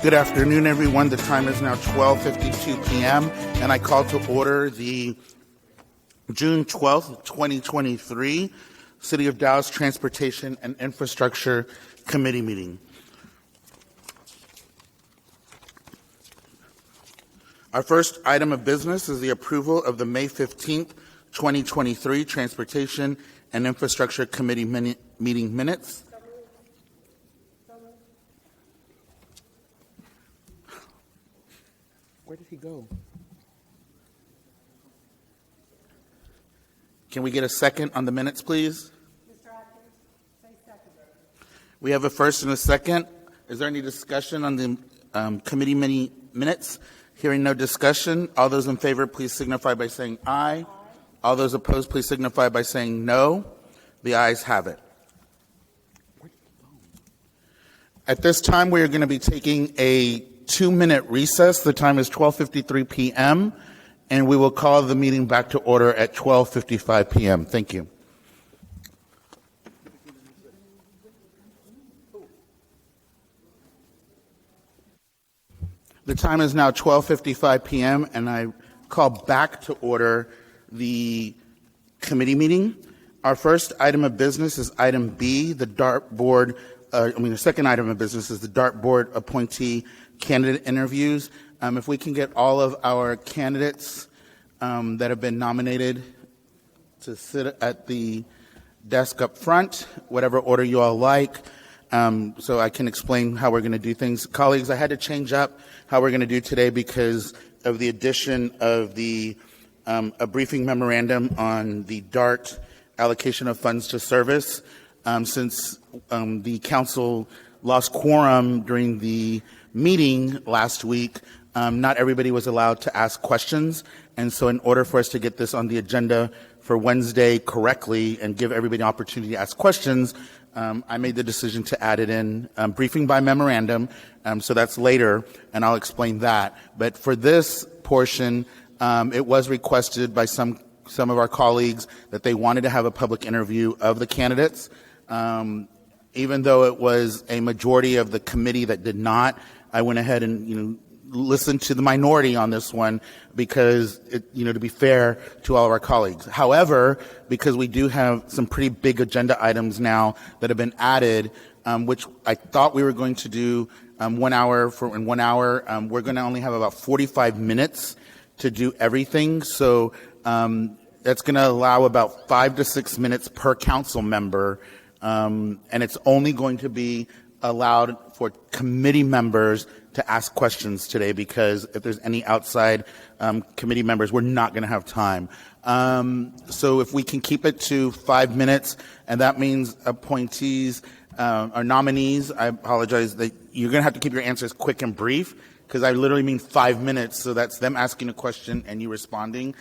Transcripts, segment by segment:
Good afternoon, everyone. The time is now 12:52 p.m., and I call to order the June 12th, 2023 City of Dallas Transportation and Infrastructure Committee meeting. Our first item of business is the approval of the May 15th, 2023 Transportation and Infrastructure Committee meeting minutes. Where did he go? Can we get a second on the minutes, please? Mr. Atkins, say second. We have a first and a second. Is there any discussion on the committee minutes? Hearing no discussion, all those in favor, please signify by saying aye. All those opposed, please signify by saying no. The ayes have it. At this time, we are going to be taking a 2-minute recess. The time is 12:53 p.m., and we will call the meeting back to order at 12:55 p.m. Thank you. The time is now 12:55 p.m., and I call back to order the committee meeting. Our first item of business is item B, the dartboard. The second item of business is the dartboard appointee candidate interviews. If we can get all of our candidates that have been nominated to sit at the desk up front, whatever order you all like, so I can explain how we're going to do things. Colleagues, I had to change up how we're going to do today because of the addition of a briefing memorandum on the DART allocation of funds to service. Since the council lost quorum during the meeting last week, not everybody was allowed to ask questions. And so in order for us to get this on the agenda for Wednesday correctly and give everybody an opportunity to ask questions, I made the decision to add it in briefing by memorandum. So that's later, and I'll explain that. But for this portion, it was requested by some of our colleagues that they wanted to have a public interview of the candidates. Even though it was a majority of the committee that did not, I went ahead and listened to the minority on this one because to be fair to all of our colleagues. However, because we do have some pretty big agenda items now that have been added, which I thought we were going to do 1 hour in 1 hour, we're going to only have about 45 minutes to do everything. So that's going to allow about 5 to 6 minutes per council member. And it's only going to be allowed for committee members to ask questions today because if there's any outside committee members, we're not going to have time. So if we can keep it to 5 minutes, and that means appointees or nominees, I apologize, that you're going to have to keep your answers quick and brief because I literally mean 5 minutes. So that's them asking a question and you responding.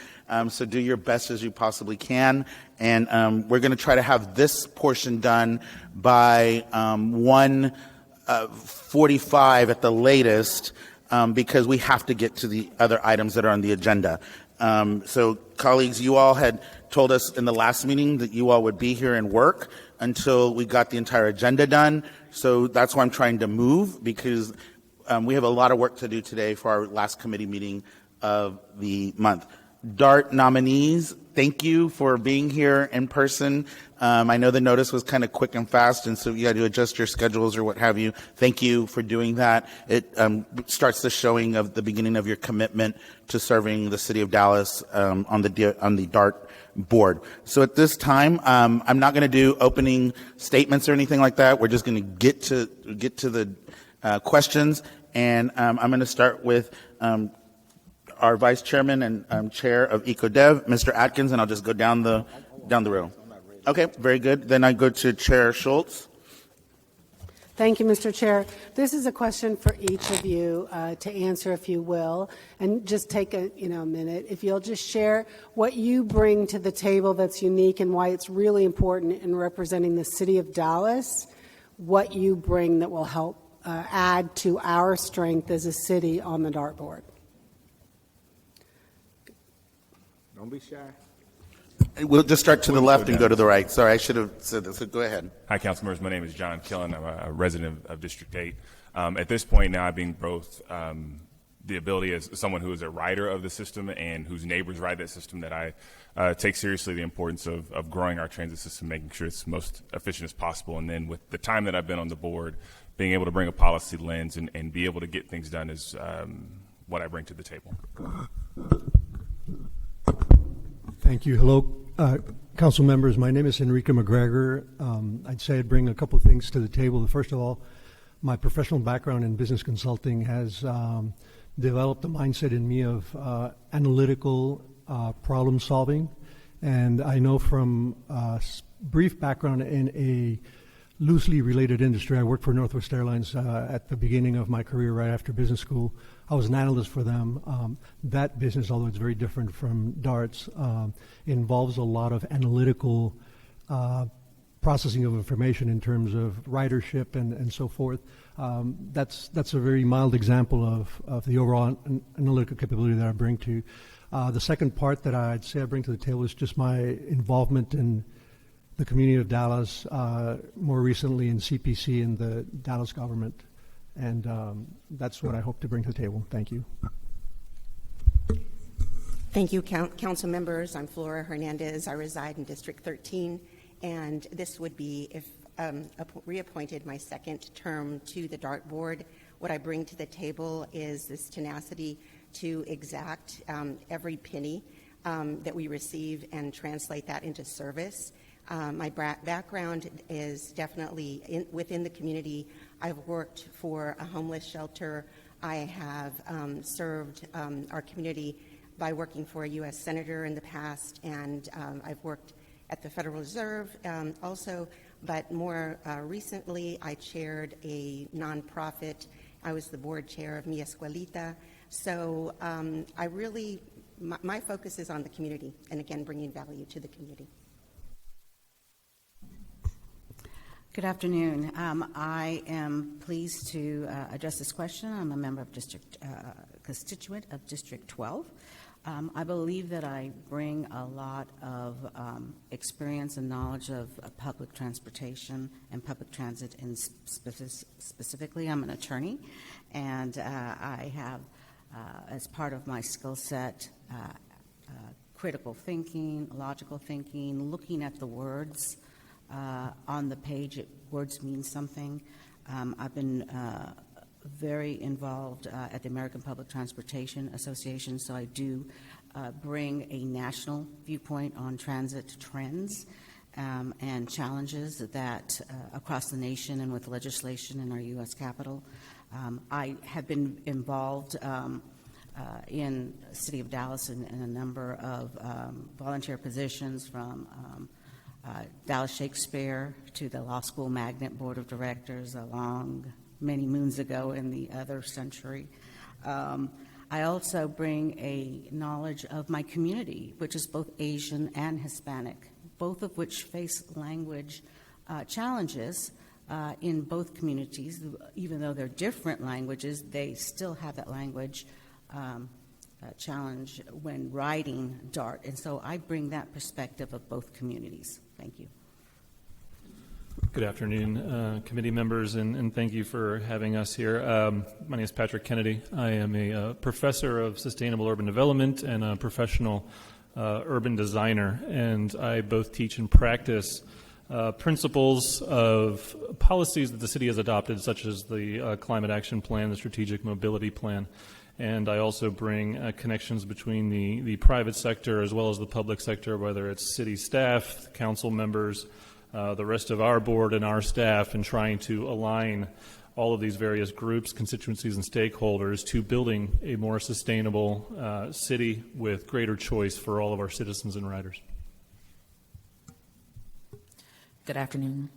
So do your best as you possibly can. And we're going to try to have this portion done by 1:45 at the latest because we have to get to the other items that are on the agenda. So colleagues, you all had told us in the last meeting that you all would be here and work until we got the entire agenda done. So that's why I'm trying to move because we have a lot of work to do today for our last committee meeting of the month. DART nominees, thank you for being here in person. I know the notice was kind of quick and fast, and so you had to adjust your schedules or what have you. Thank you for doing that. It starts the showing of the beginning of your commitment to serving the city of Dallas on the DART board. So at this time, I'm not going to do opening statements or anything like that. We're just going to get to the questions, and I'm going to start with our vice chairman and chair of EcoDev, Mr. Atkins, and I'll just go down the row. Okay, very good. Then I go to Chair Schultz. Thank you, Mr. Chair. This is a question for each of you to answer, if you will, and just take a minute. If you'll just share what you bring to the table that's unique and why it's really important in representing the city of Dallas, what you bring that will help add to our strength as a city on the dartboard. Don't be shy. We'll just start to the left and go to the right. Sorry, I should have said this. So go ahead. Hi, council members. My name is John Killen. I'm a resident of District 8. At this point now, being both the ability as someone who is a rider of the system and whose neighbors ride that system, that I take seriously the importance of growing our transit system, making sure it's most efficient as possible. And then with the time that I've been on the board, being able to bring a policy lens and be able to get things done is what I bring to the table. Thank you. Hello, council members. My name is Enrique McGregor. I'd say I'd bring a couple things to the table. First of all, my professional background in business consulting has developed a mindset in me of analytical problem solving. And I know from brief background in a loosely related industry, I worked for Northwest Airlines at the beginning of my career right after business school. I was an analyst for them. That business, although it's very different from DART's, involves a lot of analytical processing of information in terms of ridership and so forth. That's a very mild example of the overall analytical capability that I bring to. The second part that I'd say I bring to the table is just my involvement in the community of Dallas, more recently in CPC and the Dallas government. And that's what I hope to bring to the table. Thank you. Thank you, council members. I'm Flora Hernandez. I reside in District 13, and this would be, if reappointed, my second term to the DART board. What I bring to the table is this tenacity to exact every penny that we receive and translate that into service. My background is definitely within the community. I've worked for a homeless shelter. I have served our community by working for a U.S. Senator in the past, and I've worked at the Federal Reserve also, but more recently I chaired a nonprofit. I was the board chair of Mi Escuelita. So I really, my focus is on the community, and again, bringing value to the community. Good afternoon. I am pleased to address this question. I'm a member of constituent of District 12. I believe that I bring a lot of experience and knowledge of public transportation and public transit. And specifically, I'm an attorney, and I have, as part of my skill set, critical thinking, logical thinking, looking at the words on the page. Words mean something. I've been very involved at the American Public Transportation Association, so I do bring a national viewpoint on transit trends and challenges that across the nation and with legislation in our U.S. Capitol. I have been involved in the city of Dallas in a number of volunteer positions, from Dallas Shakespeare to the Law School Magnet Board of Directors along many moons ago in the other century. I also bring a knowledge of my community, which is both Asian and Hispanic, both of which face language challenges in both communities. Even though they're different languages, they still have that language challenge when writing DART. And so I bring that perspective of both communities. Thank you. Good afternoon, committee members, and thank you for having us here. My name is Patrick Kennedy. I am a professor of sustainable urban development and a professional urban designer, and I both teach and practice principles of policies that the city has adopted, such as the Climate Action Plan, the Strategic Mobility Plan. And I also bring connections between the private sector as well as the public sector, whether it's city staff, council members, the rest of our board and our staff, and trying to align all of these various groups, constituencies, and stakeholders to building a more sustainable city with greater choice for all of our citizens and riders. Good afternoon.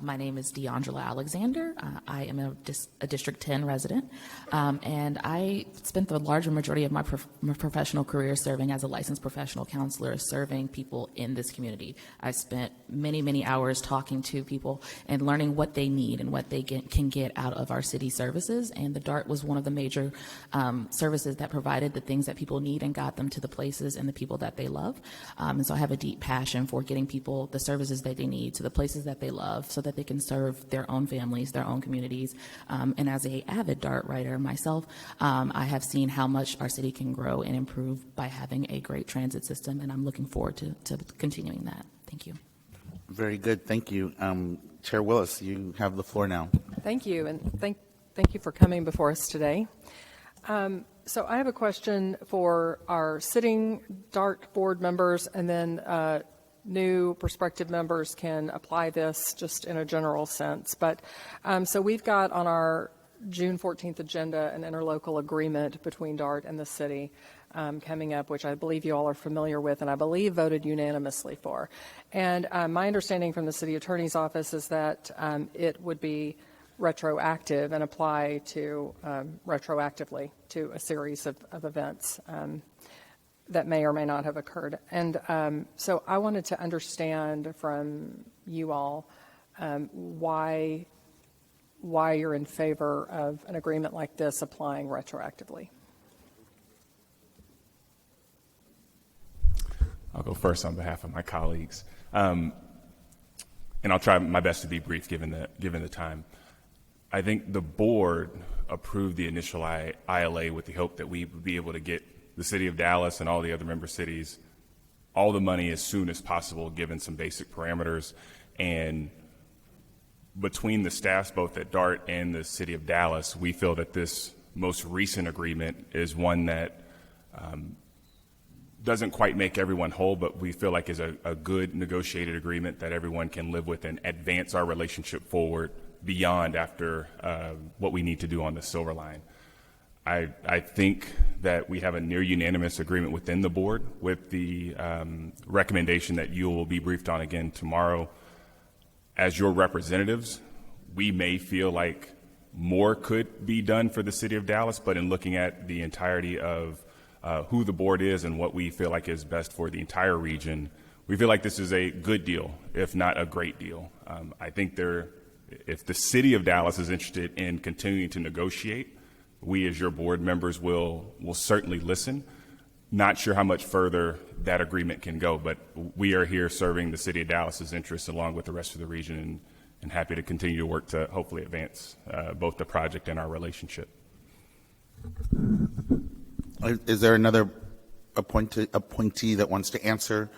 My name is Deandra Alexander. I am a District 10 resident, and I spent the larger majority of my professional career serving as a licensed professional counselor, serving people in this community. I spent many, many hours talking to people and learning what they need and what they can get out of our city services, and the DART was one of the major services that provided the things that people need and got them to the places and the people that they love. And so I have a deep passion for getting people the services that they need to the places that they love, so that they can serve their own families, their own communities. And as a avid dart writer myself, I have seen how much our city can grow and improve by having a great transit system, and I'm looking forward to continuing that. Thank you. Very good. Thank you. Chair Willis, you have the floor now. Thank you, and thank you for coming before us today. So I have a question for our sitting DART board members, and then new prospective members can apply this just in a general sense. But so we've got on our June 14th agenda an interlocal agreement between DART and the city coming up, which I believe you all are familiar with and I believe voted unanimously for. And my understanding from the city attorney's office is that it would be retroactive and apply to retroactively to a series of events that may or may not have occurred. And so I wanted to understand from you all why you're in favor of an agreement like this applying retroactively. I'll go first on behalf of my colleagues, and I'll try my best to be brief given the time. I think the board approved the initial ILA with the hope that we would be able to get the city of Dallas and all the other member cities all the money as soon as possible, given some basic parameters. And between the staffs, both at DART and the city of Dallas, we feel that this most recent agreement is one that doesn't quite make everyone whole, but we feel like is a good negotiated agreement that everyone can live with and advance our relationship forward beyond after what we need to do on the Silver Line. I think that we have a near unanimous agreement within the board with the recommendation that you will be briefed on again tomorrow. As your representatives, we may feel like more could be done for the city of Dallas, but in looking at the entirety of who the board is and what we feel like is best for the entire region, we feel like this is a good deal, if not a great deal. I think if the city of Dallas is interested in continuing to negotiate, we as your board members will certainly listen. Not sure how much further that agreement can go, but we are here serving the city of Dallas's interests along with the rest of the region, and happy to continue to work to hopefully advance both the project and our relationship. Is there another appointee that wants to answer?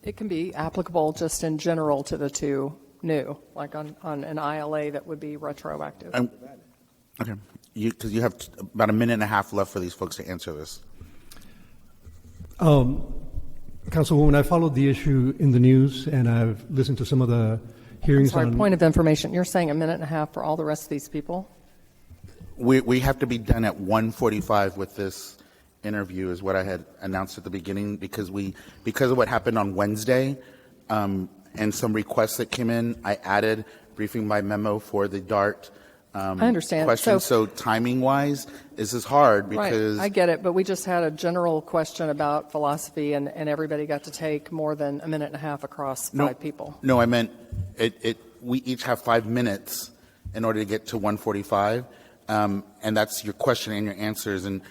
It can be applicable just in general to the two new, like on an ILA that would be retroactive. Okay, because you have about a minute and a half left for these folks to answer this. Councilwoman, I followed the issue in the news, and I've listened to some of the hearings. Sorry, point of information. You're saying a minute and a half for all the rest of these people? We have to be done at 1:45 with this interview, is what I had announced at the beginning, because of what happened on Wednesday and some requests that came in. I added briefing by memo for the DART. I understand. Question. So timing-wise, this is hard because right. I get it, but we just had a general question about philosophy, and everybody got to take more than a minute and a half across five people. No, I meant we each have 5 minutes in order to get to 1:45, and that's your question and your answers. And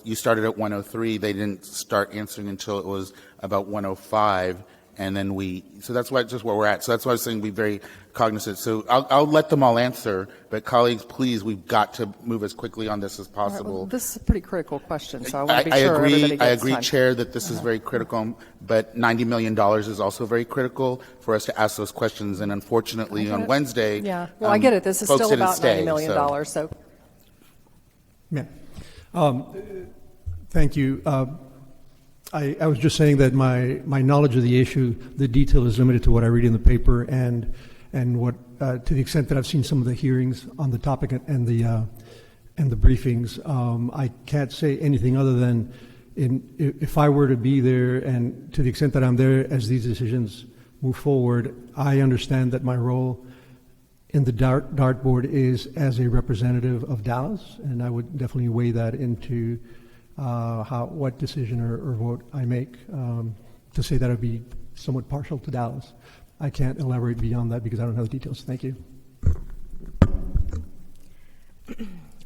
you started at 1:03. They didn't start answering until it was about 1:05. And then so that's just where we're at. So that's why I was saying be very cognizant. So I'll let them all answer, but colleagues, please, we've got to move as quickly on this as possible. Right, well, this is a pretty critical question, so I want to be sure everybody gets I agree, time. Chair, that this is very critical, but $90 million is also very critical for us to ask those questions. And unfortunately, on Wednesday, yeah, well, I get it. This is still about $90 million. So. Yeah. Thank you. I was just saying that my knowledge of the issue, the detail is limited to what I read in the paper, and what to the extent that I've seen some of the hearings on the topic and the briefings. I can't say anything other than if I were to be there, and to the extent that I'm there as these decisions move forward, I understand that my role in the DART board is as a representative of Dallas, and I would definitely weigh that into what decision or vote I make. To say that I'd be somewhat partial to Dallas, I can't elaborate beyond that because I don't have the details. Thank you.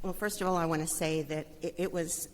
Well, first of all, I want to say that it was,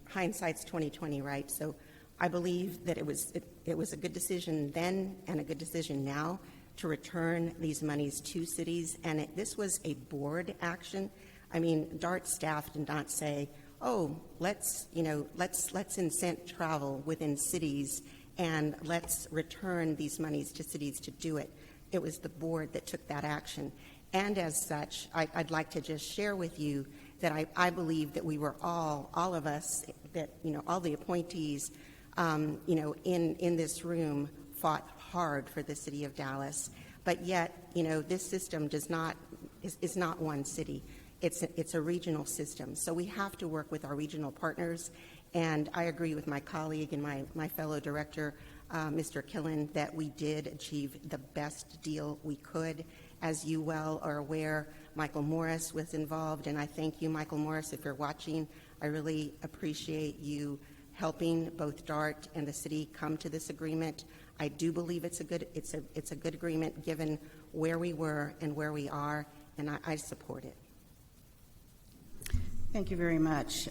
hindsight's 20/20, right? So I believe that it was a good decision then and a good decision now to return these monies to cities, and this was a board action. I mean, DART staff did not say, "Oh, let's incent travel within cities and let's return these monies to cities to do it." It was the board that took that action, and as such, I'd like to just share with you that I believe that we were all of us, that all the appointees, in this room fought hard for the city of Dallas, but yet, this system is not one city. It's a regional system. So we have to work with our regional partners, and I agree with my colleague and my fellow director, Mr. Killen, that we did achieve the best deal we could. As you well are aware, Michael Morris was involved, and I thank you, Michael Morris, if you're watching. I really appreciate you helping both DART and the city come to this agreement. I do believe it's a good agreement given where we were and where we are, and I support it. Thank you very much.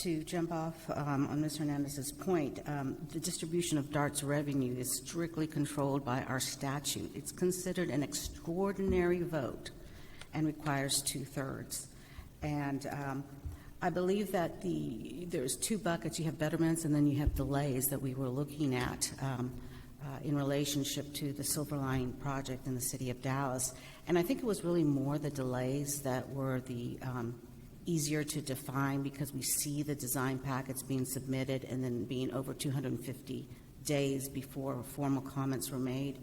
To jump off on Ms. Hernandez's point, the distribution of DART's revenue is strictly controlled by our statute. It's considered an extraordinary vote and requires 2/3. And I believe that there's two buckets. You have betterments and then you have delays that we were looking at in relationship to the Silver Line project in the city of Dallas. And I think it was really more the delays that were the easier to define, because we see the design packets being submitted and then being over 250 days before formal comments were made.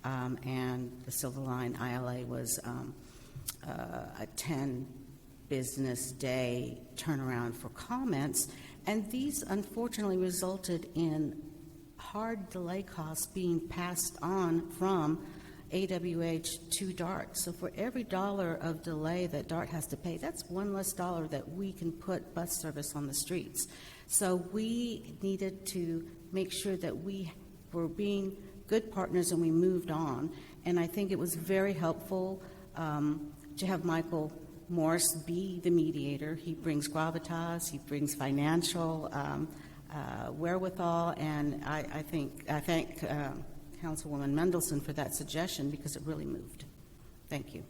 And the Silver Line ILA was a 10 business day turnaround for comments. And these unfortunately resulted in hard delay costs being passed on from AWH to DART. So for every dollar of delay that DART has to pay, that's one less dollar that we can put bus service on the streets. So we needed to make sure that we were being good partners and we moved on. And I think it was very helpful to have Michael Morris be the mediator. He brings gravitas, he brings financial wherewithal, and I thank Councilwoman Mendelson for that suggestion, because it really moved. Thank you.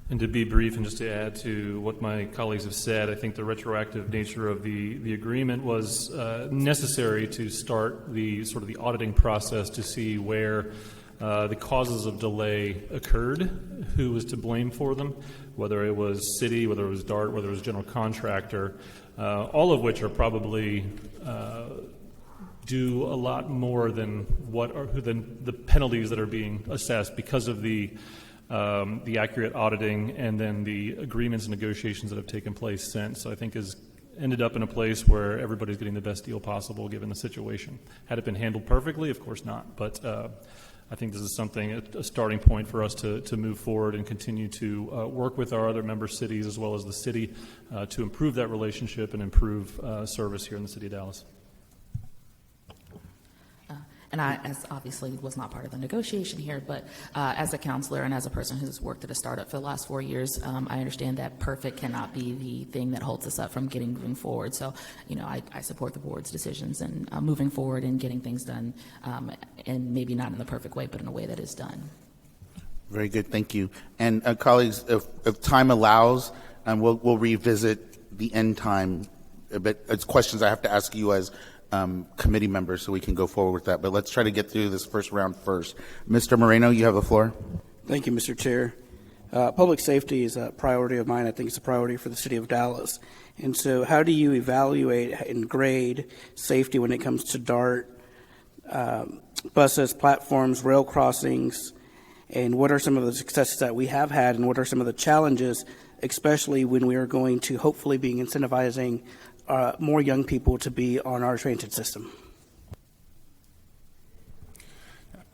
And to be brief and just to add to what my colleagues have said, I think the retroactive nature of the agreement was necessary to start the sort of the auditing process to see where the causes of delay occurred, who was to blame for them, whether it was city, whether it was DART, whether it was general contractor, all of which are probably do a lot more than than the penalties that are being assessed because of the accurate auditing and then the agreements and negotiations that have taken place since. So I think has ended up in a place where everybody's getting the best deal possible given the situation. Had it been handled perfectly? Of course not. But I think this is something, a starting point for us to move forward and continue to work with our other member cities as well as the city to improve that relationship and improve service here in the city of Dallas. And I, as obviously was not part of the negotiation here, but as a counselor and as a person who's worked at a startup for the last 4 years, I understand that perfect cannot be the thing that holds us up from moving forward. So, I support the board's decisions and moving forward and getting things done, and maybe not in the perfect way, but in a way that is done. Very good, thank you. And colleagues, if time allows, we'll revisit the end time. But it's questions I have to ask you as committee members so we can go forward with that. But let's try to get through this first round first. Mr. Moreno, you have the floor. Thank you, Mr. Chair. Public safety is a priority of mine. I think it's a priority for the city of Dallas. And so how do you evaluate and grade safety when it comes to DART, buses, platforms, rail crossings, and what are some of the successes that we have had and what are some of the challenges, especially when we are going to hopefully be incentivizing more young people to be on our transit system?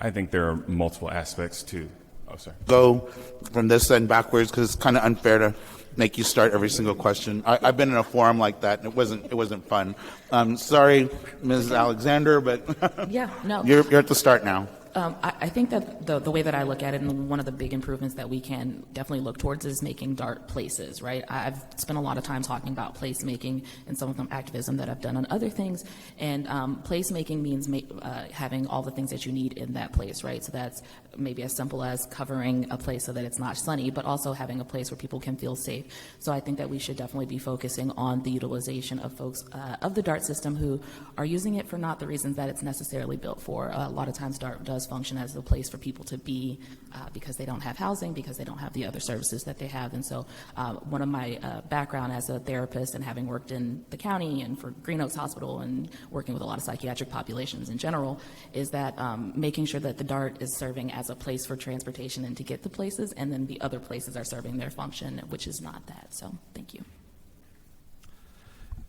I think there are multiple aspects to. Oh, sorry. Go from this end backwards because it's kind of unfair to make you start every single question. I've been in a forum like that, and it wasn't fun. Sorry, Ms. Alexander, but Yeah, no. You're at the start now. I think that the way that I look at it, and one of the big improvements that we can definitely look towards, is making DART places, right? I've spent a lot of time talking about placemaking and some of the activism that I've done on other things, and placemaking means having all the things that you need in that place, right? So that's maybe as simple as covering a place so that it's not sunny, but also having a place where people can feel safe. So I think that we should definitely be focusing on the utilization of folks of the DART system who are using it for not the reasons that it's necessarily built for. A lot of times DART does function as a place for people to be because they don't have housing, because they don't have the other services that they have. And so one of my background as a therapist and having worked in the county and for Green Oaks Hospital and working with a lot of psychiatric populations in general is that making sure that the DART is serving as a place for transportation and to get to places, and then the other places are serving their function, which is not that. So thank you.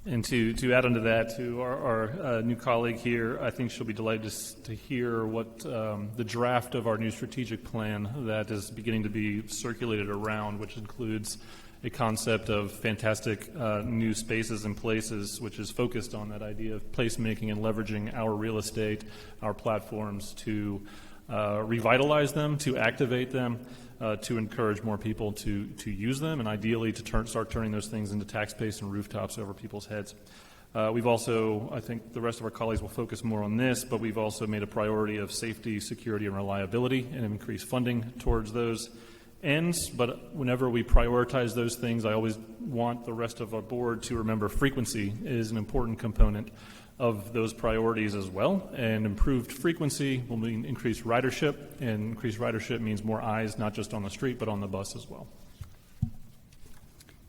And to add on to that, to our new colleague here, I think she'll be delighted to hear what the draft of our new strategic plan that is beginning to be circulated around, which includes a concept of fantastic new spaces and places, which is focused on that idea of placemaking and leveraging our real estate, our platforms to revitalize them, to activate them, to encourage more people to use them, and ideally to start turning those things into tax base and rooftops over people's heads. We've also, I think the rest of our colleagues will focus more on this, but we've also made a priority of safety, security, and reliability and increased funding towards those ends. But whenever we prioritize those things, I always want the rest of our board to remember frequency is an important component of those priorities as well, and improved frequency will mean increased ridership, and increased ridership means more eyes, not just on the street, but on the bus as well.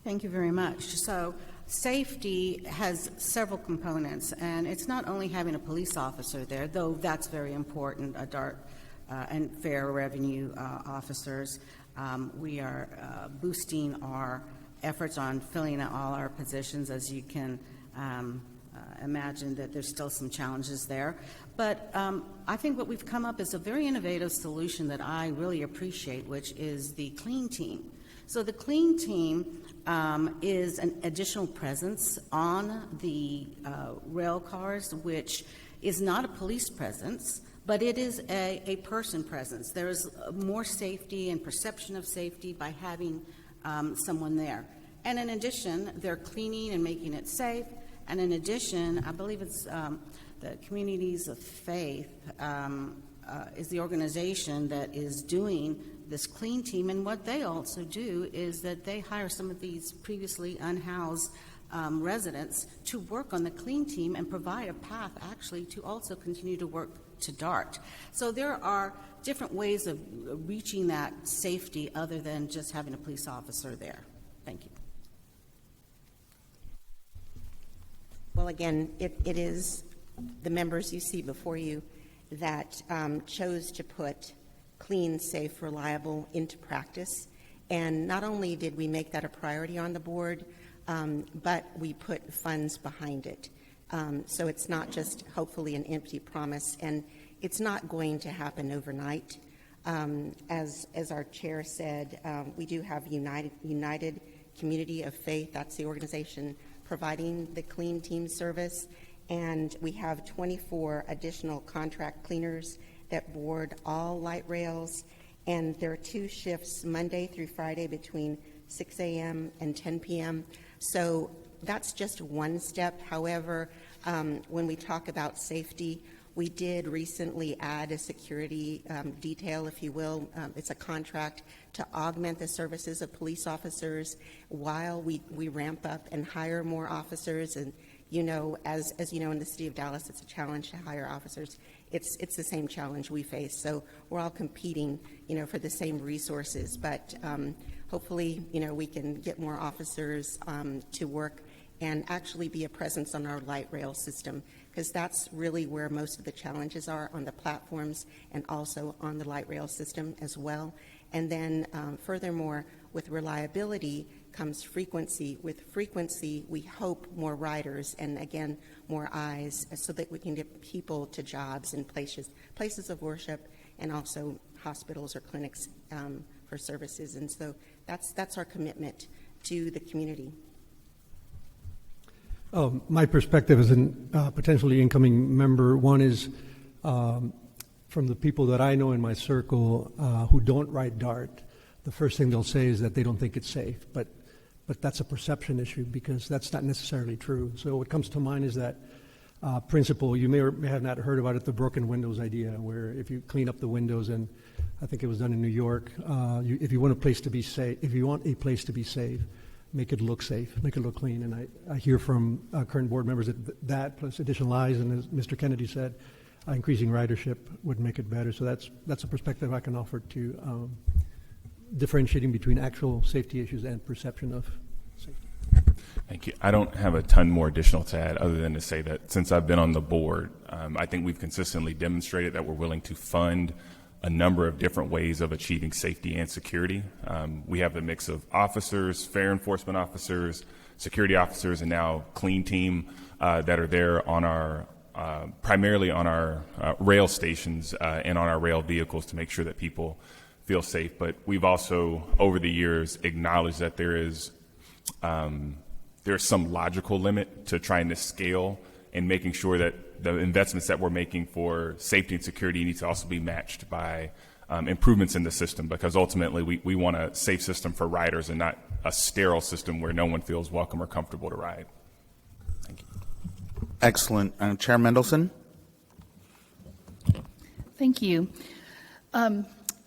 Thank you very much. So safety has several components, and it's not only having a police officer there, though that's very important, a DART and fair revenue officers. We are boosting our efforts on filling out all our positions. As you can imagine, that there's still some challenges there. But I think what we've come up is a very innovative solution that I really appreciate, which is the Clean Team. So the Clean Team is an additional presence on the rail cars, which is not a police presence, but it is a person presence. There is more safety and perception of safety by having someone there. And in addition, they're cleaning and making it safe. And in addition, I believe it's the Communities of Faith is the organization that is doing this Clean Team. And what they also do is that they hire some of these previously unhoused residents to work on the Clean Team and provide a path actually to also continue to work to DART. So there are different ways of reaching that safety other than just having a police officer there. Thank you. Well, again, it is the members you see before you that chose to put clean, safe, reliable into practice. And not only did we make that a priority on the board, but we put funds behind it. So it's not just hopefully an empty promise, and it's not going to happen overnight. As our chair said, we do have United Community of Faith. That's the organization providing the Clean Team service, and we have 24 additional contract cleaners that board all light rails, and there are 2 shifts Monday through Friday between 6 a.m. and 10 p.m. So that's just one step. However, when we talk about safety, we did recently add a security detail, if you will. It's a contract to augment the services of police officers while we ramp up and hire more officers. And you know, as you know, in the city of Dallas, it's a challenge to hire officers. It's the same challenge we face. So we're all competing, for the same resources. But hopefully, we can get more officers to work and actually be a presence on our light rail system, because that's really where most of the challenges are, on the platforms and also on the light rail system as well. And then furthermore, with reliability comes frequency. With frequency, we hope more riders and, again, more eyes, so that we can get people to jobs and places of worship, and also hospitals or clinics for services. And so that's our commitment to the community. My perspective as a potentially incoming member, one is from the people that I know in my circle who don't ride DART, the first thing they'll say is that they don't think it's safe. But that's a perception issue because that's not necessarily true. So what comes to mind is that principle, you may or may have not heard about it, the broken windows idea, where if you clean up the windows, and I think it was done in New York, if you want a place to be safe, make it look safe, make it look clean. And I hear from current board members that plus additional eyes, and as Mr. Kennedy said, increasing ridership would make it better. So that's a perspective I can offer to differentiating between actual safety issues and perception of safety. Thank you. I don't have a ton more additional to add other than to say that since I've been on the board, I think we've consistently demonstrated that we're willing to fund a number of different ways of achieving safety and security. We have the mix of officers, fair enforcement officers, security officers, and now clean team that are there on our primarily on our rail stations and on our rail vehicles to make sure that people feel safe. But we've also, over the years, acknowledged that there's some logical limit to trying to scale and making sure that the investments that we're making for safety and security need to also be matched by improvements in the system, because ultimately we want a safe system for riders and not a sterile system where no one feels welcome or comfortable to ride. Thank you. Excellent. Chair Mendelson? Thank you.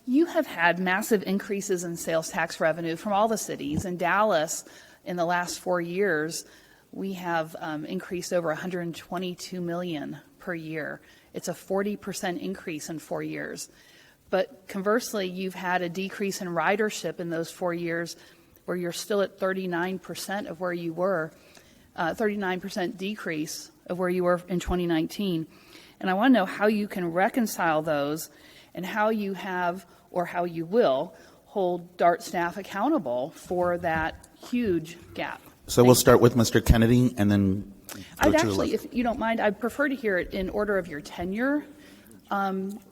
You have had massive increases in sales tax revenue from all the cities. In Dallas, in the last 4 years, we have increased over $122 million per year. It's a 40% increase in 4 years. But conversely, you've had a decrease in ridership in those 4 years where you're still at 39% of where you were, 39% decrease of where you were in 2019. And I want to know how you can reconcile those and how you have or how you will hold DART staff accountable for that huge gap. So we'll start with Mr. Kennedy and then go I'd to actually, the left. if you don't mind, I'd prefer to hear it in order of your tenure,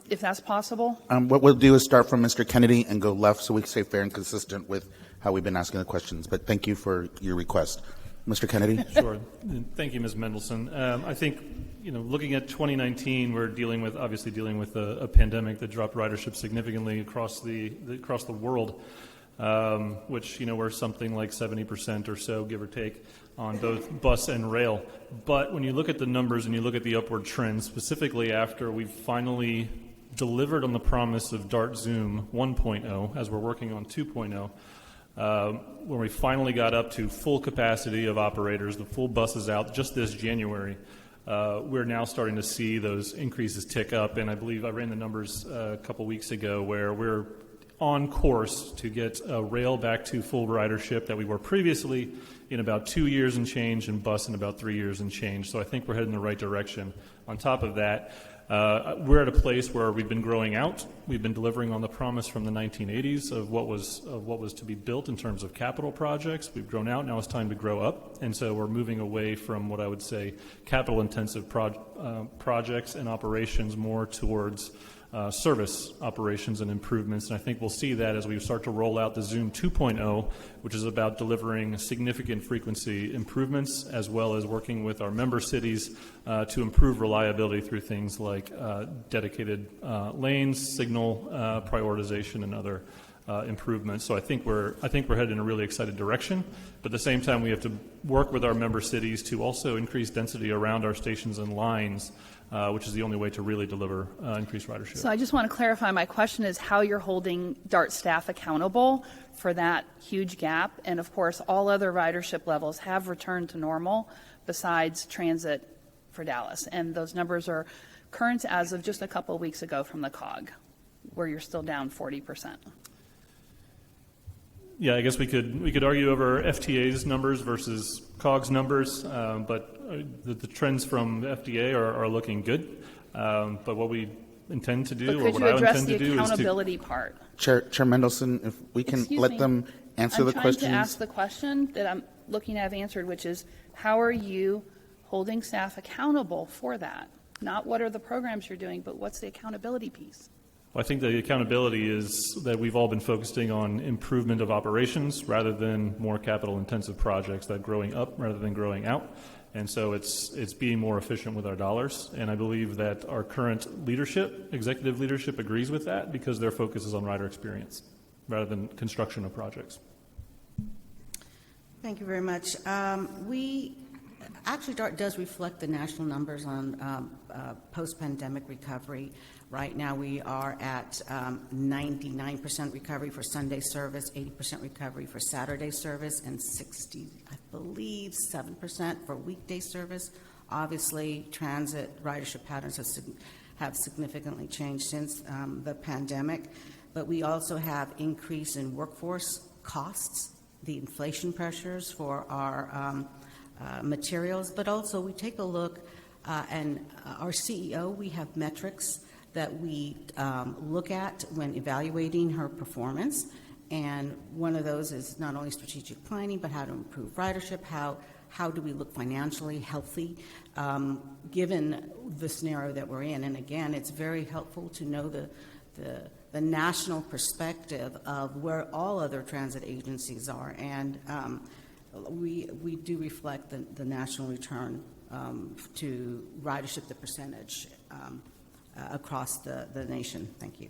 if that's possible. What we'll do is start from Mr. Kennedy and go left so we can stay fair and consistent with how we've been asking the questions. But thank you for your request. Mr. Kennedy? Sure. Thank you, Ms. Mendelson. I think, looking at 2019, we're obviously dealing with a pandemic that dropped ridership significantly across the world, which, we're something like 70% or so, give or take, on both bus and rail. But when you look at the numbers and you look at the upward trend, specifically after we've finally delivered on the promise of DART Zoom 1.0, as we're working on 2.0, when we finally got up to full capacity of operators, the full buses out just this January, we're now starting to see those increases tick up. And I believe I ran the numbers a couple weeks ago where we're on course to get rail back to full ridership that we were previously in about 2 years and change, and bus in about 3 years and change. So I think we're heading in the right direction. On top of that, we're at a place where we've been growing out. We've been delivering on the promise from the 1980s of what was to be built in terms of capital projects. We've grown out. Now it's time to grow up. And so we're moving away from what I would say capital-intensive projects and operations more towards service operations and improvements. And I think we'll see that as we start to roll out the Zoom 2.0, which is about delivering significant frequency improvements, as well as working with our member cities to improve reliability through things like dedicated lanes, signal prioritization, and other improvements. So I think we're headed in a really excited direction. But at the same time, we have to work with our member cities to also increase density around our stations and lines, which is the only way to really deliver increased ridership. So I just want to clarify, my question is how you're holding DART staff accountable for that huge gap. And of course, all other ridership levels have returned to normal besides transit for Dallas. And those numbers are current as of just a couple of weeks ago from the COG, where you're still down 40%. Yeah, I guess we could argue over FTA's numbers versus COG's numbers, but the trends from the FDA are looking good. But what we intend to do, or what I intend to do, is to... Could you address the accountability part? Chair Mendelson, if we can let them answer the questions. I'm trying to ask the question that I'm looking to have answered, which is how are you holding staff accountable for that? Not what are the programs you're doing, but what's the accountability piece? Well, I think the accountability is that we've all been focusing on improvement of operations rather than more capital-intensive projects, that growing up rather than growing out. And so it's being more efficient with our dollars. And I believe that our current leadership, executive leadership, agrees with that because their focus is on rider experience rather than construction of projects. Thank you very much. Actually, DART does reflect the national numbers on post-pandemic recovery. Right now, we are at 99% recovery for Sunday service, 80% recovery for Saturday service, and 7% for weekday service. Obviously, transit ridership patterns have significantly changed since the pandemic, but we also have increase in workforce costs, the inflation pressures for our materials, but also we take a look, and our CEO, we have metrics that we look at when evaluating her performance, and one of those is not only strategic planning, but how to improve ridership, how do we look financially healthy, given the scenario that we're in. And again, it's very helpful to know the national perspective of where all other transit agencies are, and we do reflect the national return to ridership, the percentage across the nation. Thank you.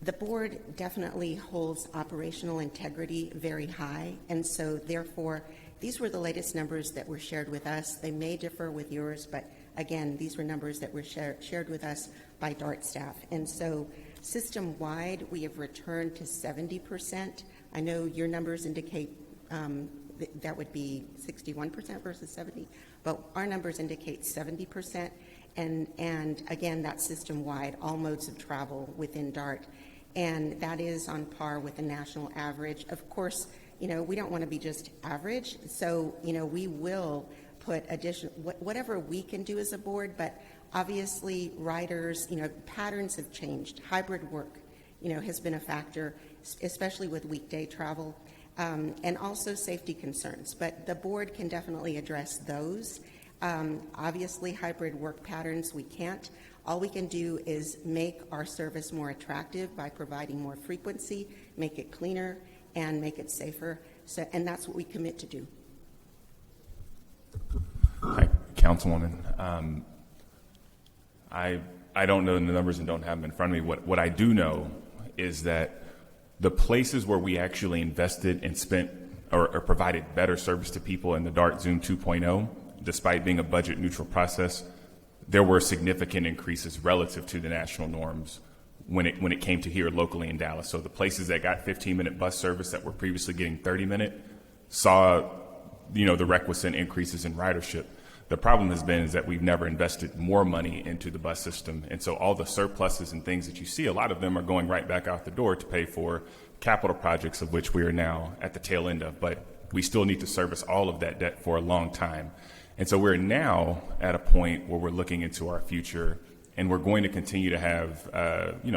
The board definitely holds operational integrity very high, and so therefore these were the latest numbers that were shared with us. They may differ with yours, but again, these were numbers that were shared with us by DART staff. And so system-wide, we have returned to 70%. I know your numbers indicate that would be 61% versus 70, but our numbers indicate 70%. And again, that's system-wide, all modes of travel within DART. And that is on par with the national average. Of course, we don't want to be just average. So, we will put additional, whatever we can do as a board, but obviously riders, patterns have changed. Hybrid work, has been a factor, especially with weekday travel, and also safety concerns. But the board can definitely address those. Obviously, hybrid work patterns, we can't. All we can do is make our service more attractive by providing more frequency, make it cleaner, and make it safer. So, and that's what we commit to do. Hi, Councilwoman. I don't know the numbers and don't have them in front of me. What I do know is that the places where we actually invested and spent or provided better service to people in the DART Zoom 2.0, despite being a budget neutral process, there were significant increases relative to the national norms when it came to here locally in Dallas. So the places that got 15-minute bus service that were previously getting 30-minute saw, the requisite increases in ridership. The problem has been is that we've never invested more money into the bus system. And so all the surpluses and things that you see, a lot of them are going right back out the door to pay for capital projects, of which we are now at the tail end of. But we still need to service all of that debt for a long time. And so we're now at a point where we're looking into our future, and we're going to continue to have,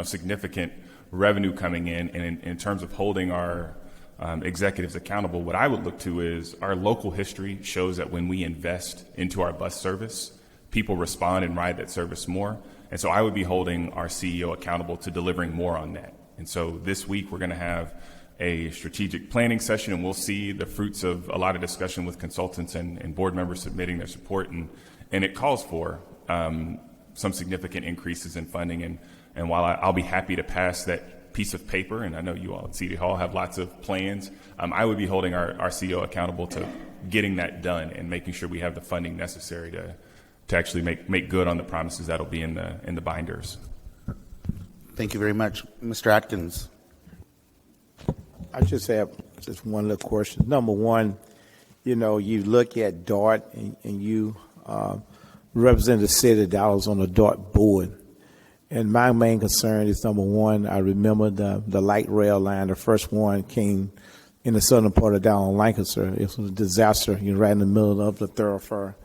significant revenue coming in. And in terms of holding our executives accountable, what I would look to is our local history shows that when we invest into our bus service, people respond and ride that service more. And so I would be holding our CEO accountable to delivering more on that. And so this week we're going to have a strategic planning session, and we'll see the fruits of a lot of discussion with consultants and board members submitting their support. And it calls for some significant increases in funding. And while I'll be happy to pass that piece of paper, and I know you all at City Hall have lots of plans, I would be holding our CEO accountable to getting that done and making sure we have the funding necessary to actually make good on the promises that'll be in the binders. Thank you very much. Mr. Atkins. I just have just one little question. Number one, you look at DART and you represent the city of Dallas on the DART board. And my main concern is, number one, I remember the light rail line, the first one came in the southern part of Dallas, Lancaster. It was a disaster. You're right in the middle of the thoroughfare.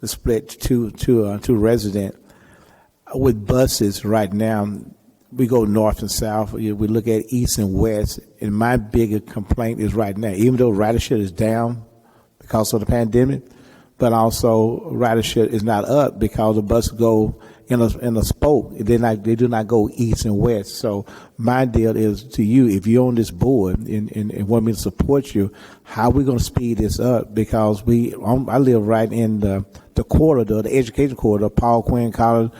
The split two resident. With buses right now, we go north and south. We look at east and west. And my bigger complaint is right now, even though ridership is down because of the pandemic, but also ridership is not up because the buses go in a spoke. They do not go east and west. So my deal is to you, if you're on this board and want me to support you, how are we going to speed this up? Because I live right in the corridor, the education corridor, Paul Quinn College,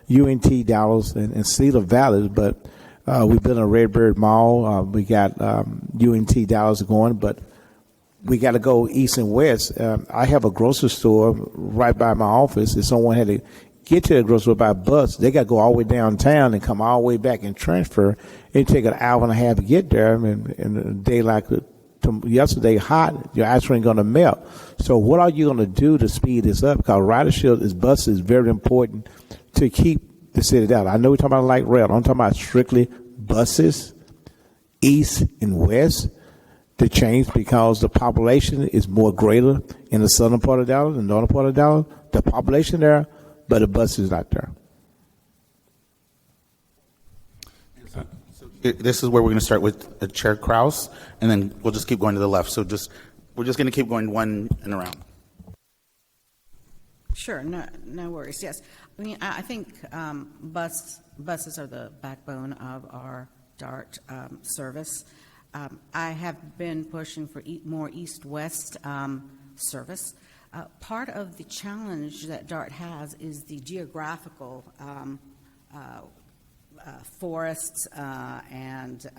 UNT Dallas, and Cedar Valley. But we built a Redbird Mall. We got UNT Dallas going, but we got to go east and west. I have a grocery store right by my office. If someone had to get to the grocery store by bus, they got to go all the way downtown and come all the way back and transfer. It take an hour and a half to get there. And a day like yesterday, hot, your ice cream going to melt. So what are you going to do to speed this up? Because ridership, bus is very important to keep the city down. I know we're talking about light rail. I'm talking about strictly buses, east and west, to change because the population is more greater in the southern part of Dallas and the northern part of Dallas. The population there, but the bus is not there. This is where we're going to start with Chair Kraus, and then we'll just keep going to the left. So we're just going to keep going one and around. Sure, no worries. Yes, I mean I think buses are the backbone of our DART service. I have been pushing for more east-west service. Part of the challenge that DART has is the geographical forests and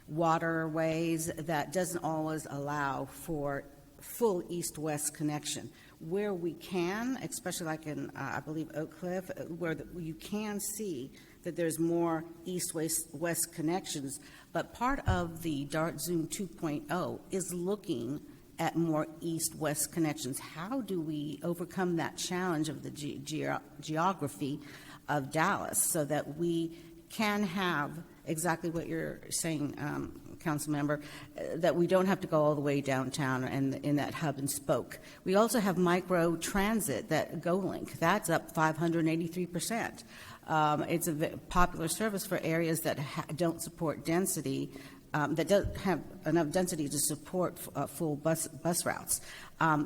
waterways that doesn't always allow for full east-west connection. Where we can, especially like in, I believe, Oak Cliff, where you can see that there's more east-west connections, but part of the DART Zoom 2.0 is looking at more east-west connections. How do we overcome that challenge of the geography of Dallas so that we can have exactly what you're saying, Council Member, that we don't have to go all the way downtown and in that hub and spoke. We also have micro transit, that GoLink, that's up 583%. It's a popular service for areas that don't support density, that don't have enough density to support full bus routes.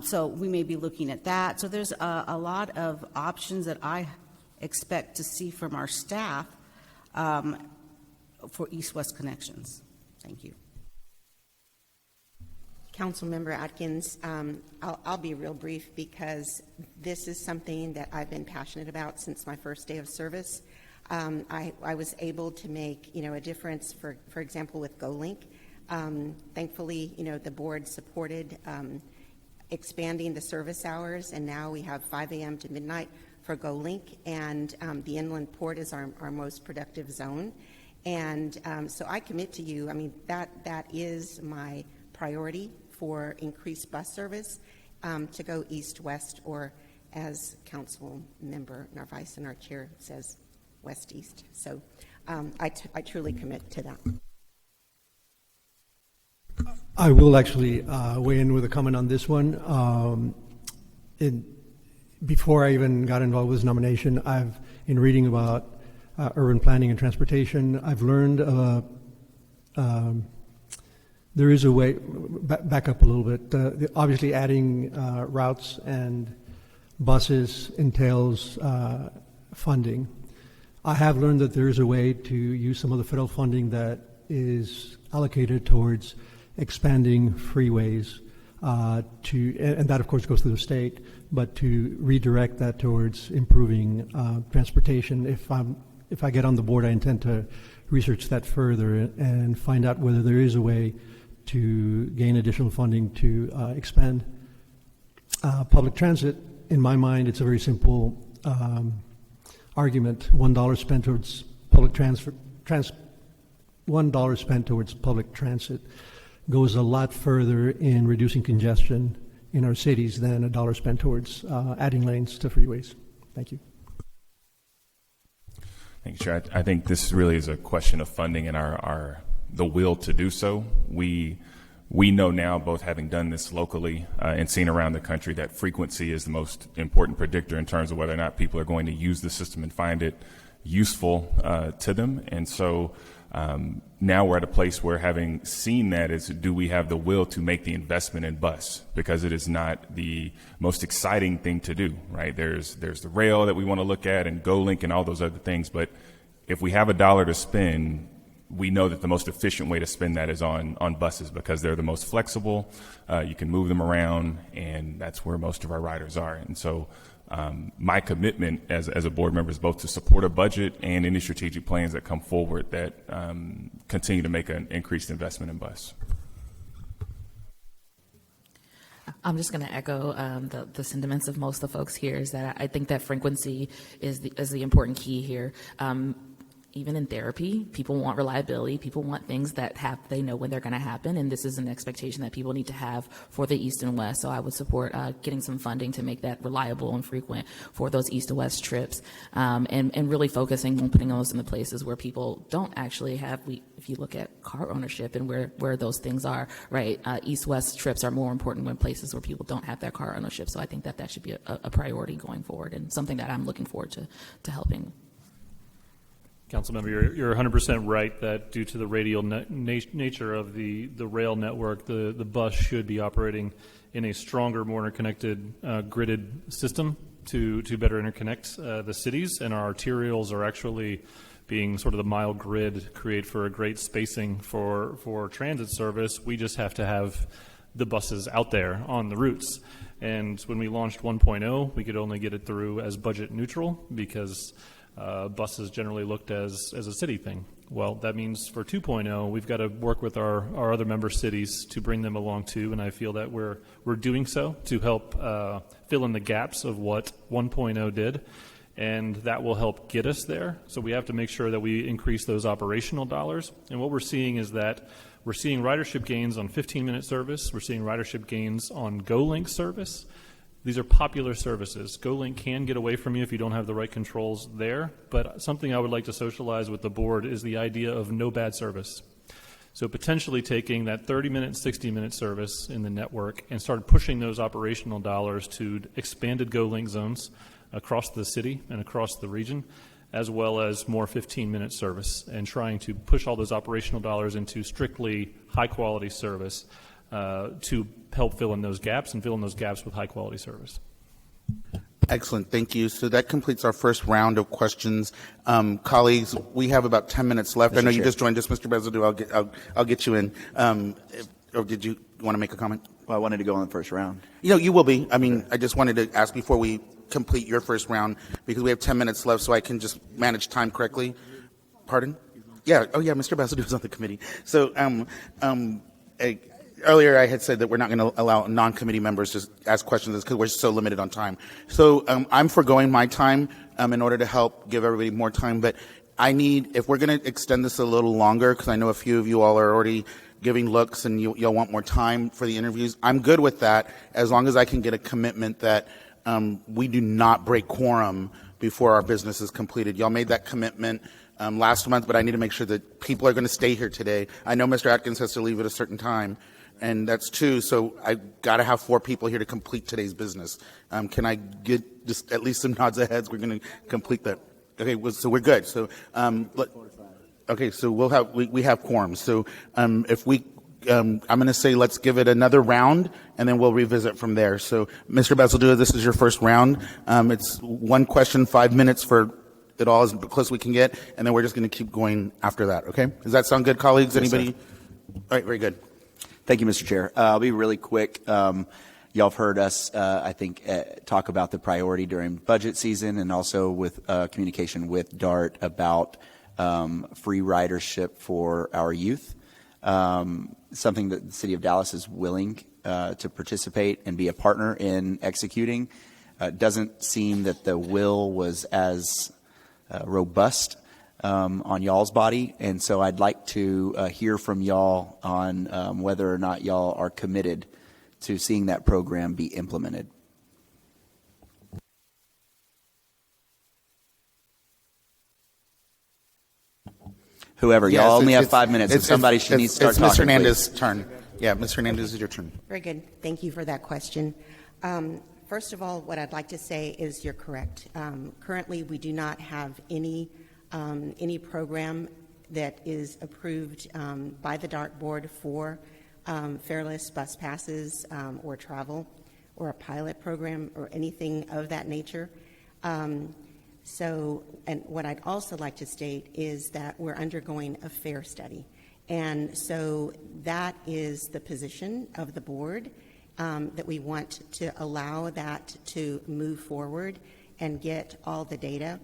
So we may be looking at that. So there's a lot of options that I expect to see from our staff for east-west connections. Thank you. Councilmember Atkins, I'll be real brief because this is something that I've been passionate about since my first day of service. I was able to make, a difference, for example, with GoLink. Thankfully, the board supported expanding the service hours, and now we have 5 a.m. to midnight for GoLink, and the inland port is our most productive zone. And so I commit to you, that is my priority for increased bus service to go east-west, or as Council Member Narvaez and our chair says, west-east. So I truly commit to that. I will actually weigh in with a comment on this one. Before I even got involved with this nomination, in reading about urban planning and transportation, I've learned there is a way, back up a little bit, obviously adding routes and buses entails funding. I have learned that there is a way to use some of the federal funding that is allocated towards expanding freeways and that of course goes through the state, but to redirect that towards improving transportation. If I get on the board, I intend to research that further and find out whether there is a way to gain additional funding to expand public transit. In my mind, it's a very simple argument. $1 spent towards public $1 spent towards public transit goes a lot further in reducing congestion in our cities than $1 spent towards adding lanes to freeways. Thank you. Thank you, Chair. I think this really is a question of funding and the will to do so. We know now, both having done this locally and seen around the country, that frequency is the most important predictor in terms of whether or not people are going to use the system and find it useful to them. And so Now we're at a place where, having seen that, is do we have the will to make the investment in bus? Because it is not the most exciting thing to do, right? There's the rail that we want to look at and GoLink and all those other things. But if we have $1 to spend, we know that the most efficient way to spend that is on buses, because they're the most flexible. You can move them around, and that's where most of our riders are. And so my commitment as a board member is both to support a budget and any strategic plans that come forward that continue to make an increased investment in bus. I'm just going to echo the sentiments of most of the folks here, is that I think that frequency is the important key here. Even in therapy, people want reliability. People want things that they know when they're going to happen, and this is an expectation that people need to have for the East and West. So I would support getting some funding to make that reliable and frequent for those East to West trips, and really focusing on putting those in the places where people don't actually have. If you look at car ownership and where those things are, right? East-West trips are more important when places where people don't have that car ownership. So I think that should be a priority going forward, and something that I'm looking forward to helping. Councilmember, you're 100% right that due to the radial nature of the rail network, the bus should be operating in a stronger, more interconnected, gridded system to better interconnect the cities. And our arterials are actually being sort of the mile grid, create for a great spacing for transit service. We just have to have the buses out there on the routes. And when we launched 1.0, we could only get it through as budget neutral, because buses generally looked as a city thing. Well, that means for 2.0, we've got to work with our other member cities to bring them along too, and I feel that we're doing so to help fill in the gaps of what 1.0 did, and that will help get us there. So we have to make sure that we increase those operational dollars, and what we're seeing is that we're seeing ridership gains on 15-minute service. We're seeing ridership gains on GoLink service. These are popular services. GoLink can get away from you if you don't have the right controls there, but something I would like to socialize with the board is the idea of no bad service. So potentially taking that 30-minute, 60-minute service in the network and start pushing those operational dollars to expanded GoLink zones across the city and across the region, as well as more 15-minute service, and trying to push all those operational dollars into strictly high-quality service to help fill in those gaps and fill in those gaps with high-quality service. Excellent. Thank you. So that completes our first round of questions. Colleagues, we have about 10 minutes left. Mr. I know Chair. you just joined us, Mr. Bezadu. I'll get you in. Or did you want to make a comment? Well, I wanted to go on the first round. You will be. I mean, I just wanted to ask before we complete your first round, because we have 10 minutes left, so I can just manage time correctly. Pardon? Yeah. Oh, yeah. Mr. Bezadu is on the committee. So, earlier I had said that we're not going to allow non-committee members to ask questions because we're so limited on time. So I'm foregoing my time in order to help give everybody more time. But I need, if we're going to extend this a little longer, because I know a few of you all are already giving looks and you'll want more time for the interviews, I'm good with that as long as I can get a commitment that we do not break quorum before our business is completed. Y'all made that commitment last month, but I need to make sure that people are going to stay here today. I know Mr. Atkins has to leave at a certain time, and that's 2, so I got to have 4 people here to complete today's business. Can I get just at least some nods of heads? We're going to complete that. Okay, so we're good. So, okay, so we have quorum. So, if we, I'm going to say let's give it another round, and then we'll revisit from there. So, Mr. Bezadu, this is your first round. It's 1 question, 5 minutes for it all, as close as we can get, and then we're just going to keep going after that. Okay? Does that sound good, colleagues? Yes, Anybody? sir. All right, very good. Thank you, Mr. Chair. I'll be really quick. Y'all have heard us, I think, talk about the priority during budget season, and also with communication with DART about free ridership for our youth. Something that the City of Dallas is willing to participate and be a partner in executing. Doesn't seem that the will was as robust on y'all's body, and so I'd like to hear from y'all on whether or not y'all are committed to seeing that program be implemented. Whoever, Yes, y'all only have 5 minutes, so somebody needs to start talking. It's Ms. Hernandez's please. turn. Yeah, Ms. Hernandez, is your turn. Very good. Thank you for that question. First of all, what I'd like to say is you're correct. Currently, we do not have any program that is approved by the DART board for fareless bus passes or travel or a pilot program or anything of that nature. And what I'd also like to state is that we're undergoing a fare study. And so that is the position of the board, that we want to allow that to move forward and get all the data.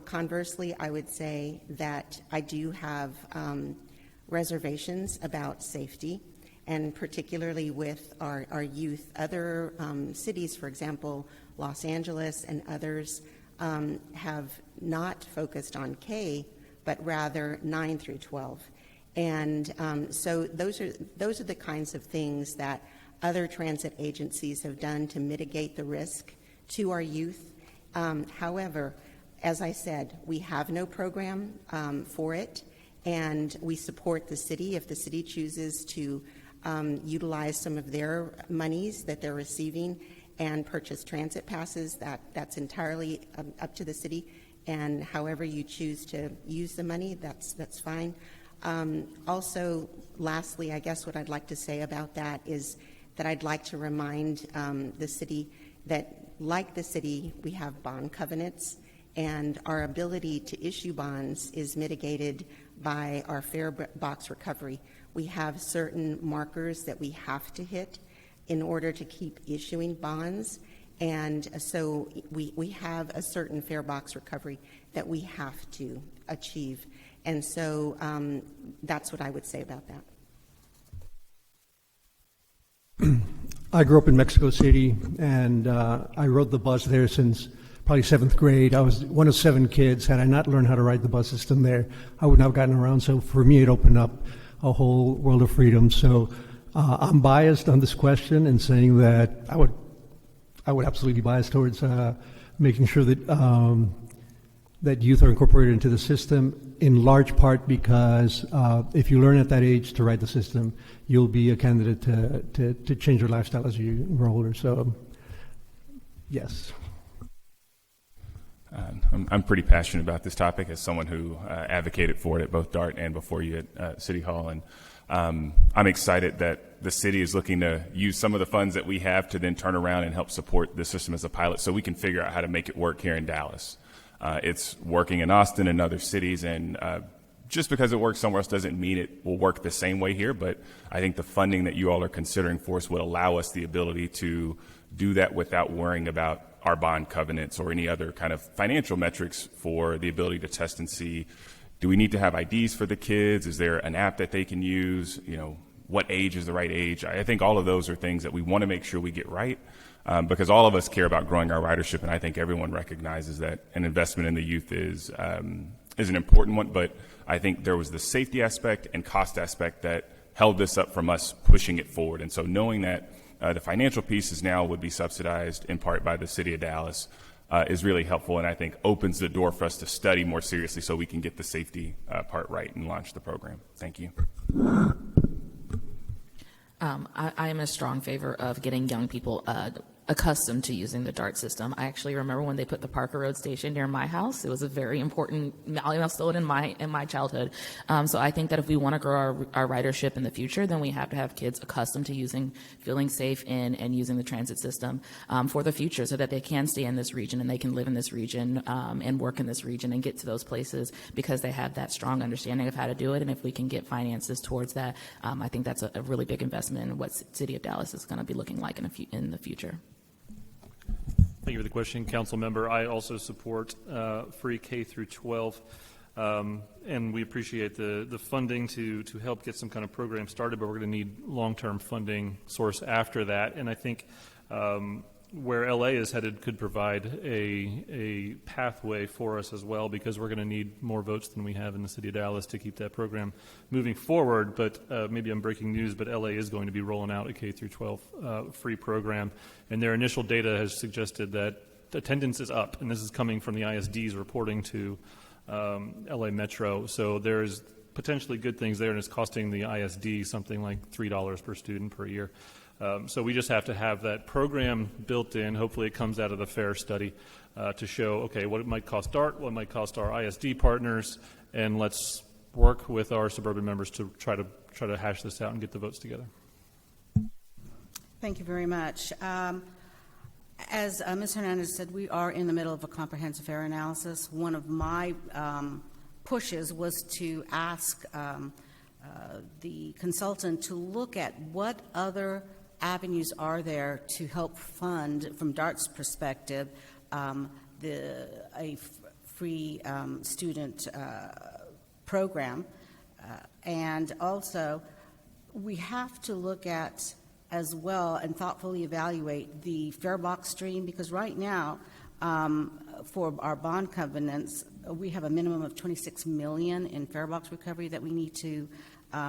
Conversely, I would say that I do have reservations about safety, and particularly with our youth. Other cities, for example, Los Angeles and others, have not focused on K, but rather 9 through 12. And so those are the kinds of things that other transit agencies have done to mitigate the risk to our youth. However, as I said, we have no program for it, and we support the city. If the city chooses to utilize some of their monies that they're receiving and purchase transit passes, that's entirely up to the city. And however you choose to use the money, that's fine. Also, lastly, I guess what I'd like to say about that is that I'd like to remind the city that, like the city, we have bond covenants, and our ability to issue bonds is mitigated by our fare box recovery. We have certain markers that we have to hit in order to keep issuing bonds, and so we have a certain fare box recovery that we have to achieve. And so that's what I would say about that. I grew up in Mexico City, and I rode the bus there since probably 7th grade. I was one of 7 kids. Had I not learned how to ride the bus system there, I wouldn't have gotten around. So for me, it opened up a whole world of freedom. So I'm biased on this question and saying that I would absolutely be biased towards making sure that that youth are incorporated into the system, in large part because if you learn at that age to ride the system, you'll be a candidate to change your lifestyle as you grow older. So, yes. I'm pretty passionate about this topic as someone who advocated for it at both DART and before you at City Hall. And I'm excited that the city is looking to use some of the funds that we have to then turn around and help support the system as a pilot so we can figure out how to make it work here in Dallas. It's working in Austin and other cities, and just because it works somewhere else doesn't mean it will work the same way here, but I think the funding that you all are considering for us would allow us the ability to do that without worrying about our bond covenants or any other kind of financial metrics for the ability to test and see, do we need to have IDs for the kids? Is there an app that they can use? You know, what age is the right age? I think all of those are things that we want to make sure we get right. Because all of us care about growing our ridership, and I think everyone recognizes that an investment in the youth is an important one, but I think there was the safety aspect and cost aspect that held this up from us pushing it forward. And so knowing that the financial pieces now would be subsidized in part by the city of Dallas is really helpful, and I think opens the door for us to study more seriously so we can get the safety part right and launch the program. Thank you. I am in a strong favor of getting young people accustomed to using the DART system. I actually remember when they put the Parker Road station near my house. It was a very important milestone in my childhood. So I think that if we want to grow our ridership in the future, then we have to have kids accustomed to feeling safe in and using the transit system for the future, so that they can stay in this region and they can live in this region and work in this region and get to those places because they have that strong understanding of how to do it. And if we can get finances towards that, I think that's a really big investment in what City of Dallas is going to be looking like in the future. Thank you for the question, Council Member. I also support free K through 12, and we appreciate the funding to help get some kind of program started, but we're going to need long-term funding source after that. And I think where LA is headed could provide a pathway for us as well, because we're going to need more votes than we have in the city of Dallas to keep that program moving forward. But maybe I'm breaking news, but LA is going to be rolling out a K through 12 free program, and their initial data has suggested that attendance is up, and this is coming from the ISDs reporting to LA Metro. So there's potentially good things there, and it's costing the ISD something like $3 per student per year. So we just have to have that program built in. Hopefully it comes out of the FAIR study to show, okay, what it might cost DART, what it might cost our ISD partners, and let's work with our suburban members to try to hash this out and get the votes together. Thank you very much. As Ms. Hernandez said, we are in the middle of a comprehensive error analysis. One of my pushes was to ask the consultant to look at what other avenues are there to help fund, from DART's perspective, a free student program. And also, we have to look at as well and thoughtfully evaluate the fare box stream, because right now, for our bond covenants, we have a minimum of $26 million in fare box recovery that we need to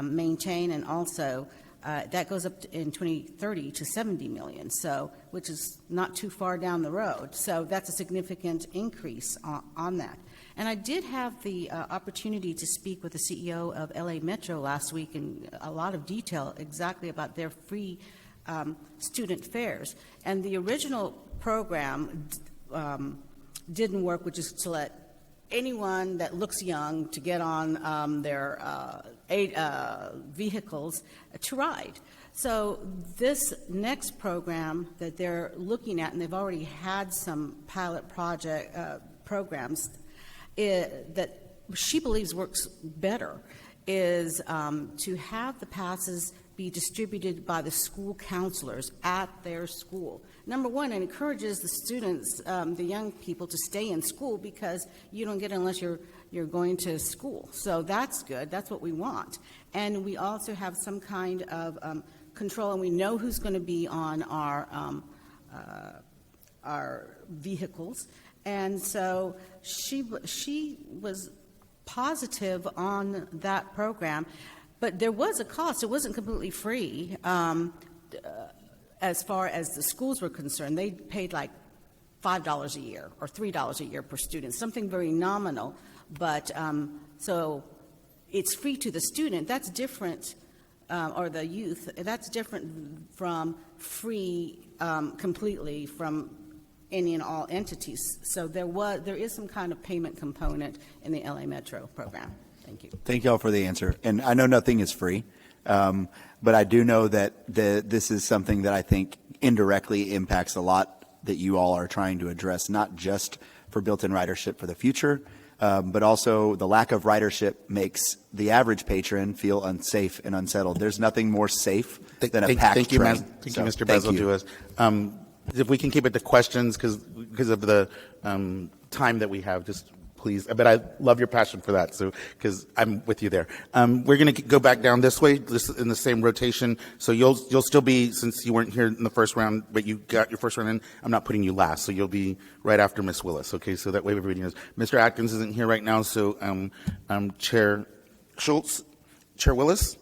maintain, and also that goes up in 2030 to $70 million, so which is not too far down the road. So that's a significant increase on that. And I did have the opportunity to speak with the CEO of LA Metro last week in a lot of detail exactly about their free student fares. And the original program didn't work, which is to let anyone that looks young to get on their vehicles to ride. So this next program that they're looking at, and they've already had some pilot project programs that she believes works better, is to have the passes be distributed by the school counselors at their school. Number one, it encourages the students, the young people, to stay in school, because you don't get it unless you're going to school. So that's good. That's what we want. And we also have some kind of control, and we know who's going to be on our vehicles. And so she was positive on that program. But there was a cost. It wasn't completely free as far as the schools were concerned. They paid like $5 a year or $3 a year per student, something very nominal. But so it's free to the student. That's different, or the youth. That's different from free completely from any and all entities. So there is some kind of payment component in the LA Metro program. Thank you. Thank you all for the answer. And I know nothing is free, but I do know that this is something that I think indirectly impacts a lot that you all are trying to address, not just for built-in ridership for the future, but also the lack of ridership makes the average patron feel unsafe and unsettled. There's nothing more safe than a packed train. Thank you, Mr. Bezel. If we can keep it to questions, because of the time that we have, just please. But I love your passion for that, so because I'm with you there. We're going to go back down this way, just in the same rotation. So you'll still be, since you weren't here in the first round, but you got your first round in. I'm not putting you last, so you'll be right after Ms. Willis. Okay, so that way everybody knows. Mr. Atkins isn't here right now, so Chair Schultz, Chair Willis.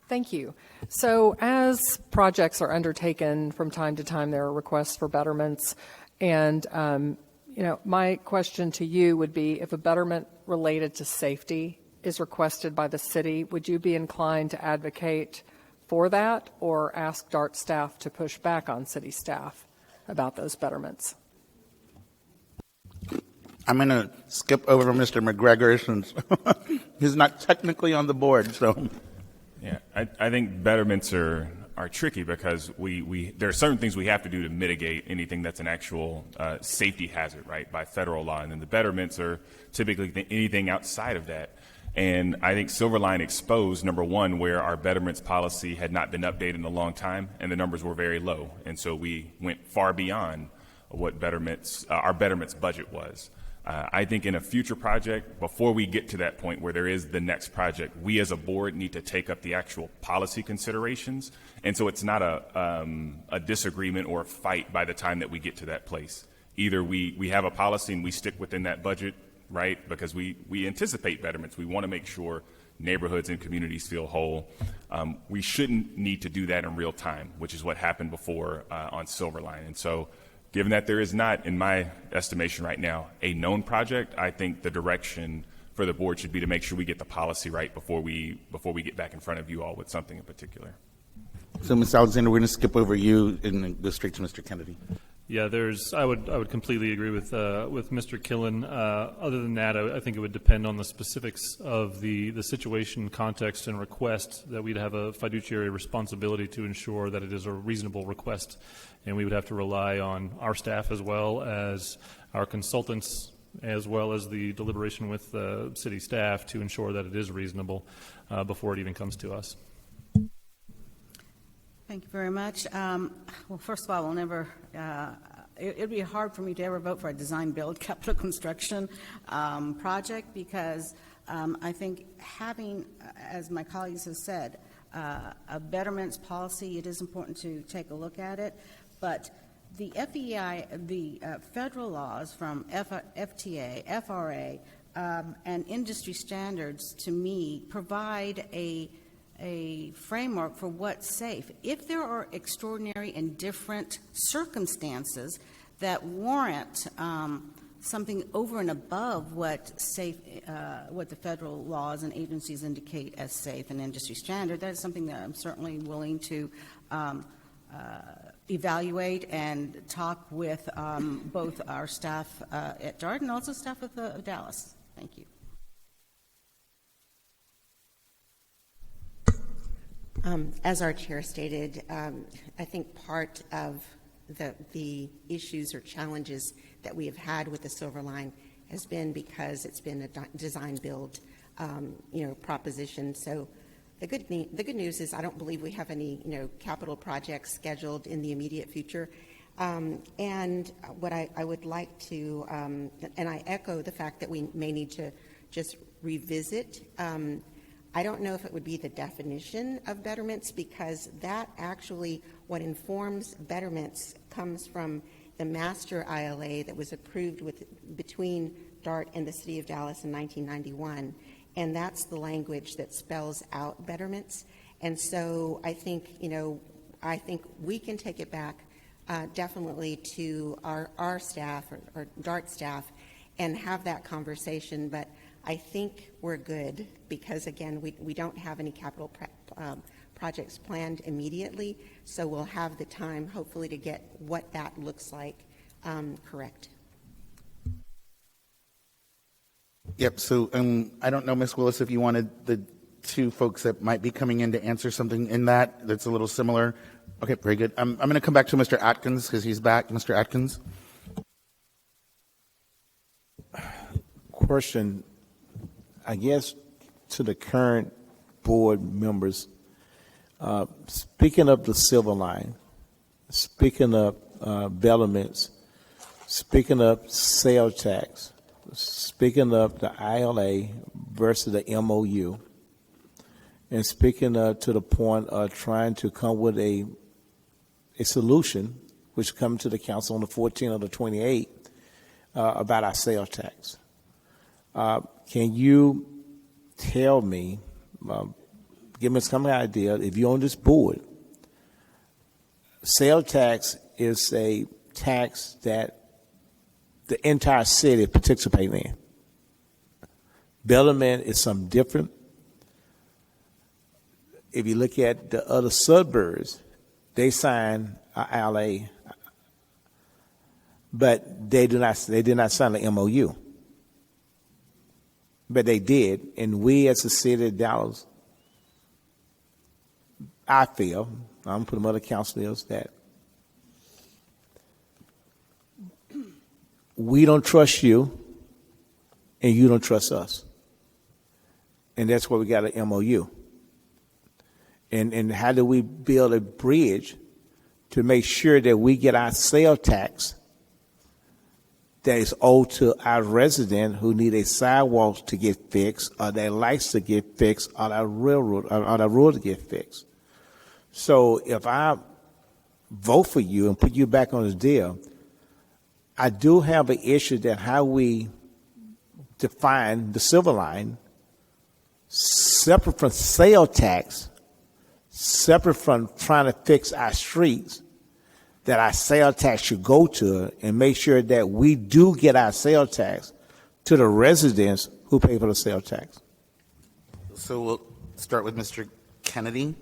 Thank you. So as projects are undertaken from time to time, there are requests for betterments. And, my question to you would be, if a betterment related to safety is requested by the city, would you be inclined to advocate for that, or ask DART staff to push back on city staff about those betterments? I'm going to skip over Mr. McGregor since he's not technically on the board, so... Yeah, I think betterments are tricky because there are certain things we have to do to mitigate anything that's an actual safety hazard, right, by federal law. And then the betterments are typically anything outside of that. And I think Silverline exposed, number one, where our betterments policy had not been updated in a long time, and the numbers were very low. And so we went far beyond what our betterments budget was. I think in a future project, before we get to that point where there is the next project, we as a board need to take up the actual policy considerations. And so it's not a disagreement or a fight by the time that we get to that place. Either we have a policy and we stick within that budget, right, because we anticipate betterments. We want to make sure neighborhoods and communities feel whole. We shouldn't need to do that in real time, which is what happened before on Silverline. And so given that there is not, in my estimation right now, a known project, I think the direction for the board should be to make sure we get the policy right before we get back in front of you all with something in particular. So, Ms. Alexander, we're going to skip over you and go straight to Mr. Kennedy. Yeah, I would completely agree with Mr. Killen. Other than that, I think it would depend on the specifics of the situation, context, and request that we'd have a fiduciary responsibility to ensure that it is a reasonable request, and we would have to rely on our staff as well as our consultants, as well as the deliberation with the city staff to ensure that it is reasonable before it even comes to us. Thank you very much. Well, first of all, we'll never, it'd be hard for me to ever vote for a design-build capital construction project because I think having, as my colleagues have said, a betterments policy, it is important to take a look at it, but the FEI, the federal laws from FTA, FRA, and industry standards, to me, provide a framework for what's safe. If there are extraordinary and different circumstances that warrant something over and above what the federal laws and agencies indicate as safe and industry standard, that is something that I'm certainly willing to evaluate and talk with both our staff at DART and also staff of Dallas. Thank you. As our chair stated, I think part of the issues or challenges that we have had with the Silver Line has been because it's been a design-build, proposition. So the good news is I don't believe we have any, capital projects scheduled in the immediate future. And what I would like to, and I echo the fact that we may need to just revisit. I don't know if it would be the definition of betterments because that actually, what informs betterments comes from the master ILA that was approved between DART and the City of Dallas in 1991. And that's the language that spells out betterments. And so I think, I think we can take it back definitely to our staff or DART staff and have that conversation. But I think we're good because, again, we don't have any capital projects planned immediately, so we'll have the time, hopefully, to get what that looks like correct. Yep, so I don't know, Ms. Willis, if you wanted the two folks that might be coming in to answer something in that's a little similar. Okay, very good. I'm going to come back to Mr. Atkins because he's back. Mr. Atkins? Question, I guess, to the current board members, speaking of the Silver Line, speaking of betterments, speaking of sales tax, speaking of the ILA versus the MOU, and speaking to the point of trying to come with a solution, which come to the council on the 14th or the 28th, about our sales tax. Can you tell me, give me some idea, if you're on this board, sales tax is a tax that the entire city participates in. Betterment is something different. If you look at the other suburbs, they sign a ILA, but they did not sign the MOU. But they did, and we as the city of Dallas, I feel, I'm putting other councilors, that we don't trust you and you don't trust us. And that's why we got an MOU. And how do we build a bridge to make sure that we get our sales tax that is owed to our resident who need a sidewalk to get fixed, or their lights to get fixed, or their railroad, or their road to get fixed. So if I vote for you and put you back on this deal, I do have an issue that how we define the Silver Line, separate from sales tax, separate from trying to fix our streets, that our sales tax should go to, and make sure that we do get our sales tax to the residents who pay for the sales tax. So we'll start with Mr. Kennedy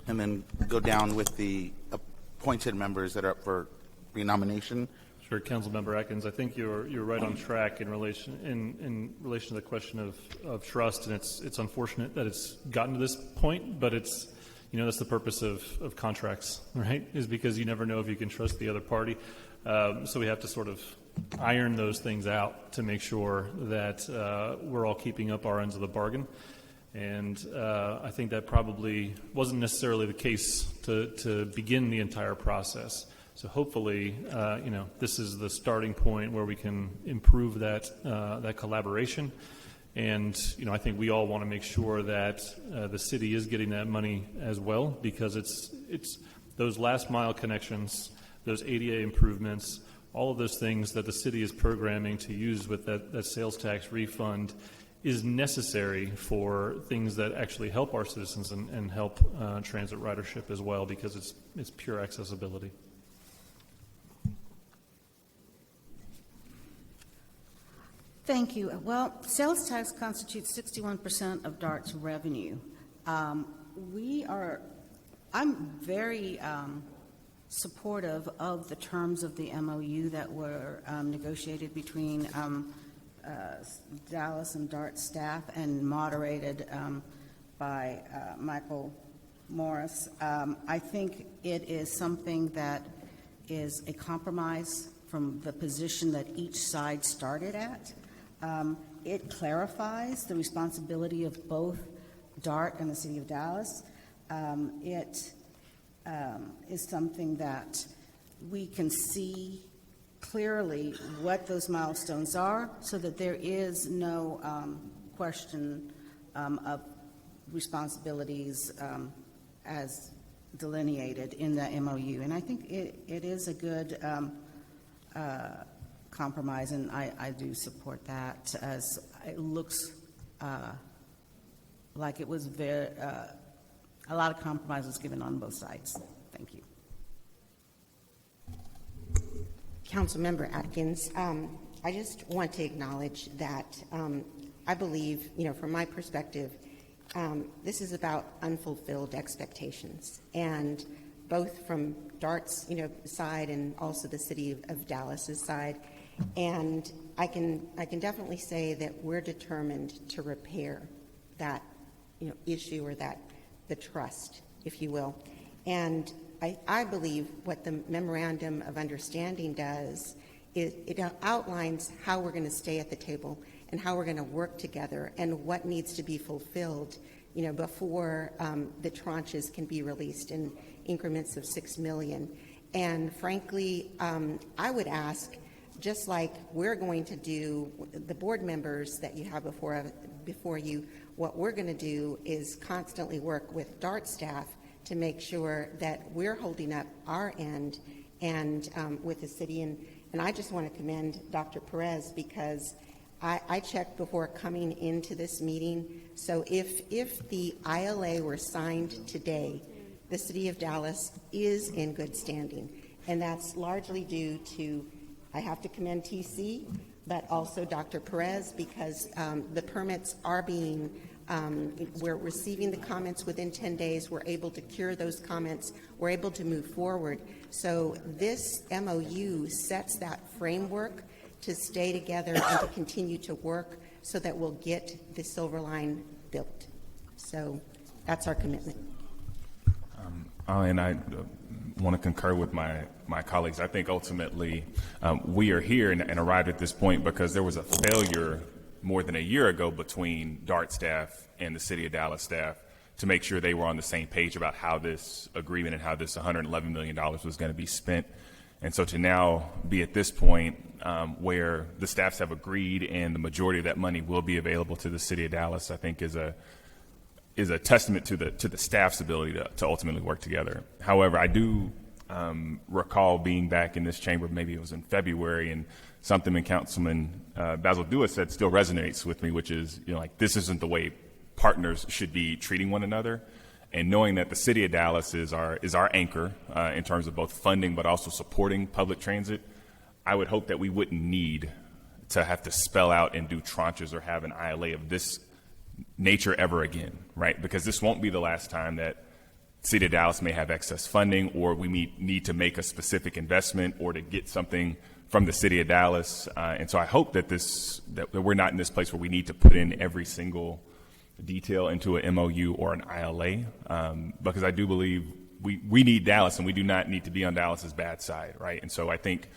and then go down with the appointed members that are up for renomination. Sure, Councilmember Atkins. I think you're right on track in relation to the question of trust, and it's unfortunate that it's gotten to this point, but it's that's the purpose of contracts, right? Is because you never know if you can trust the other party. So we have to sort of iron those things out to make sure that we're all keeping up our ends of the bargain. And I think that probably wasn't necessarily the case to begin the entire process. So hopefully, this is the starting point where we can improve that collaboration. And, I think we all want to make sure that the city is getting that money as well, because it's those last mile connections, those ADA improvements, all of those things that the city is programming to use with that sales tax refund is necessary for things that actually help our citizens and help transit ridership as well, because it's pure accessibility. Thank you. Well, sales tax constitutes 61% of DART's revenue. I'm very supportive of the terms of the MOU that were negotiated between Dallas and DART staff and moderated by Michael Morris. I think it is something that is a compromise from the position that each side started at. It clarifies the responsibility of both DART and the City of Dallas. It is something that we can see clearly what those milestones are, so that there is no question of responsibilities as delineated in the MOU. And I think it is a good compromise, and I do support that, as it looks like it was a lot of compromise was given on both sides. Thank you. Councilmember Atkins, I just want to acknowledge that I believe, from my perspective, this is about unfulfilled expectations, and both from DART's, side and also the City of Dallas's side. And I can definitely say that we're determined to repair that, issue, or the trust, if you will. And I believe what the Memorandum of Understanding does is it outlines how we're going to stay at the table and how we're going to work together and what needs to be fulfilled, before the tranches can be released in increments of $6 million. And frankly, I would ask, just like we're going to do, the board members that you have before you, what we're going to do is constantly work with DART staff to make sure that we're holding up our end and with the city. And I just want to commend Dr. Perez, because I checked before coming into this meeting. So if the ILA were signed today, the City of Dallas is in good standing. And that's largely due to, I have to commend TC, but also Dr. Perez, because the permits are being, we're receiving the comments within 10 days. We're able to cure those comments. We're able to move forward. So this MOU sets that framework to stay together and to continue to work so that we'll get the Silver Line built. So that's our commitment. And I want to concur with my colleagues. I think ultimately we are here and arrived at this point because there was a failure more than a year ago between DART staff and the City of Dallas staff to make sure they were on the same page about how this agreement and how this $111 million was going to be spent. And so to now be at this point where the staffs have agreed and the majority of that money will be available to the City of Dallas, I think is a testament to the staff's ability to ultimately work together. However, I do recall being back in this chamber, maybe it was in February, and something that Councilman Basil Dewis said still resonates with me, which is, this isn't the way partners should be treating one another. And knowing that the City of Dallas is our anchor in terms of both funding but also supporting public transit, I would hope that we wouldn't need to have to spell out and do tranches or have an ILA of this nature ever again, right? Because this won't be the last time that City of Dallas may have excess funding, or we need to make a specific investment or to get something from the City of Dallas. And so I hope that that we're not in this place where we need to put in every single detail into an MOU or an ILA, because I do believe we need Dallas, and we do not need to be on Dallas's bad side, right? And so I think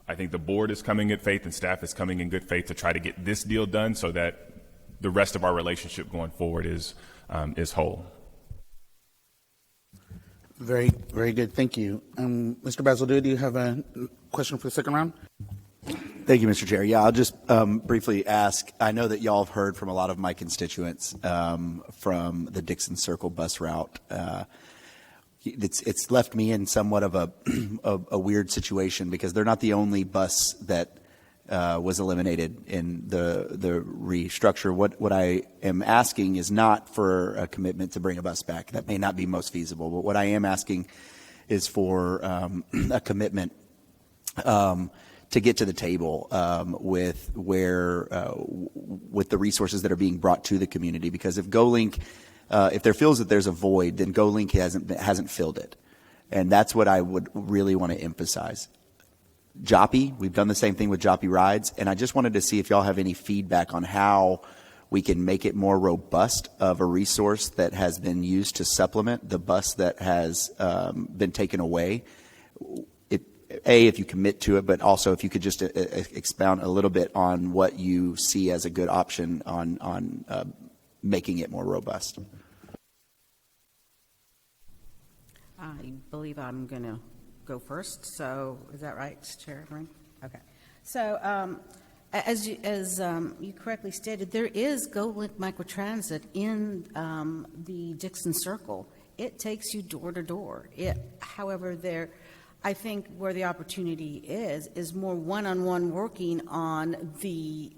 the board is coming in good faith and staff is coming in good faith to try to get this deal done so that the rest of our relationship going forward is whole. Very, very good. Thank you. Mr. Basildew, do you have a question for the second round? Thank you, Mr. Chair. Yeah, I'll just briefly ask. I know that y'all have heard from a lot of my constituents from the Dixon Circle bus route. It's left me in somewhat of a weird situation because they're not the only bus that was eliminated in the restructure. What I am asking is not for a commitment to bring a bus back. That may not be most feasible. But what I am asking is for a commitment to get to the table with the resources that are being brought to the community. Because if GoLink, if there feels that there's a void, then GoLink hasn't filled it, and that's what I would really want to emphasize. Joppy, we've done the same thing with Joppy Rides, and I just wanted to see if y'all have any feedback on how we can make it more robust of a resource that has been used to supplement the bus that has been taken away. If you commit to it, but also if you could just expound a little bit on what you see as a good option on making it more robust. I believe I'm going to go first. So is that right, Chair Green? Okay. So as you correctly stated, there is GoLink microtransit in the Dixon Circle. It takes you door to door. However, I think where the opportunity is more one-on-one working on the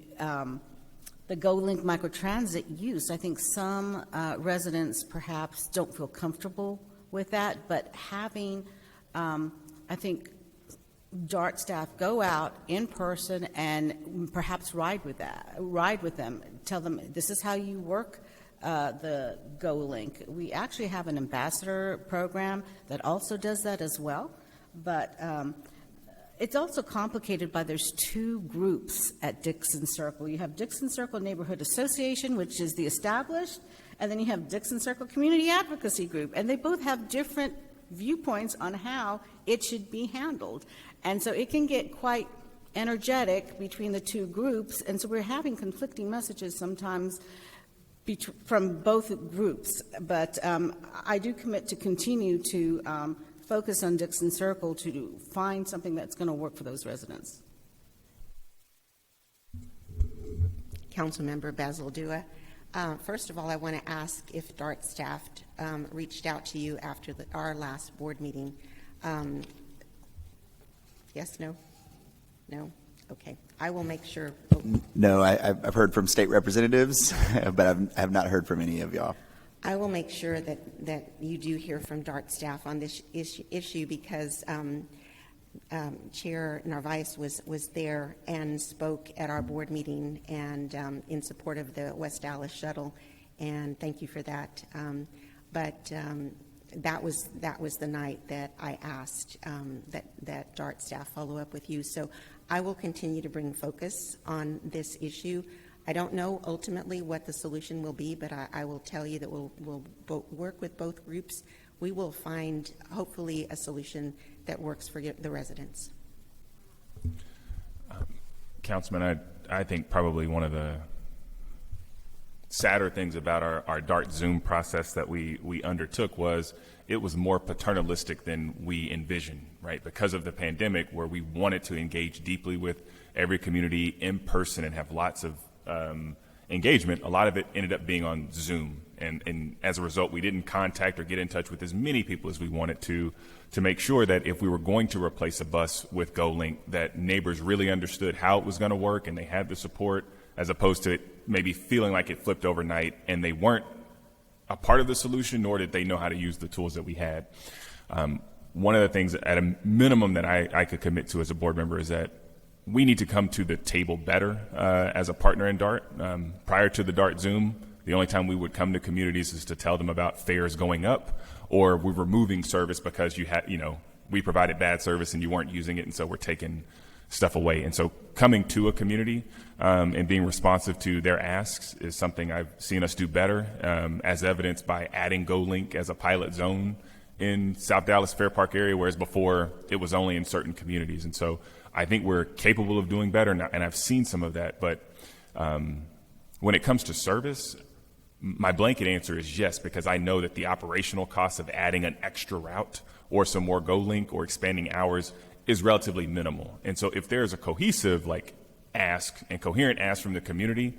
GoLink microtransit use. I think some residents perhaps don't feel comfortable with that, but having, I think, DART staff go out in person and perhaps ride with them, tell them this is how you work the GoLink. We actually have an ambassador program that also does that as well. But it's also complicated by there's two groups at Dixon Circle. You have Dixon Circle Neighborhood Association, which is the established, and then you have Dixon Circle Community Advocacy Group, and they both have different viewpoints on how it should be handled. And so it can get quite energetic between the two groups, and so we're having conflicting messages sometimes from both groups. But I do commit to continue to focus on Dixon Circle to find something that's going to work for those residents. Councilmember Basildew. First of all, I want to ask if DART staff reached out to you after our last board meeting. Yes, no? No? Okay. I will make sure. No, I've heard from state representatives, but I have not heard from any of y'all. I will make sure that you do hear from DART staff on this issue because Chair Narvaez was there and spoke at our board meeting and in support of the West Dallas shuttle, and thank you for that. But that was the night that I asked that DART staff follow up with you. So I will continue to bring focus on this issue. I don't know ultimately what the solution will be, but I will tell you that we'll work with both groups. We will find, hopefully, a solution that works for the residents. Councilman, I think probably one of the sadder things about our DART Zoom process that we undertook was it was more paternalistic than we envisioned, right? Because of the pandemic, where we wanted to engage deeply with every community in person and have lots of engagement, a lot of it ended up being on Zoom. And as a result, we didn't contact or get in touch with as many people as we wanted to make sure that if we were going to replace a bus with GoLink, that neighbors really understood how it was going to work and they had the support, as opposed to it maybe feeling like it flipped overnight and they weren't a part of the solution, nor did they know how to use the tools that we had. One of the things at a minimum that I could commit to as a board member is that we need to come to the table better as a partner in DART. Prior to the DART Zoom, The only time we would come to communities is to tell them about fares going up, or we're removing service because we provided bad service and you weren't using it, and so we're taking stuff away. And so coming to a community and being responsive to their asks is something I've seen us do better, as evidenced by adding GoLink as a pilot zone in South Dallas Fair Park area, whereas before it was only in certain communities. And so I think we're capable of doing better, and I've seen some of that. But when it comes to service, my blanket answer is yes, because I know that the operational cost of adding an extra route or some more GoLink or expanding hours is relatively minimal. And so if there's a cohesive ask and coherent ask from the community,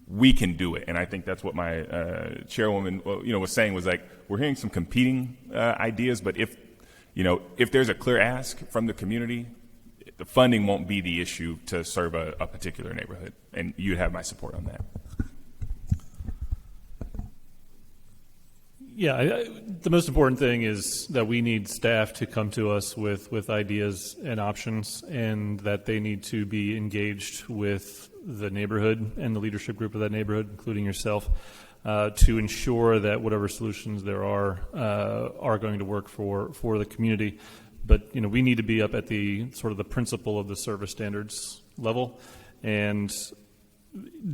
we can do it. And I think that's what my chairwoman was saying, was we're hearing some competing ideas, but if there's a clear ask from the community, the funding won't be the issue to serve a particular neighborhood. And you'd have my support on that. Yeah, the most important thing is that we need staff to come to us with ideas and options, and that they need to be engaged with the neighborhood and the leadership group of that neighborhood, including yourself, to ensure that whatever solutions there are going to work for the community. But we need to be up at the sort of the principle of the service standards level. And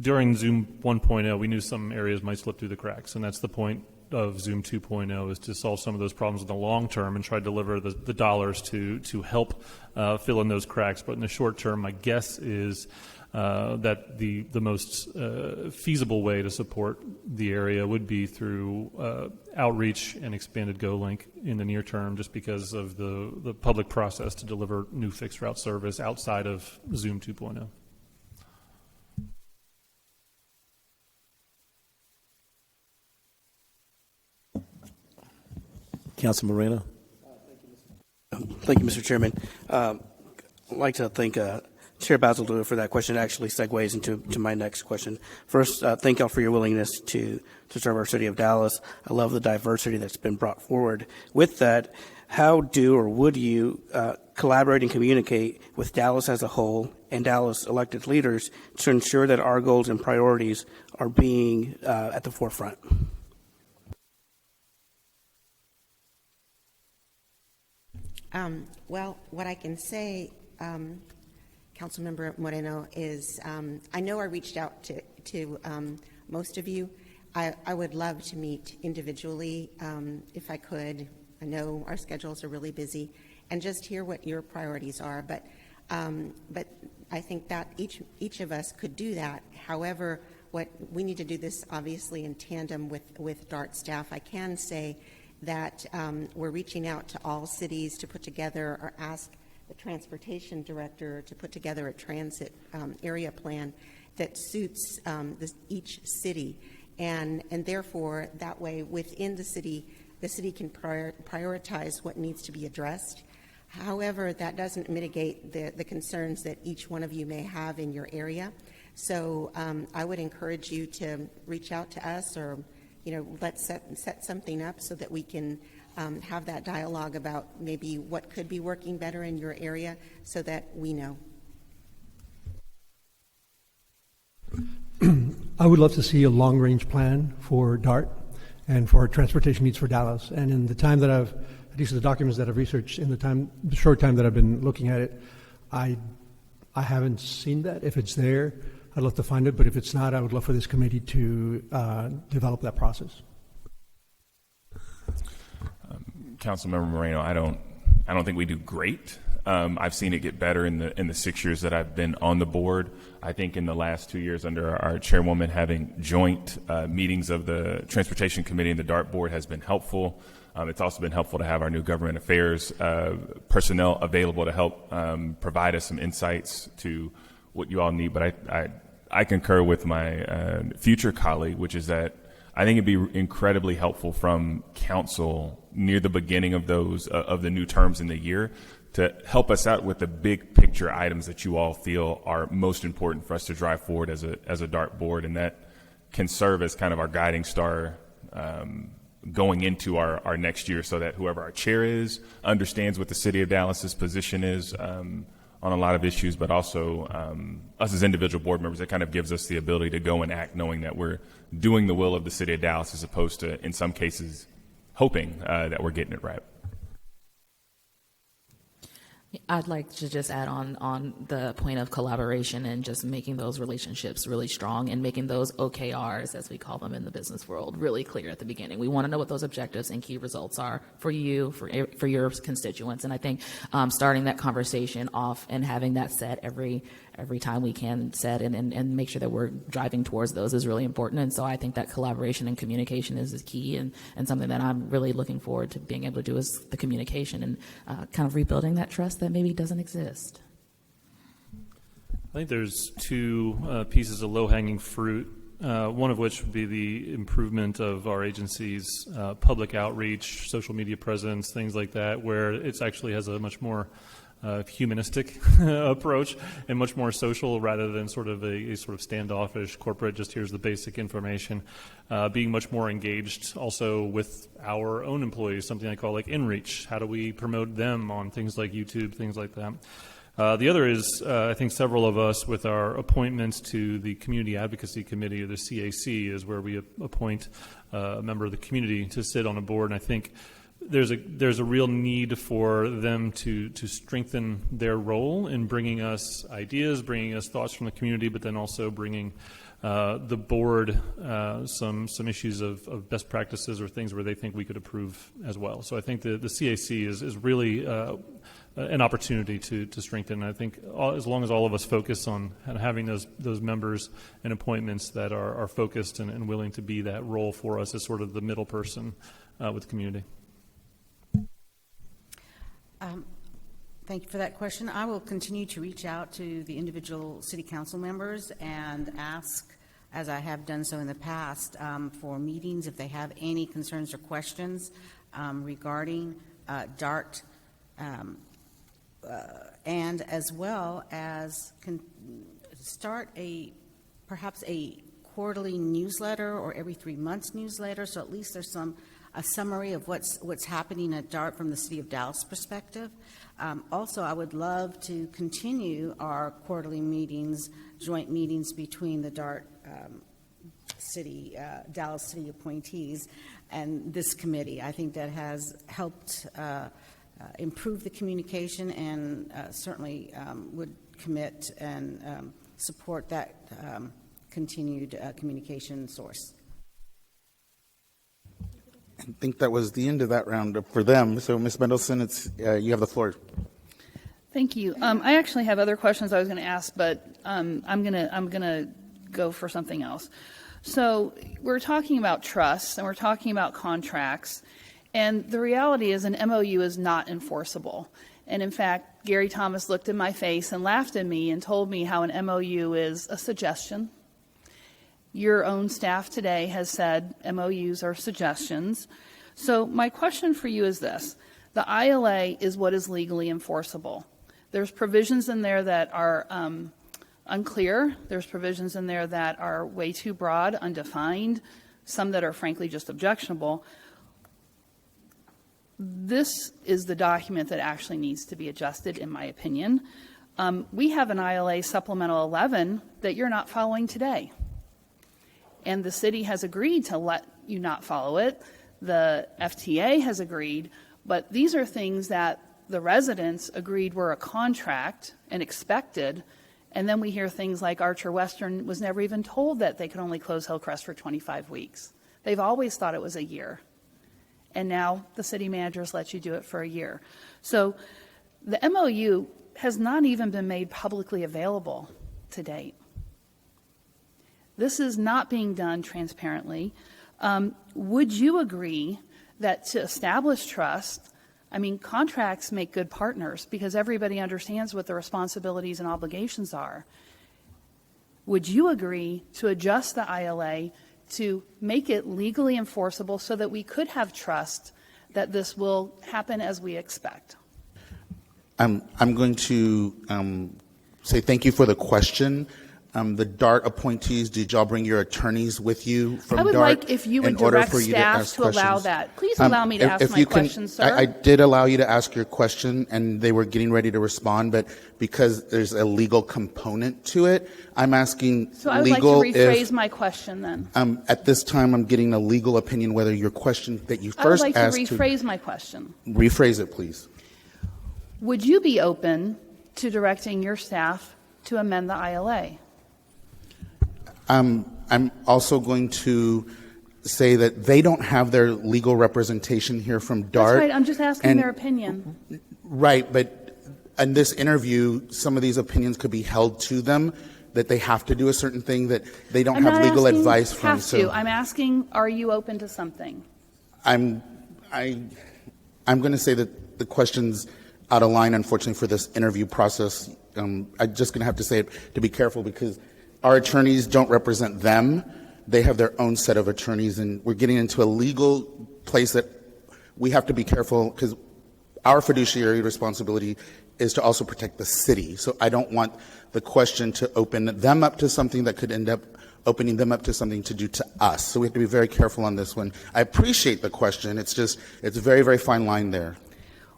during Zoom 1.0, we knew some areas might slip through the cracks, and that's the point of Zoom 2.0, is to solve some of those problems in the long term and try to deliver the dollars to help fill in those cracks. But in the short term, my guess is that the most feasible way to support the area would be through outreach and expanded GoLink in the near term, just because of the public process to deliver new fixed route service outside of Zoom 2.0. Council Moreno. Thank you, Mr. Chairman. I'd like to thank Chair Basil for that question. It actually segues into my next question. First, thank y'all for your willingness to serve our city of Dallas. I love the diversity that's been brought forward. With that, how do or would you collaborate and communicate with Dallas as a whole and Dallas elected leaders to ensure that our goals and priorities are being at the forefront? Well, what I can say, Councilmember Moreno, is I know I reached out to most of you. I would love to meet individually if I could. I know our schedules are really busy, and just hear what your priorities are. But I think that each of us could do that. However, what we need to do this obviously in tandem with DART staff. I can say that we're reaching out to all cities to put together, or ask the transportation director to put together a transit area plan that suits each city, and therefore that way within the city can prioritize what needs to be addressed. However, that doesn't mitigate the concerns that each one of you may have in your area. So I would encourage you to reach out to us, or let's set something up so that we can have that dialogue about maybe what could be working better in your area, so that we know. I would love to see a long-range plan for DART and for transportation needs for Dallas. And in the time that at least the documents that I've researched, in the short time that I've been looking at it, I haven't seen that. If it's there, I'd love to find it, but if it's not, I would love for this committee to develop that process. Councilmember Moreno, I don't think we do great. I've seen it get better in the 6 years that I've been on the board. I think in the last 2 years under our chairwoman, having joint meetings of the Transportation Committee and the DART Board has been helpful. It's also been helpful to have our new government affairs personnel available to help provide us some insights to what you all need. But I concur with my future colleague, which is that I think it'd be incredibly helpful from council near the beginning of of the new terms in the year to help us out with the big picture items that you all feel are most important for us to drive forward as a DART board, and that can serve as kind of our guiding star going into our next year, so that whoever our chair is understands what the city of Dallas's position is on a lot of issues, but also us as individual board members, it kind of gives us the ability to go and act knowing that we're doing the will of the city of Dallas as opposed to, in some cases, hoping that we're getting it right. I'd like to just add on the point of collaboration and just making those relationships really strong and making those OKRs, as we call them in the business world, really clear at the beginning. We want to know what those objectives and key results are for you, for your constituents. And I think starting that conversation off and having that set every time we can set and make sure that we're driving towards those is really important. And so I think that collaboration and communication is key and something that I'm really looking forward to being able to do is the communication and kind of rebuilding that trust that maybe doesn't exist. I think there's two pieces of low-hanging fruit, one of which would be the improvement of our agency's public outreach, social media presence, things like that, where it actually has a much more humanistic approach and much more social rather than sort of a sort of standoffish corporate, just here's the basic information, being much more engaged also with our own employees, something I call like InReach. How do we promote them on things like YouTube, things like that? The other is, I think several of us with our appointments to the Community Advocacy Committee or the CAC is where we appoint a member of the community to sit on a board, and I think there's a real need for them to strengthen their role in bringing us ideas, bringing us thoughts from the community, but then also bringing the board some issues of best practices or things where they think we could improve as well. So I think the CAC is really an opportunity to strengthen. And I think as long as all of us focus on having those members and appointments that are focused and willing to be that role for us as sort of the middle person with the community. Thank you for that question. I will continue to reach out to the individual city council members and ask, as I have done so in the past, for meetings if they have any concerns or questions regarding DART, and as well as start perhaps a quarterly newsletter or every 3 months newsletter, so at least there's a summary of what's happening at DART from the City of Dallas perspective. Also, I would love to continue our quarterly meetings, joint meetings between the DART Dallas City appointees and this committee. I think that has helped improve the communication and certainly would commit and support that continued communication source. I think that was the end of that roundup for them. So, Ms. Mendelson, you have the floor. Thank you. I actually have other questions I was going to ask, but I'm gonna go for something else. So we're talking about trust and we're talking about contracts, and the reality is an MOU is not enforceable. And in fact, Gary Thomas looked in my face and laughed at me and told me how an MOU is a suggestion. Your own staff today has said MOUs are suggestions. So my question for you is this. The ILA is what is legally enforceable. There's provisions in there that are unclear. There's provisions in there that are way too broad, undefined, some that are frankly just objectionable. This is the document that actually needs to be adjusted, in my opinion. We have an ILA Supplemental 11 that you're not following today. And the city has agreed to let you not follow it. The FTA has agreed, but these are things that the residents agreed were a contract and expected, and then we hear things like Archer Western was never even told that they could only close Hillcrest for 25 weeks. They've always thought it was a year, and now the city managers let you do it for a year. So the MOU has not even been made publicly available to date. This is not being done transparently. Would you agree that to establish trust, I mean, contracts make good partners because everybody understands what the responsibilities and obligations are. Would you agree to adjust the ILA to make it legally enforceable so that we could have trust that this will happen as we expect? I'm going to say thank you for the question. The DART appointees, did y'all bring your attorneys with you from I would DART like if you would in order direct for you to staff ask to allow questions? that. Please allow me to ask my question, sir. I did allow you to ask your question, and they were getting ready to respond, but because there's a legal component to it, I'm asking So I would legal like to rephrase my question then. at this time, I'm getting a legal opinion whether your question that you I would first like to asked rephrase my question. rephrase it, please. Would you be open to directing your staff to amend the ILA? I'm also going to say that they don't have their legal representation here from DART. That's right. I'm just asking and- their opinion. Right, but in this interview, some of these opinions could be held to them, that they have to do a certain thing that they don't I'm have not legal asking advice from. have to. I'm asking, are you open to something? I'm going to say that the question's out of line, unfortunately, for this interview process. I'm just going to have to say it to be careful because our attorneys don't represent them. They have their own set of attorneys, and we're getting into a legal place that we have to be careful because our fiduciary responsibility is to also protect the city. So I don't want the question to open them up to something that could end up opening them up to something to do to us. So we have to be very careful on this one. I appreciate the question. It's a very, very fine line there.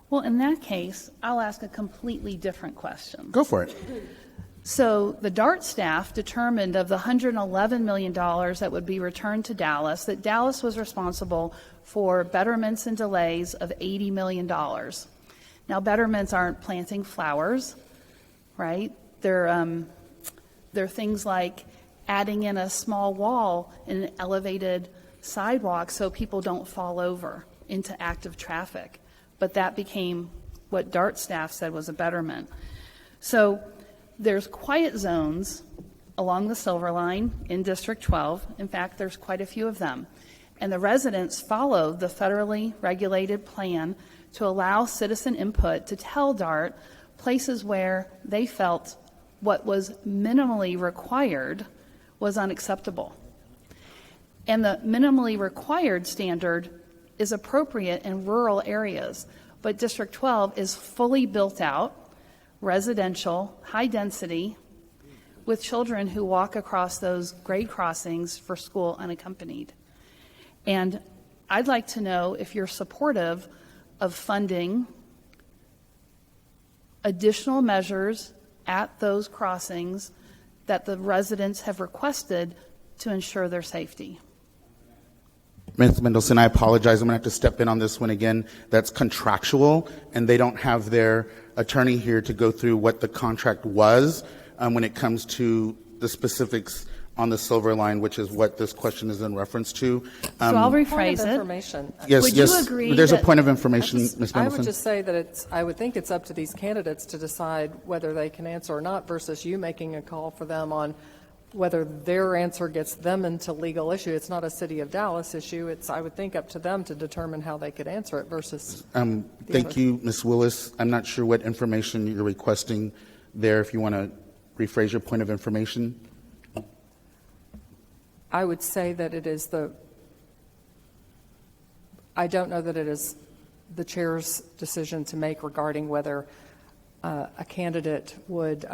Well, in that case, I'll ask a completely different question. Go for it. So the DART staff determined of the $111 million that would be returned to Dallas, that Dallas was responsible for betterments and delays of $80 million. Now, betterments aren't planting flowers, right? They're things like adding in a small wall and an elevated sidewalk so people don't fall over into active traffic. But that became what DART staff said was a betterment. So there's quiet zones along the Silver Line in District 12. In fact, there's quite a few of them. And the residents followed the federally regulated plan to allow citizen input to tell DART places where they felt what was minimally required was unacceptable. And the minimally required standard is appropriate in rural areas, but District 12 is fully built out, residential, high density, with children who walk across those grade crossings for school unaccompanied. And I'd like to know if you're supportive of funding additional measures at those crossings that the residents have requested to ensure their safety. Ms. Mendelson, I apologize. I'm going to have to step in on this one again. That's contractual, and they don't have their attorney here to go through what the contract was when it comes to the specifics on the Silver Line, which is what this question is in reference to. So I'll Point rephrase of it. information. Yes, Would yes. you agree There's a that- point of information, Ms. I Mendelson. would just say that I would think it's up to these candidates to decide whether they can answer or not versus you making a call for them on whether their answer gets them into legal issue. It's not a City of Dallas issue. It's, I would think, up to them to determine how they could answer it versus. Thank you, Ms. Willis. I'm not sure what information you're requesting there. If you want to rephrase your point of information. I would say that it is I don't know that it is the chair's decision to make regarding whether a candidate would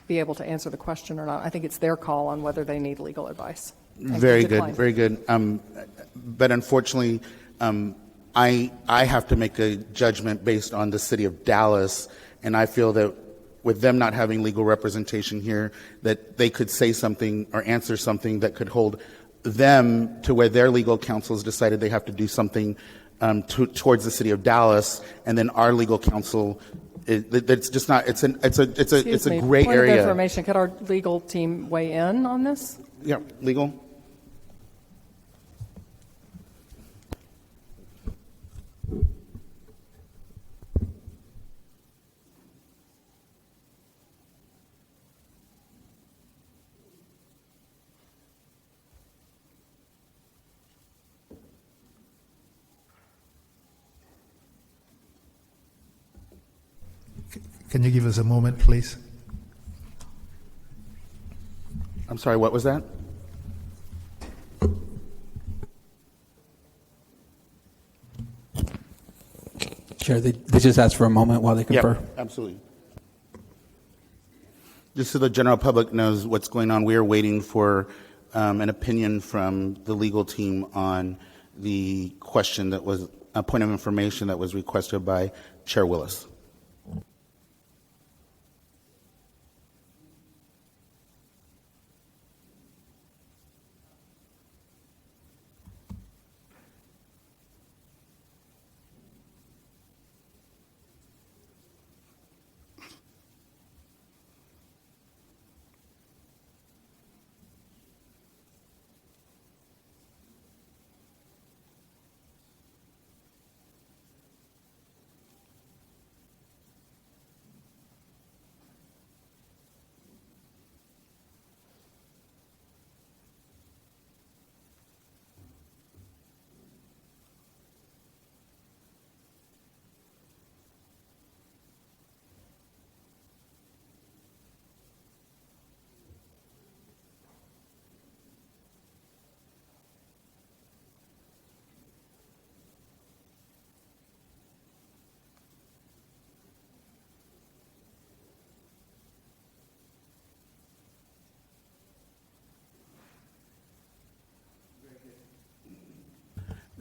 be able to answer the question or not. I think it's their call on whether they need legal advice. Very good, very good. But unfortunately, I have to make a judgment based on the City of Dallas, and I feel that with them not having legal representation here, that they could say something or answer something that could hold them to where their legal counsel has decided they have to do something towards the City of Dallas, and then our legal counsel. It's just not. It's a gray Point area. of information. Could our legal team weigh in on this? Yeah, legal. Can you give us a moment, please? I'm sorry, what was that? Chair, they just asked for a moment while they confer. Yeah, absolutely. Just so the general public knows what's going on, we are waiting for an opinion from the legal team on the question that was a point of information that was requested by Chair Willis.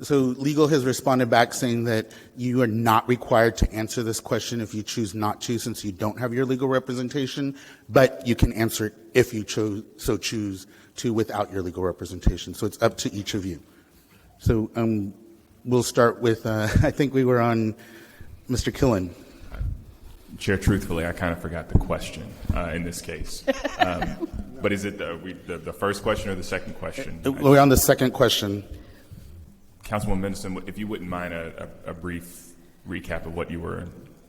So legal has responded back saying that you are not required to answer this question if you choose not to, since you don't have your legal representation, but you can answer it if you choose to without your legal representation. So it's up to each of you. So we'll start with, I think we were on Mr. Killen. Chair, truthfully, I kind of forgot the question in this case. But is it the first question or the second question? We're on the second question. Councilwoman Mendelson, if you wouldn't mind a brief recap of what you were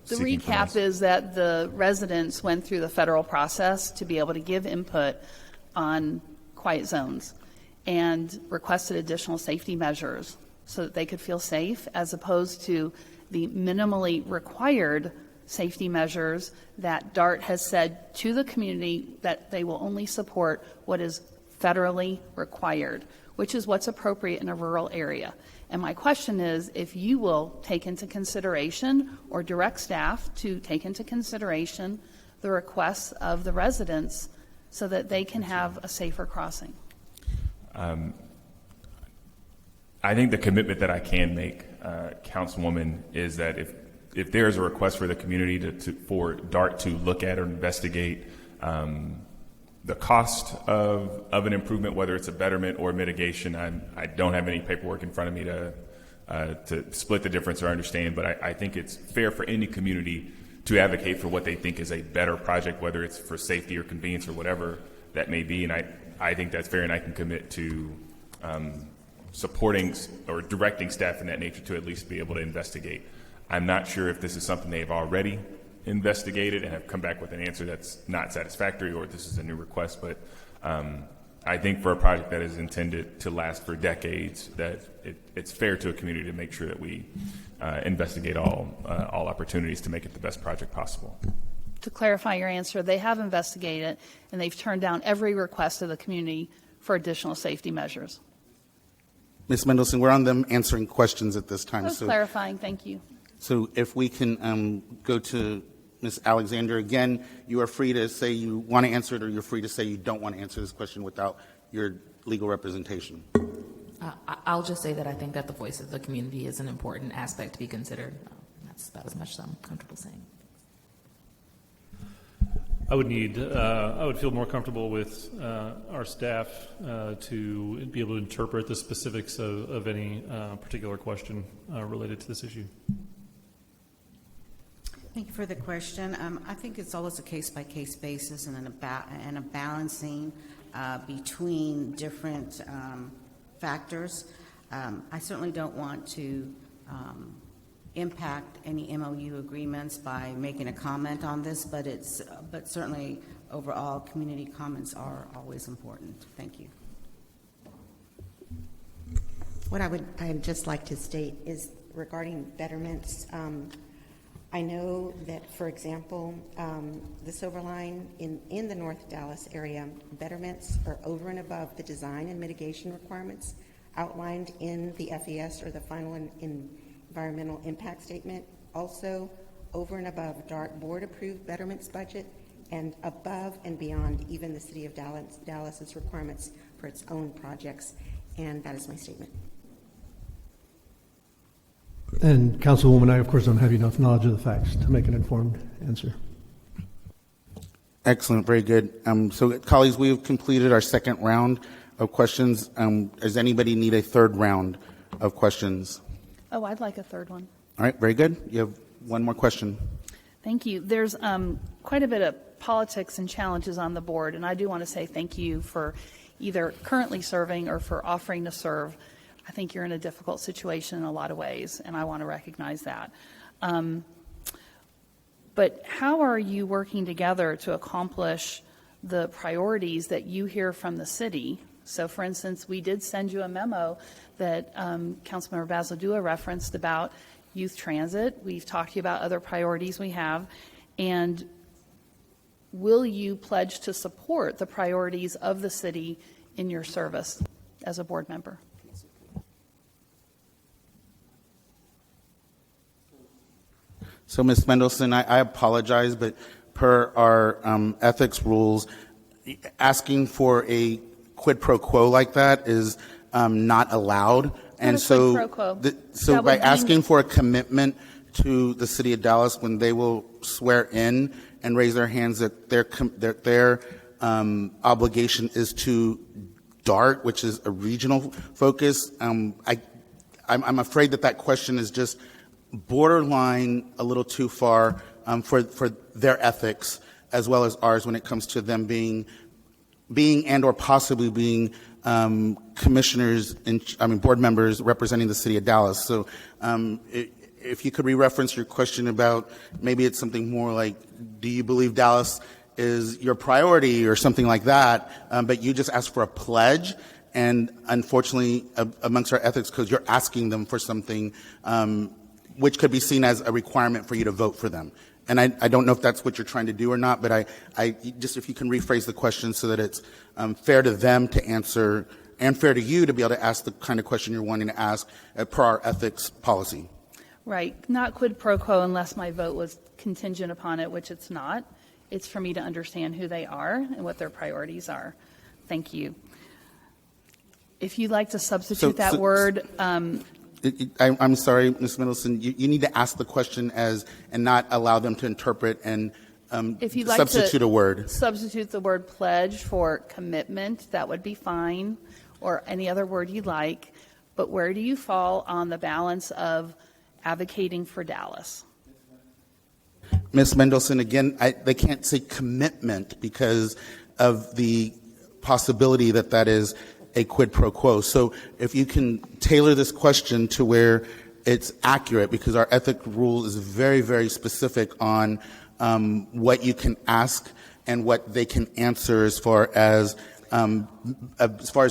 The seeking from us. recap is that the residents went through the federal process to be able to give input on quiet zones and requested additional safety measures so that they could feel safe, as opposed to the minimally required safety measures that DART has said to the community that they will only support what is federally required, which is what's appropriate in a rural area. And my question is, if you will take into consideration or direct staff to take into consideration the requests of the residents so that they can have a safer crossing. I think the commitment that I can make, Councilwoman, is that if there is a request for the community for DART to look at or investigate the cost of an improvement, whether it's a betterment or mitigation, I don't have any paperwork in front of me to split the difference or understand, but I think it's fair for any community to advocate for what they think is a better project, whether it's for safety or convenience or whatever that may be. And I think that's fair, and I can commit to supporting or directing staff in that nature to at least be able to investigate. I'm not sure if this is something they've already investigated and have come back with an answer that's not satisfactory, or if this is a new request, but I think for a project that is intended to last for decades, that it's fair to a community to make sure that we investigate all opportunities to make it the best project possible. To clarify your answer, they have investigated and they've turned down every request of the community for additional safety measures. Ms. Mendelson, we're on them answering questions at this time. Just clarifying, thank you. So if we can go to Ms. Alexander again, you are free to say you want to answer it, or you're free to say you don't want to answer this question without your legal representation. I'll just say that I think that the voice of the community is an important aspect to be considered. That's about as much as I'm comfortable saying. I would feel more comfortable with our staff to be able to interpret the specifics of any particular question related to this issue. Thank you for the question. I think it's always a case-by-case basis and a balancing between different factors. I certainly don't want to impact any MOU agreements by making a comment on this, but certainly overall community comments are always important. Thank you. What I'd just like to state is regarding betterments. I know that, for example, the Silver Line in the North Dallas area, betterments are over and above the design and mitigation requirements outlined in the FES or the final environmental impact statement. Also, over and above DART board approved betterments budget and above and beyond even the City of Dallas's requirements for its own projects. And that is my statement. And Councilwoman, I, of course, don't have enough knowledge of the facts to make an informed answer. Excellent, very good. So, colleagues, we have completed our second round of questions. Does anybody need a third round of questions? Oh, I'd like a third one. All right, very good. You have one more question. Thank you. There's quite a bit of politics and challenges on the board, and I do want to say thank you for either currently serving or for offering to serve. I think you're in a difficult situation in a lot of ways, and I want to recognize that. But how are you working together to accomplish the priorities that you hear from the city? So, for instance, we did send you a memo that Councilmember Basildua referenced about youth transit. We've talked to you about other priorities we have. And will you pledge to support the priorities of the city in your service as a board member? So, Ms. Mendelson, I apologize, but per our ethics rules, asking for a quid pro quo like that is not allowed. And so, so by asking for a commitment to the City of Dallas when they will swear in and raise their hands that their obligation is to DART, which is a regional focus, I'm afraid that question is just borderline a little too far for their ethics as well as ours when it comes to them being and or possibly being commissioners and board members representing the City of Dallas. So if you could re-reference your question about maybe it's something more like, do you believe Dallas is your priority or something like that, but you just asked for a pledge, and unfortunately amongst our ethics codes you're asking them for something which could be seen as a requirement for you to vote for them. And I don't know if that's what you're trying to do or not, but I just, if you can rephrase the question so that it's fair to them to answer and fair to you to be able to ask the kind of question you're wanting to ask per our ethics policy. Right. Not quid pro quo unless my vote was contingent upon it, which it's not. It's for me to understand who they are and what their priorities are. Thank you. If you'd like to substitute that word. I'm sorry, Ms. Middleton. You need to ask the question and not allow them to interpret and if you'd like substitute to a word. Substitute the word pledge for commitment, that would be fine, or any other word you'd like. But where do you fall on the balance of advocating for Dallas? Ms. Mendelson, again, they can't say commitment because of the possibility that is a quid pro quo. So if you can tailor this question to where it's accurate, because our ethic rule is very, very specific on what you can ask and what they can answer as far as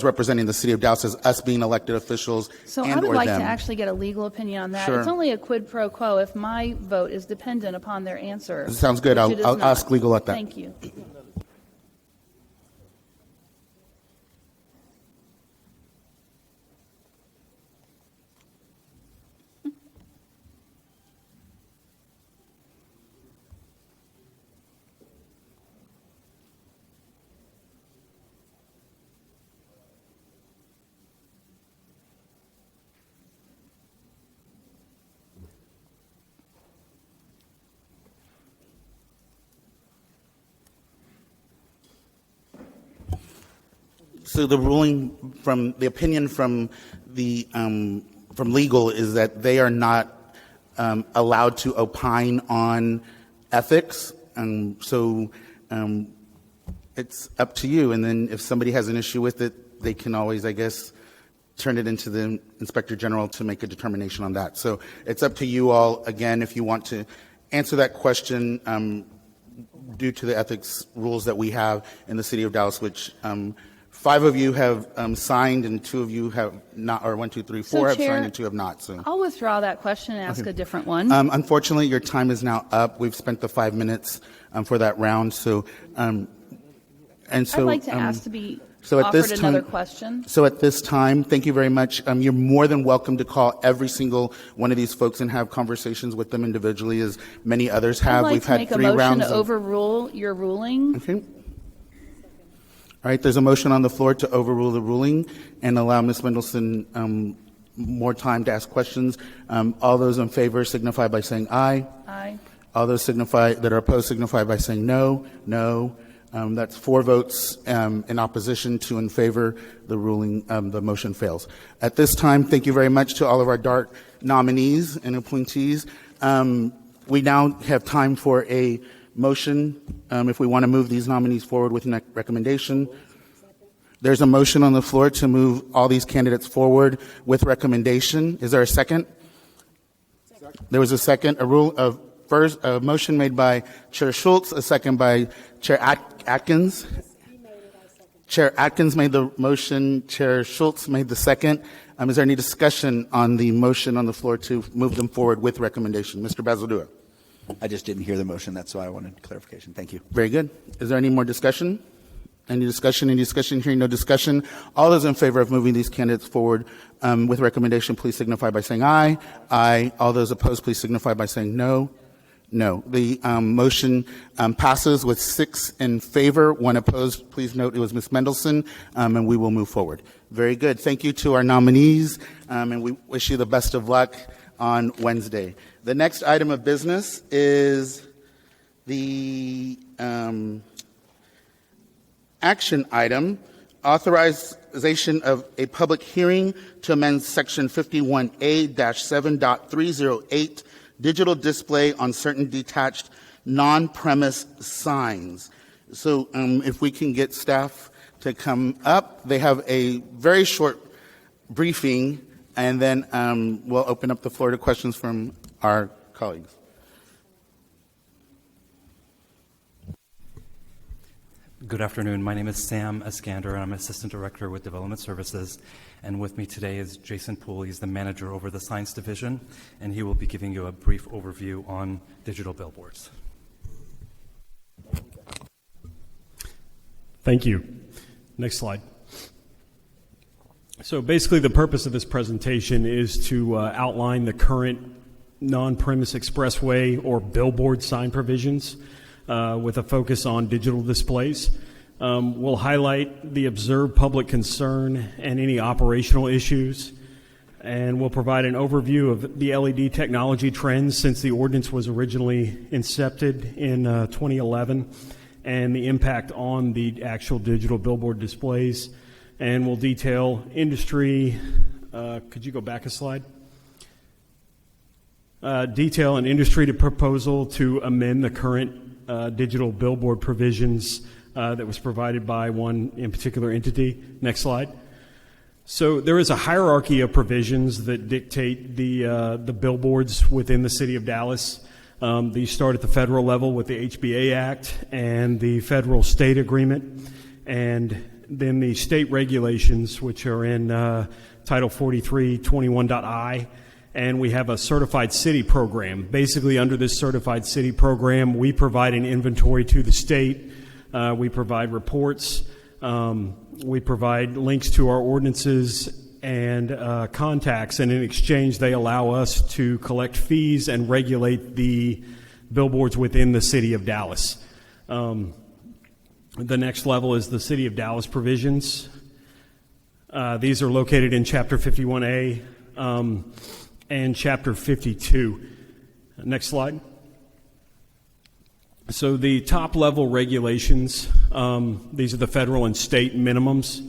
representing the City of Dallas as us being elected officials. So and I would or like them. to actually get a legal opinion on that. Sure. It's only a quid pro quo if my vote is dependent upon their answer. Sounds good. I'll ask legal at that. Thank you. So the ruling from the opinion from the from legal is that they are not allowed to opine on ethics, and so it's up to you. And then if somebody has an issue with it, they can always, I guess, turn it into the Inspector General to make a determination on that. So it's up to you all. Again, if you want to answer that question due to the ethics rules that we have in the City of Dallas, which 5 of you have signed and 2 of you have not, or 1, 2, 3, 4 have Chair, signed and 2 have not. So I'll withdraw that question and ask a different one. unfortunately, your time is now up. We've spent the 5 minutes for that round. So, and so I'd like to ask to be So at this offered time, another question. So at this time, thank you very much. You're more than welcome to call every single one of these folks and have conversations with them individually, as many others have. I'd like We've to had make a 3 motion rounds. to overrule your ruling. Okay. All right. There's a motion on the floor to overrule the ruling and allow Ms. Mendelson more time to ask questions. All those in favor signify by saying aye. Aye. All those that are opposed signify by saying no. No. That's 4 votes in opposition, 2 in favor. The ruling, the motion fails. At this time, thank you very much to all of our DART nominees and appointees. We now have time for a motion if we want to move these nominees forward with a recommendation. There's a motion on the floor to move all these candidates forward with recommendation. Is there a second? There was a second. First, a motion made by Chair Schultz, a second by Chair Atkins. Chair Atkins made the motion. Chair Schultz made the second. Is there any discussion on the motion on the floor to move them forward with recommendation? Mr. Bazaldua. I just didn't hear the motion. That's why I wanted clarification. Thank you. Very good. Is there any more discussion? Any discussion? Any discussion? Hearing no discussion. All those in favor of moving these candidates forward with recommendation, please signify by saying aye. Aye. All those opposed, please signify by saying no. No. The motion passes with 6 in favor, 1 opposed. Please note it was Ms. Mendelson, and we will move forward. Very good. Thank you to our nominees, and we wish you the best of luck on Wednesday. The next item of business is the action item, authorization of a public hearing to amend Section 51A-7.308, digital display on certain detached non-premise signs. So if we can get staff to come up, they have a very short briefing, and then we'll open up the floor to questions from our colleagues. Good afternoon. My name is Sam Eskander, and I'm Assistant Director with Development Services. And with me today is Jason Poole. He's the manager over the Science Division, and he will be giving you a brief overview on digital billboards. Thank you. Next slide. So basically the purpose of this presentation is to outline the current non-premise expressway or billboard sign provisions with a focus on digital displays. We'll highlight the observed public concern and any operational issues, and we'll provide an overview of the LED technology trends since the ordinance was originally incepted in 2011 and the impact on the actual digital billboard displays. And we'll detail industry. Could you go back a slide? Detail an industry proposal to amend the current digital billboard provisions that was provided by one in particular entity. Next slide. So there is a hierarchy of provisions that dictate the billboards within the city of Dallas. These start at the federal level with the HBA Act and the federal state agreement, and then the state regulations, which are in Title 4321.I. And we have a certified city program. Basically, under this certified city program, we provide an inventory to the state. We provide reports. We provide links to our ordinances and contacts. And in exchange, they allow us to collect fees and regulate the billboards within the city of Dallas. The next level is the city of Dallas provisions. These are located in Chapter 51A. And Chapter 52. Next slide. So the top level regulations, these are the federal and state maximums.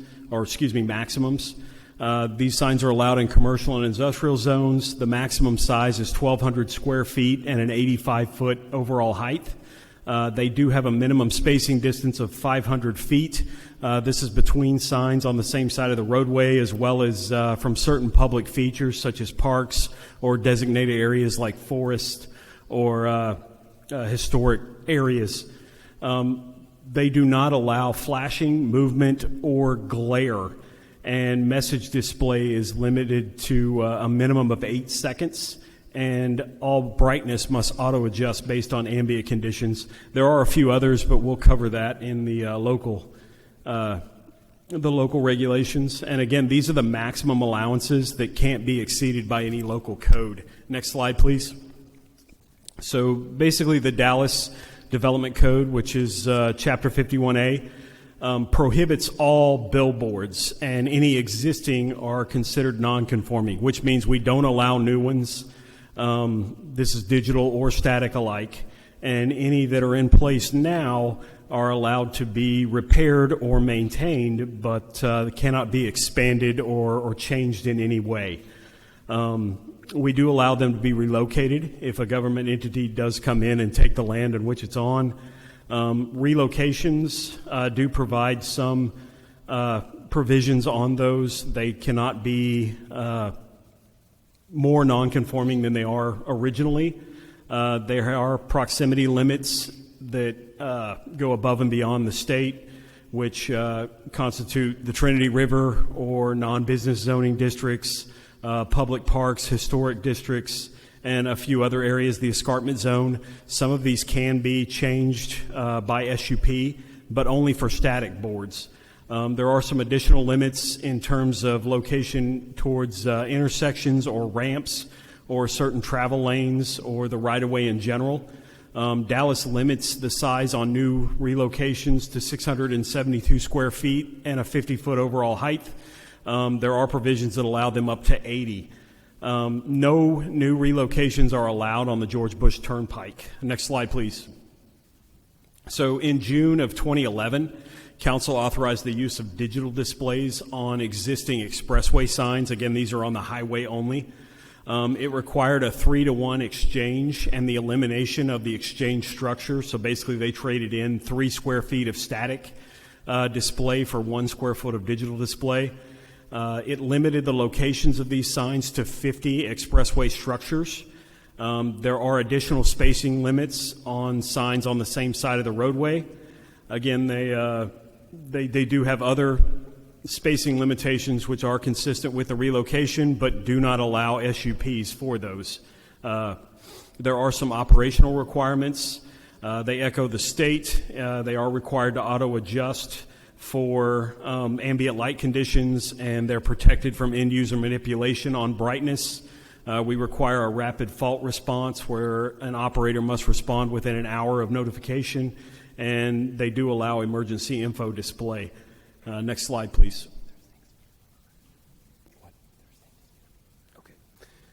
These signs are allowed in commercial and industrial zones. The maximum size is 1,200 square feet and an 85-foot overall height. They do have a minimum spacing distance of 500 feet. This is between signs on the same side of the roadway, as well as from certain public features such as parks or designated areas like forest or historic areas. They do not allow flashing, movement, or glare, and message display is limited to a minimum of 8 seconds. And all brightness must auto-adjust based on ambient conditions. There are a few others, but we'll cover that in the local the local regulations. And again, these are the maximum allowances that can't be exceeded by any local code. Next slide, please. So basically the Dallas Development Code, which is Chapter 51A, prohibits all billboards, and any existing are considered non-conforming, which means we don't allow new ones. This is digital or static alike, and any that are in place now are allowed to be repaired or maintained, but cannot be expanded or changed in any way. We do allow them to be relocated if a government entity does come in and take the land in which it's on. Relocations do provide some provisions on those. They cannot be more non-conforming than they are originally. There are proximity limits that go above and beyond the state, which constitute the Trinity River or non-business zoning districts, public parks, historic districts, and a few other areas, the escarpment zone. Some of these can be changed by SUP, but only for static boards. There are some additional limits in terms of location towards intersections or ramps or certain travel lanes or the right-of-way in general. Dallas limits the size on new relocations to 672 square feet and a 50-foot overall height. There are provisions that allow them up to 80. No new relocations are allowed on the George Bush Turnpike. Next slide, please. So in June of 2011, Council authorized the use of digital displays on existing expressway signs. Again, these are on the highway only. It required a 3-to-1 exchange and the elimination of the exchange structure. So basically they traded in 3 square feet of static display for 1 square foot of digital display. It limited the locations of these signs to 50 expressway structures. There are additional spacing limits on signs on the same side of the roadway. Again, they do have other spacing limitations which are consistent with the relocation, but do not allow SUPs for those. There are some operational requirements. They echo the state. They are required to auto-adjust for ambient light conditions, and they're protected from end-user manipulation on brightness. We require a rapid fault response where an operator must respond within an hour of notification, and they do allow emergency info display. Next slide, please.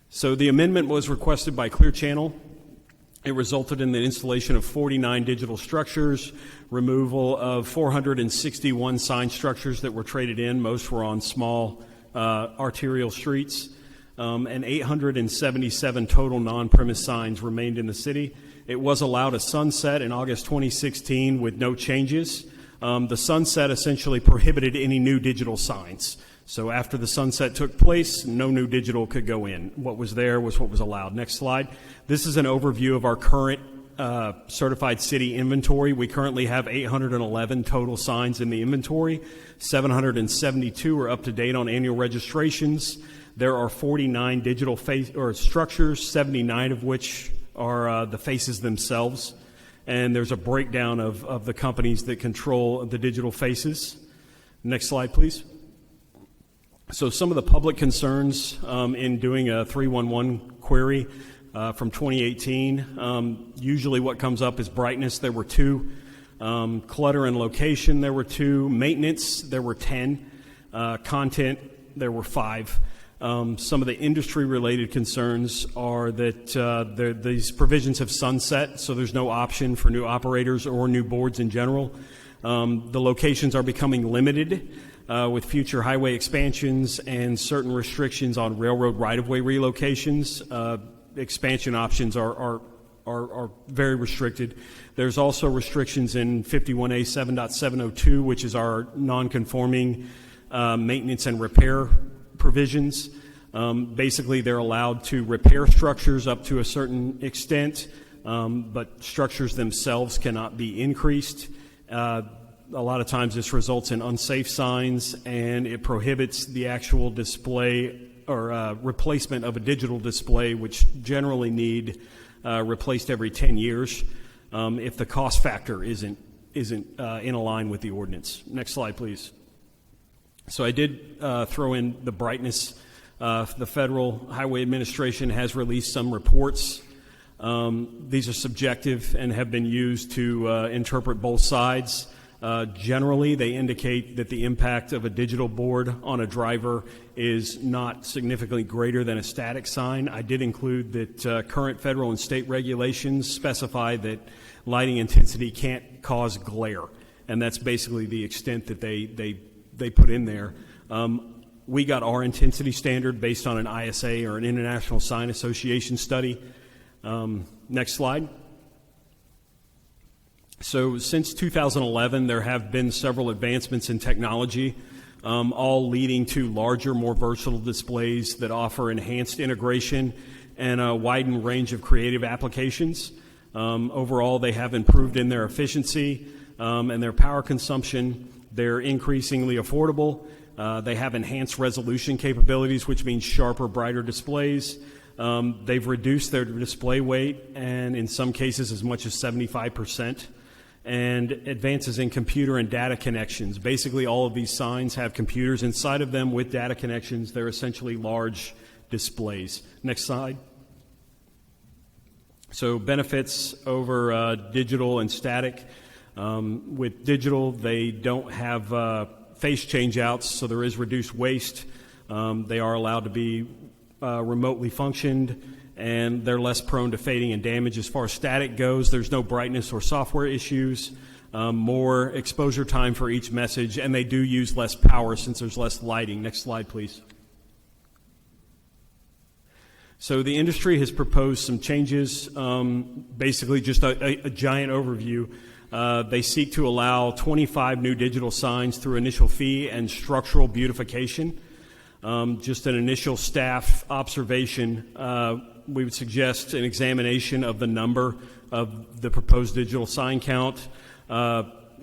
So the amendment was requested by Clear Channel. It resulted in the installation of 49 digital structures, removal of 461 sign structures that were traded in. Most were on small arterial streets, and 877 total non-premise signs remained in the city. It was allowed a sunset in August 2016 with no changes. The sunset essentially prohibited any new digital signs. So after the sunset took place, no new digital could go in. What was there was what was allowed. Next slide. This is an overview of our current certified city inventory. We currently have 811 total signs in the inventory. 772 are up to date on annual registrations. There are 49 digital structures, 79 of which are the faces themselves. And there's a breakdown of the companies that control the digital faces. Next slide, please. So some of the public concerns in doing a 311 query from 2018, usually what comes up is brightness. There were 2. Clutter and location, there were 2. Maintenance, there were 10. Content, there were 5. Some of the industry-related concerns are that these provisions have sunset, so there's no option for new operators or new boards in general. The locations are becoming limited with future highway expansions and certain restrictions on railroad right-of-way relocations. Expansion options are very restricted. There's also restrictions in 51A 7.702, which is our non-conforming maintenance and repair provisions. Basically, they're allowed to repair structures up to a certain extent, but structures themselves cannot be increased. A lot of times this results in unsafe signs, and it prohibits the actual display or replacement of a digital display, which generally need replaced every 10 years if the cost factor isn't in line with the ordinance. Next slide, please. So I did throw in the brightness. The Federal Highway Administration has released some reports. These are subjective and have been used to interpret both sides. Generally, they indicate that the impact of a digital board on a driver is not significantly greater than a static sign. I did include that current federal and state regulations specify that lighting intensity can't cause glare, and that's basically the extent that they put in there. We got our intensity standard based on an ISA, or an International Sign Association study. Next slide. So since 2011, there have been several advancements in technology, all leading to larger, more versatile displays that offer enhanced integration and a widened range of creative applications. Overall, they have improved in their efficiency and their power consumption. They're increasingly affordable. They have enhanced resolution capabilities, which means sharper, brighter displays. They've reduced their display weight, and in some cases as much as 75%. And advances in computer and data connections. Basically, all of these signs have computers inside of them with data connections. They're essentially large displays. Next slide. So benefits over digital and static. With digital, they don't have face change outs, so there is reduced waste. They are allowed to be remotely functioned, and they're less prone to fading and damage. As far as static goes, there's no brightness or software issues, more exposure time for each message, and they do use less power since there's less lighting. Next slide, please. So the industry has proposed some changes, basically just a giant overview. They seek to allow 25 new digital signs through initial fee and structural beautification. Just an initial staff observation, we would suggest an examination of the number of the proposed digital sign count,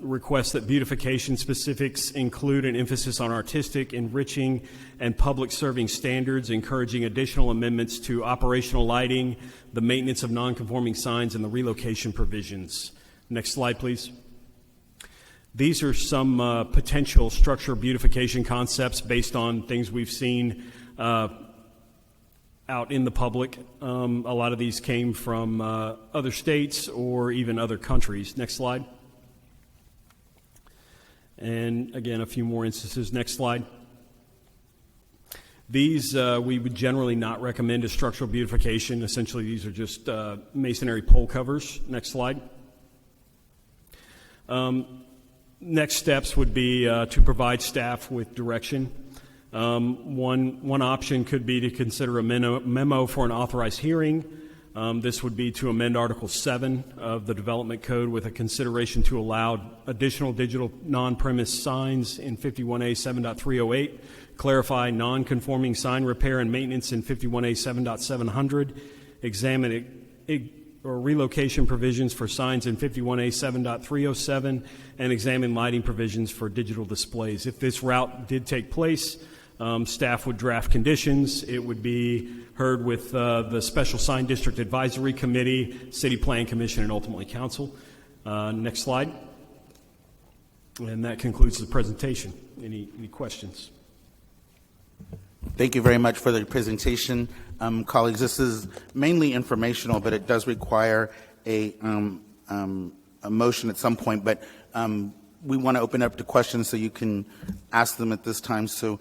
request that beautification specifics include an emphasis on artistic, enriching, and public serving standards, encouraging additional amendments to operational lighting, the maintenance of non-conforming signs, and the relocation provisions. Next slide, please. These are some potential structure beautification concepts based on things we've seen out in the public. A lot of these came from other states or even other countries. Next slide. And again, a few more instances. Next slide. These we would generally not recommend as structural beautification. Essentially, these are just masonry pole covers. Next slide. Next steps would be to provide staff with direction. One option could be to consider a memo for an authorized hearing. This would be to amend Article 7 of the Development Code with a consideration to allow additional digital non-premise signs in 51A 7.308, clarify non-conforming sign repair and maintenance in 51A 7.700, examine or relocation provisions for signs in 51A 7.307, and examine lighting provisions for digital displays. If this route did take place, staff would draft conditions. It would be heard with the Special Sign District Advisory Committee, City Plan Commission, and ultimately Council. Next slide. And that concludes the presentation. Any questions? Thank you very much for the presentation. Colleagues, this is mainly informational, but it does require a motion at some point. But we want to open up to questions so you can ask them at this time. So,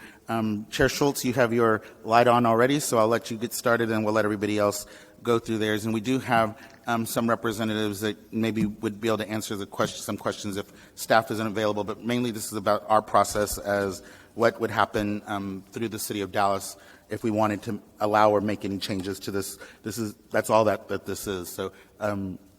Chair Schultz, you have your light on already, so I'll let you get started, and we'll let everybody else go through theirs. And we do have some representatives that maybe would be able to answer some questions if staff isn't available. But mainly this is about our process as what would happen through the City of Dallas if we wanted to allow or make any changes to this. That's all that this is. So,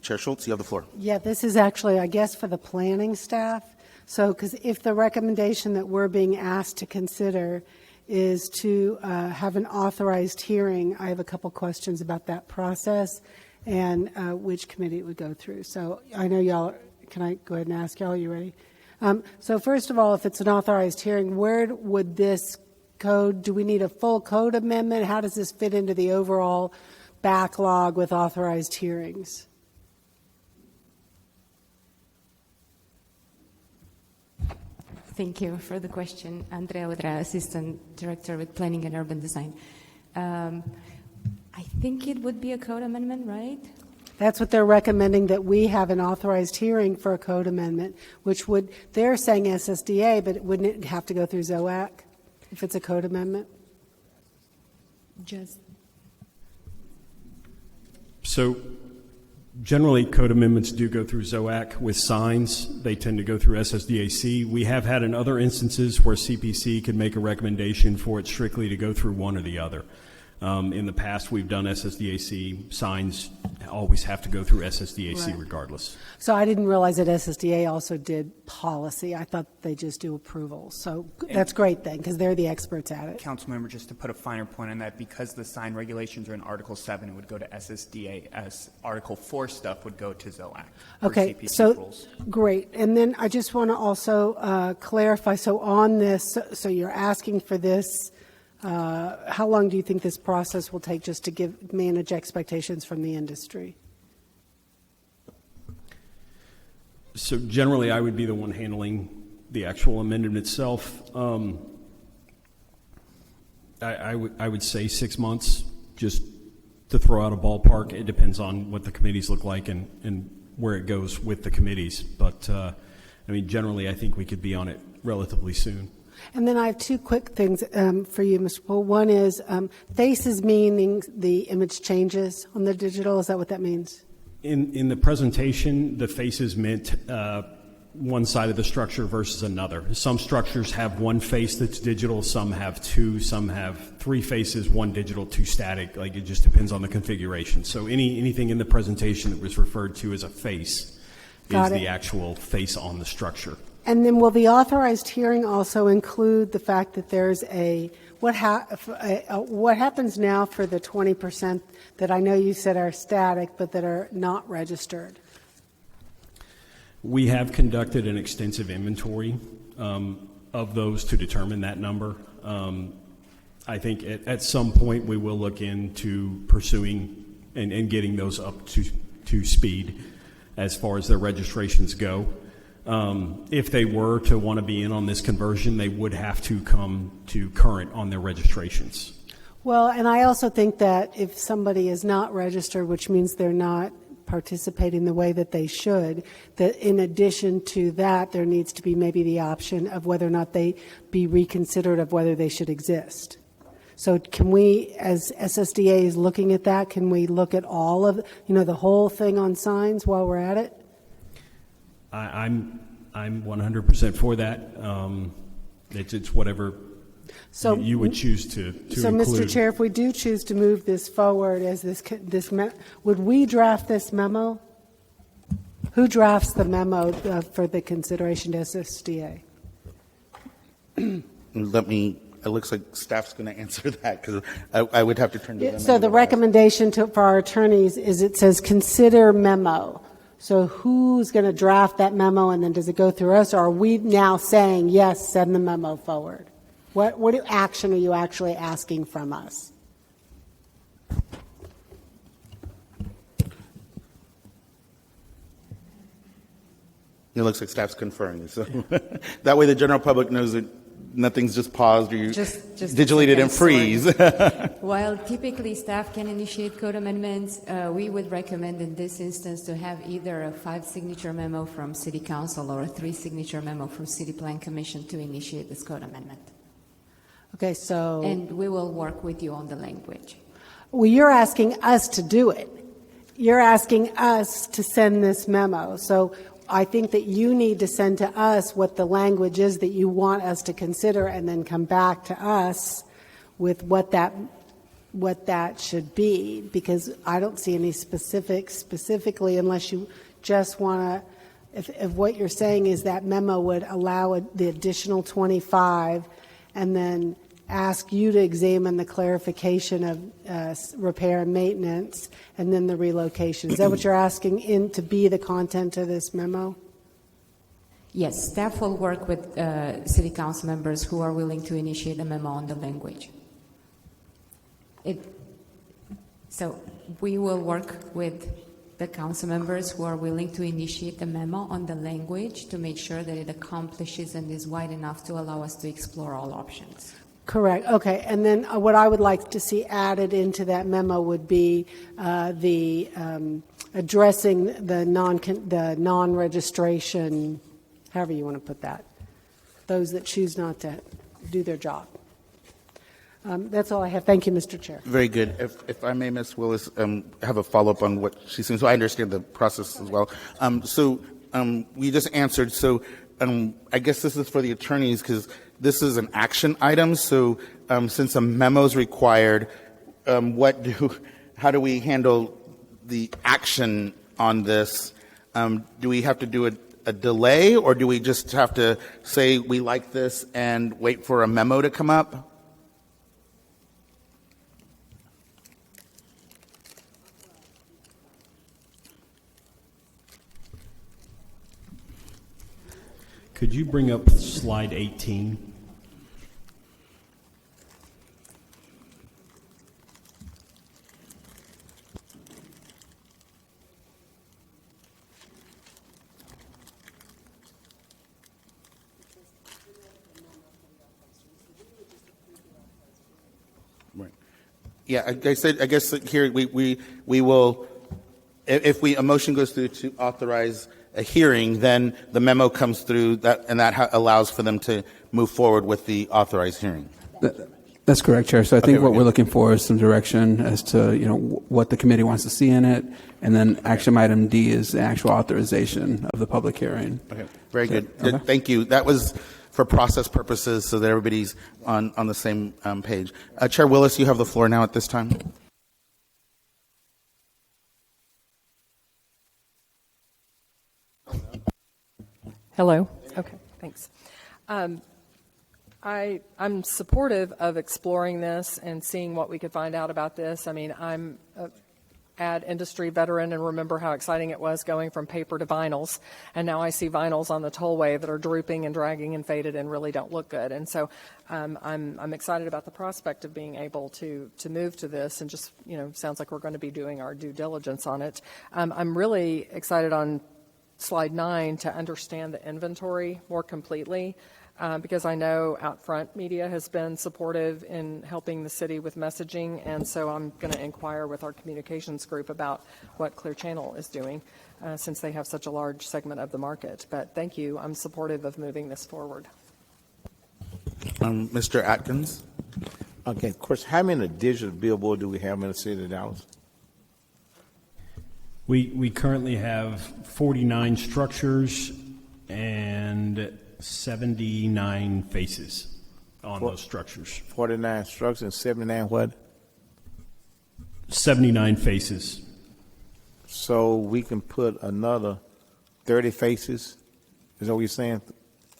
Chair Schultz, you have the floor. Yeah, this is actually, I guess, for the planning staff. So, because if the recommendation that we're being asked to consider is to have an authorized hearing, I have a couple questions about that process and which committee it would go through. So I know y'all, can I go ahead and ask y'all? You ready? So first of all, if it's an authorized hearing, where would this code, do we need a full code amendment? How does this fit into the overall backlog with authorized hearings? Thank you for the question. Andrea Udra, Assistant Director with Planning and Urban Design. I think it would be a code amendment, right? That's what they're recommending, that we have an authorized hearing for a code amendment, which would, they're saying SSDA, but wouldn't it have to go through ZOAC if it's a code amendment? So generally, code amendments do go through ZOAC. With signs, they tend to go through SSDAC. We have had in other instances where CPC can make a recommendation for it strictly to go through one or the other. In the past, we've done SSDAC. Signs always have to go through SSDAC Right. regardless. So I didn't realize that SSDA also did policy. I thought they just do approval. So that's great then, because they're the experts at it. Councilmember, just to put a finer point on that, because the sign regulations are in Article 7, it would go to SSDA, as Article 4 stuff would go to ZOAC. for Okay, CPC so rules. great. And then I just want to also clarify, so on this, so you're asking for this, how long do you think this process will take just to manage expectations from the industry? So generally, I would be the one handling the actual amendment itself. I would say 6 months, just to throw out a ballpark. It depends on what the committees look like and where it goes with the committees. But I mean, generally, I think we could be on it relatively soon. And then I have two quick things for you, Mr. Poole. One is faces, meaning the image changes on the digital. Is that what that means? In the presentation, the faces meant one side of the structure versus another. Some structures have one face that's digital, some have two, some have three faces, one digital, two static. Like, it just depends on the configuration. So anything in the presentation that was referred to as a face is the actual face on the structure. And then will the authorized hearing also include the fact that there's what happens now for the 20% that I know you said are static but that are not registered? We have conducted an extensive inventory of those to determine that number. I think at some point we will look into pursuing and getting those up to speed as far as their registrations go. If they were to want to be in on this conversion, they would have to come to current on their registrations. Well, and I also think that if somebody is not registered, which means they're not participating the way that they should, that in addition to that, there needs to be maybe the option of whether or not they be reconsidered of whether they should exist. So can we, as SSDA is looking at that, can we look at all of, the whole thing on signs while we're at it? I'm 100% for that. It's whatever you would choose to So, include. Mr. Chair, if we do choose to move this forward as would we draft this memo? Who drafts the memo for the consideration to SSDA? It looks like staff's going to answer that because I would have to turn to them. So the recommendation for our attorneys is it says consider memo. So who's going to draft that memo, and then does it go through us, or are we now saying, yes, send the memo forward? What action are you actually asking from us? It looks like staff's conferring. So that way the general public knows that nothing's just paused or you deleted and freeze. While typically staff can initiate code amendments, we would recommend in this instance to have either a 5-signature memo from City Council or a 3-signature memo from City Plan Commission to initiate this code amendment. Okay, so... And we will work with you on the language. Well, you're asking us to do it. You're asking us to send this memo. So I think that you need to send to us what the language is that you want us to consider and then come back to us with what that should be, because I don't see any specifically unless you just want to, if what you're saying is that memo would allow the additional 25 and then ask you to examine the clarification of repair and maintenance and then the relocation. Is that what you're asking to be the content of this memo? Yes, staff will work with City Council members who are willing to initiate a memo on the language. So we will work with the council members who are willing to initiate the memo on the language to make sure that it accomplishes and is wide enough to allow us to explore all options. Correct. Okay. And then what I would like to see added into that memo would be addressing the non-registration, however you want to put that, those that choose not to do their job. That's all I have. Thank you, Mr. Chair. Very good. If I may, Ms. Willis, have a follow-up on what she's saying, so I understand the process as well. We just answered, so I guess this is for the attorneys because this is an action item, so since a memo is required, how do we handle the action on this? Do we have to do a delay, or do we just have to say we like this and wait for a memo to come up? Could you bring up slide 18? Right. Yeah, I guess here we will, if a motion goes through to authorize a hearing, then the memo comes through that, and that allows for them to move forward with the authorized hearing. That's correct, Chair. So I think Okay, what we're looking for is some direction as to what the committee wants to see in it, and then action item D is the actual authorization of the public hearing. Okay, very good. Okay. Thank you. That was for process purposes, so that everybody's on the same page. Chair Willis, you have the floor now at this time. Hello. Okay, thanks. I'm supportive of exploring this and seeing what we could find out about this. I mean, I'm an ad industry veteran and remember how exciting it was going from paper to vinyls, and now I see vinyls on the tollway that are drooping and dragging and faded and really don't look good. And so I'm excited about the prospect of being able to move to this, and just sounds like we're going to be doing our due diligence on it. I'm really excited on slide 9 to understand the inventory more completely, because I know Outfront Media has been supportive in helping the city with messaging, and so I'm going to inquire with our communications group about what Clear Channel is doing, since they have such a large segment of the market. But thank you. I'm supportive of moving this forward. Mr. Atkins? Okay, of course, how many digital billboard do we have in the city of Dallas? We currently have 49 structures and 79 faces on those structures. 49 structures and 79 what? 79 faces. So we can put another 30 faces? Is that what you're saying?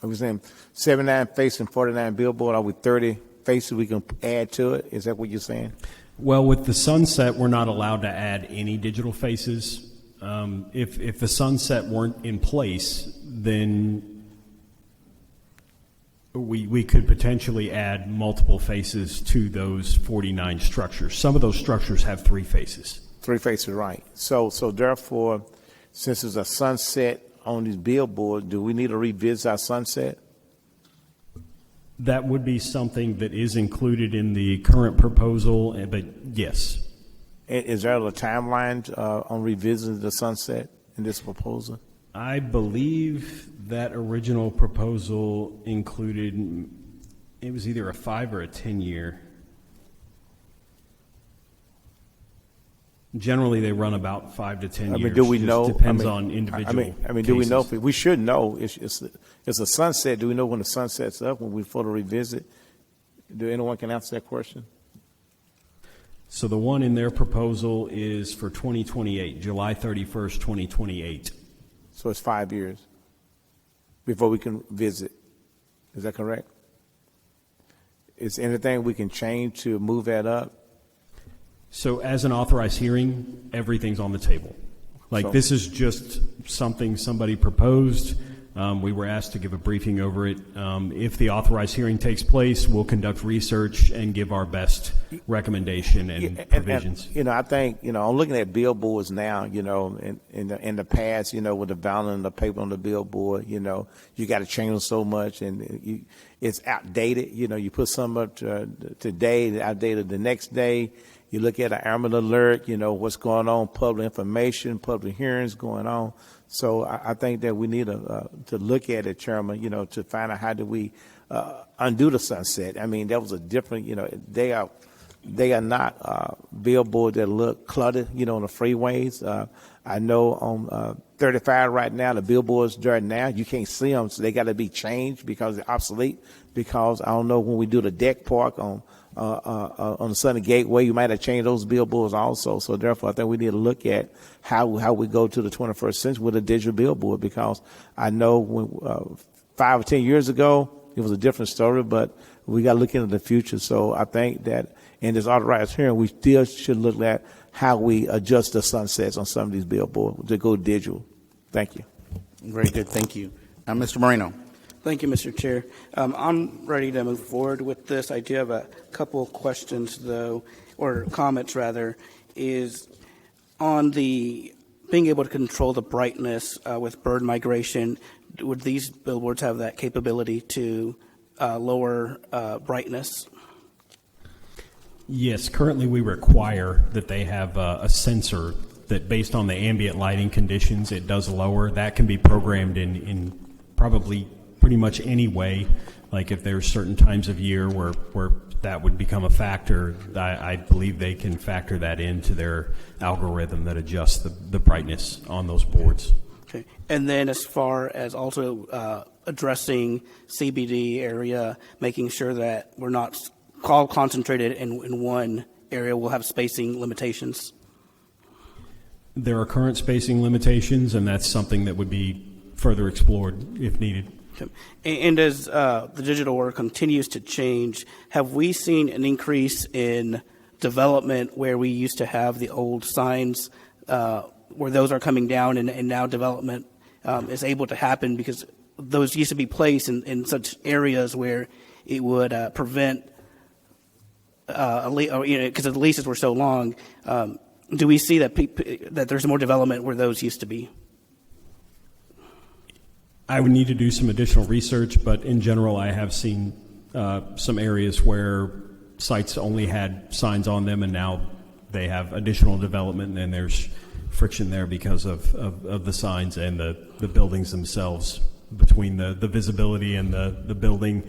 Are we saying 79 faces and 49 billboard? Are we 30 faces we can add to it? Is that what you're saying? Well, with the sunset, we're not allowed to add any digital faces. If the sunset weren't in place, then we could potentially add multiple faces to those 49 structures. Some of those structures have 3 faces. 3 faces, right. So therefore, since there's a sunset on these billboards, do we need to revisit our sunset? That would be something that is included in the current proposal, but yes. Is there a timeline on revisiting the sunset in this proposal? I believe that original proposal included, it was either a 5 or a 10-year. Generally, they run about 5 to 10 years. I mean, do we know? Depends on individual cases. Do we know? We should know. It's a sunset. Do we know when the sunset's up, when we for the revisit? Do anyone can answer that question? So the one in their proposal is for 2028, July 31st, 2028. So it's 5 years before we can visit. Is that correct? Is anything we can change to move that up? So as an authorized hearing, everything's on the table. This is just something somebody proposed. We were asked to give a briefing over it. If the authorized hearing takes place, we'll conduct research and give our best recommendation and provisions. I think, I'm looking at billboards now, in the past, with the vinyl and the paper on the billboard, you got to change them so much, and it's outdated. You put something up today, it's outdated the next day. You look at an ambient alert, what's going on, public information, public hearings going on. So I think that we need to look at it, Chairman, to find out how do we undo the sunset. I mean, that was a different, they are not billboards that look cluttered, on the freeways. I know on 35 right now, the billboards there now, you can't see them, so they got to be changed because they're obsolete. Because I don't know, when we do the deck park on the Sunny Gateway, you might have changed those billboards also. So therefore, I think we need to look at how we go to the 21st century with a digital billboard, because I know when 5 or 10 years ago, it was a different story, but we got to look into the future. So I think that in this authorized hearing, we still should look at how we adjust the sunsets on some of these billboards to go digital. Thank you. Very good. Thank you. Mr. Moreno. Thank you, Mr. Chair. I'm ready to move forward with this. I do have a couple of questions, though, or comments, rather, is on the being able to control the brightness with bird migration. Would these billboards have that capability to lower brightness? Yes, currently we require that they have a sensor that, based on the ambient lighting conditions, it does lower. That can be programmed in probably pretty much any way. Like if there's certain times of year where that would become a factor, I believe they can factor that into their algorithm that adjusts the brightness on those boards. Okay. And then as far as also addressing CBD area, making sure that we're not all concentrated in one area, we'll have spacing limitations. There are current spacing limitations, and that's something that would be further explored if needed. And as the digital world continues to change, have we seen an increase in development where we used to have the old signs, where those are coming down, and now development is able to happen because those used to be placed in such areas where it would prevent, because the leases were so long. Do we see that there's more development where those used to be? I would need to do some additional research, but in general, I have seen some areas where sites only had signs on them, and now they have additional development, and there's friction there because of the signs and the buildings themselves, between the visibility and the building.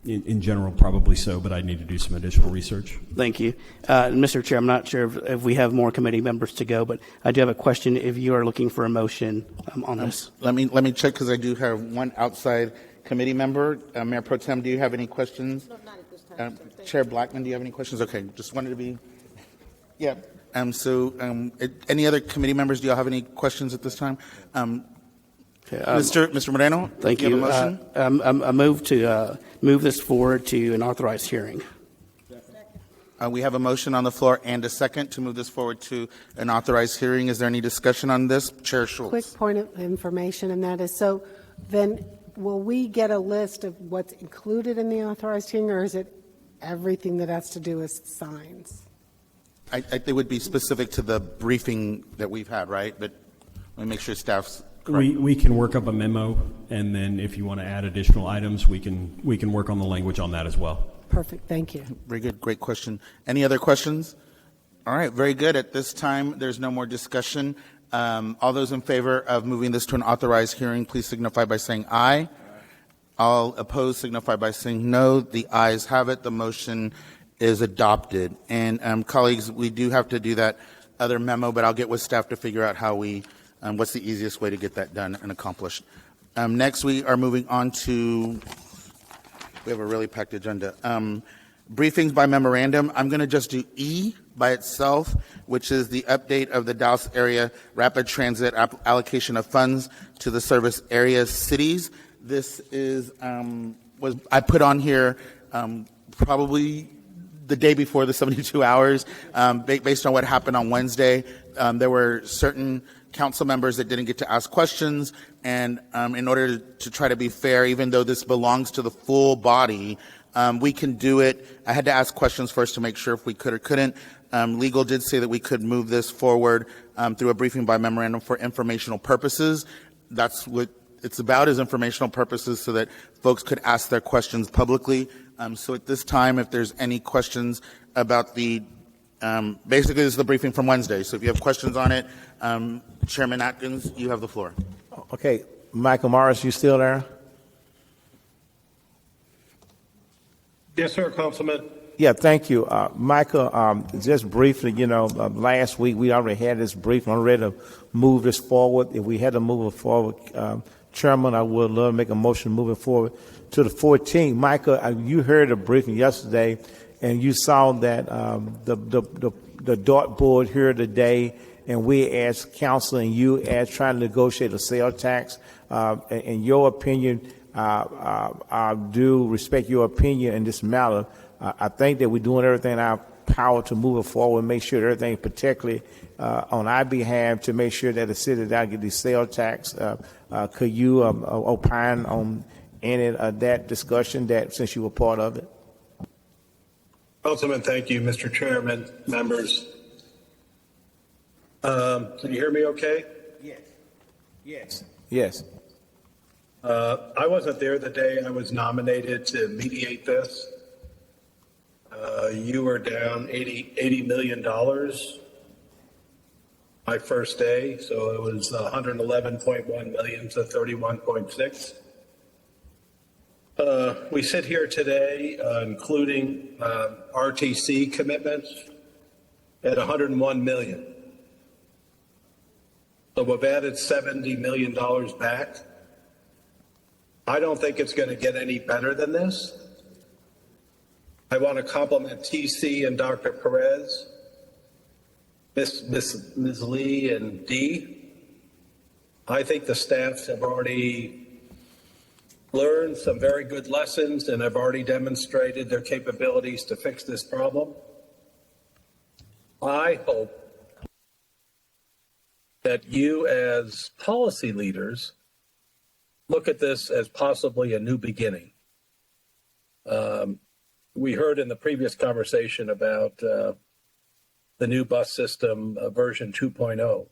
In general, probably so, but I need to do some additional research. Thank you. Mr. Chair, I'm not sure if we have more committee members to go, but I do have a question if you are looking for a motion on this. Let me check, because I do have one outside committee member. Mayor Pro Tem, do you have any questions? No, not at this time. Chair Blackman, do you have any questions? Okay, just wanted to be, yeah. Any other committee members, do y'all have any questions at this time? Mr. Moreno? Thank you. Have a motion? I move to move this forward to an authorized hearing. We have a motion on the floor and a second to move this forward to an authorized hearing. Is there any discussion on this? Chair Schultz. Quick point of information, and that is, so then will we get a list of what's included in the authorized hearing, or is it everything that has to do with signs? It would be specific to the briefing that we've had, right? But let me make sure staff's correct. We can work up a memo, and then if you want to add additional items, we can work on the language on that as well. Perfect. Thank you. Very good. Great question. Any other questions? All right. Very good. At this time, there's no more discussion. All those in favor of moving this to an authorized hearing, please signify by saying aye. All opposed signify by saying no. The ayes have it. The motion is adopted. And colleagues, we do have to do that other memo, but I'll get with staff to figure out how what's the easiest way to get that done and accomplished. Next, we are moving on to, we have a really packed agenda. Briefings by memorandum. I'm going to just do E by itself, which is the update of the Dallas area rapid transit allocation of funds to the service area cities. This is, I put on here probably the day before the 72 hours, based on what happened on Wednesday. There were certain council members that didn't get to ask questions, and in order to try to be fair, even though this belongs to the full body, we can do it. I had to ask questions first to make sure if we could or couldn't. Legal did say that we could move this forward through a briefing by memorandum for informational purposes. That's what it's about, is informational purposes, so that folks could ask their questions publicly. So at this time, if there's any questions about the basically, this is the briefing from Wednesday. So if you have questions on it, Chairman Atkins, you have the floor. Okay, Michael Morris, you still there? Yes, sir, Councilman. Yeah, thank you. Michael, just briefly, last week we already had this briefing. I'm ready to move this forward. If we had to move it forward, Chairman, I would love to make a motion to move it forward to the 14th. Michael, you heard the briefing yesterday, and you saw that the dartboard here today, and we as council and you as trying to negotiate a sales tax. In your opinion, I do respect your opinion in this matter. I think that we're doing everything in our power to move it forward and make sure everything, particularly on our behalf, to make sure that the city does get the sales tax. Could you opine on any of that discussion, that since you were part of it? Councilman, thank you, Mr. Chairman, members. Can you hear me okay? Yes. I wasn't there the day I was nominated to mediate this. You were down $80 million my first day, so it was 111.1 million to 31.6. We sit here today, including RTC commitments, at 101 million. So we've added $70 million back. I don't think it's going to get any better than this. I want to compliment TC and Dr. Perez, Ms. Lee and Dee. I think the staffs have already learned some very good lessons and have already demonstrated their capabilities to fix this problem. I hope that you as policy leaders look at this as possibly a new beginning. We heard in the previous conversation about the new bus system version 2.0.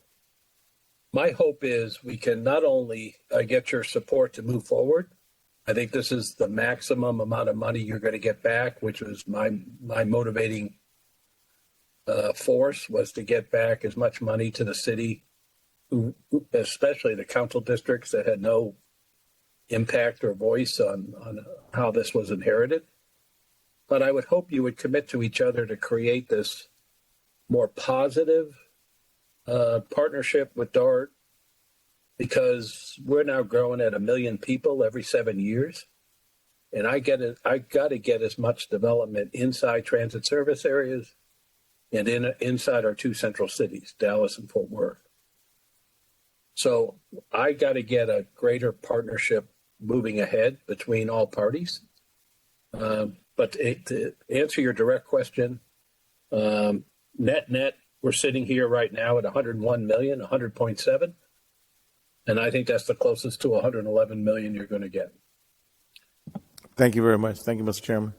My hope is we can not only get your support to move forward. I think this is the maximum amount of money you're going to get back, which was my motivating force, was to get back as much money to the city, especially the council districts that had no impact or voice on how this was inherited. But I would hope you would commit to each other to create this more positive partnership with DART, because we're now growing at 1 million people every 7 years. And I got to get as much development inside transit service areas and inside our two central cities, Dallas and Fort Worth. So I got to get a greater partnership moving ahead between all parties. But to answer your direct question, net, we're sitting here right now at 101 million, 100.7. And I think that's the closest to 111 million you're going to get. Thank you very much. Thank you, Mr. Chairman.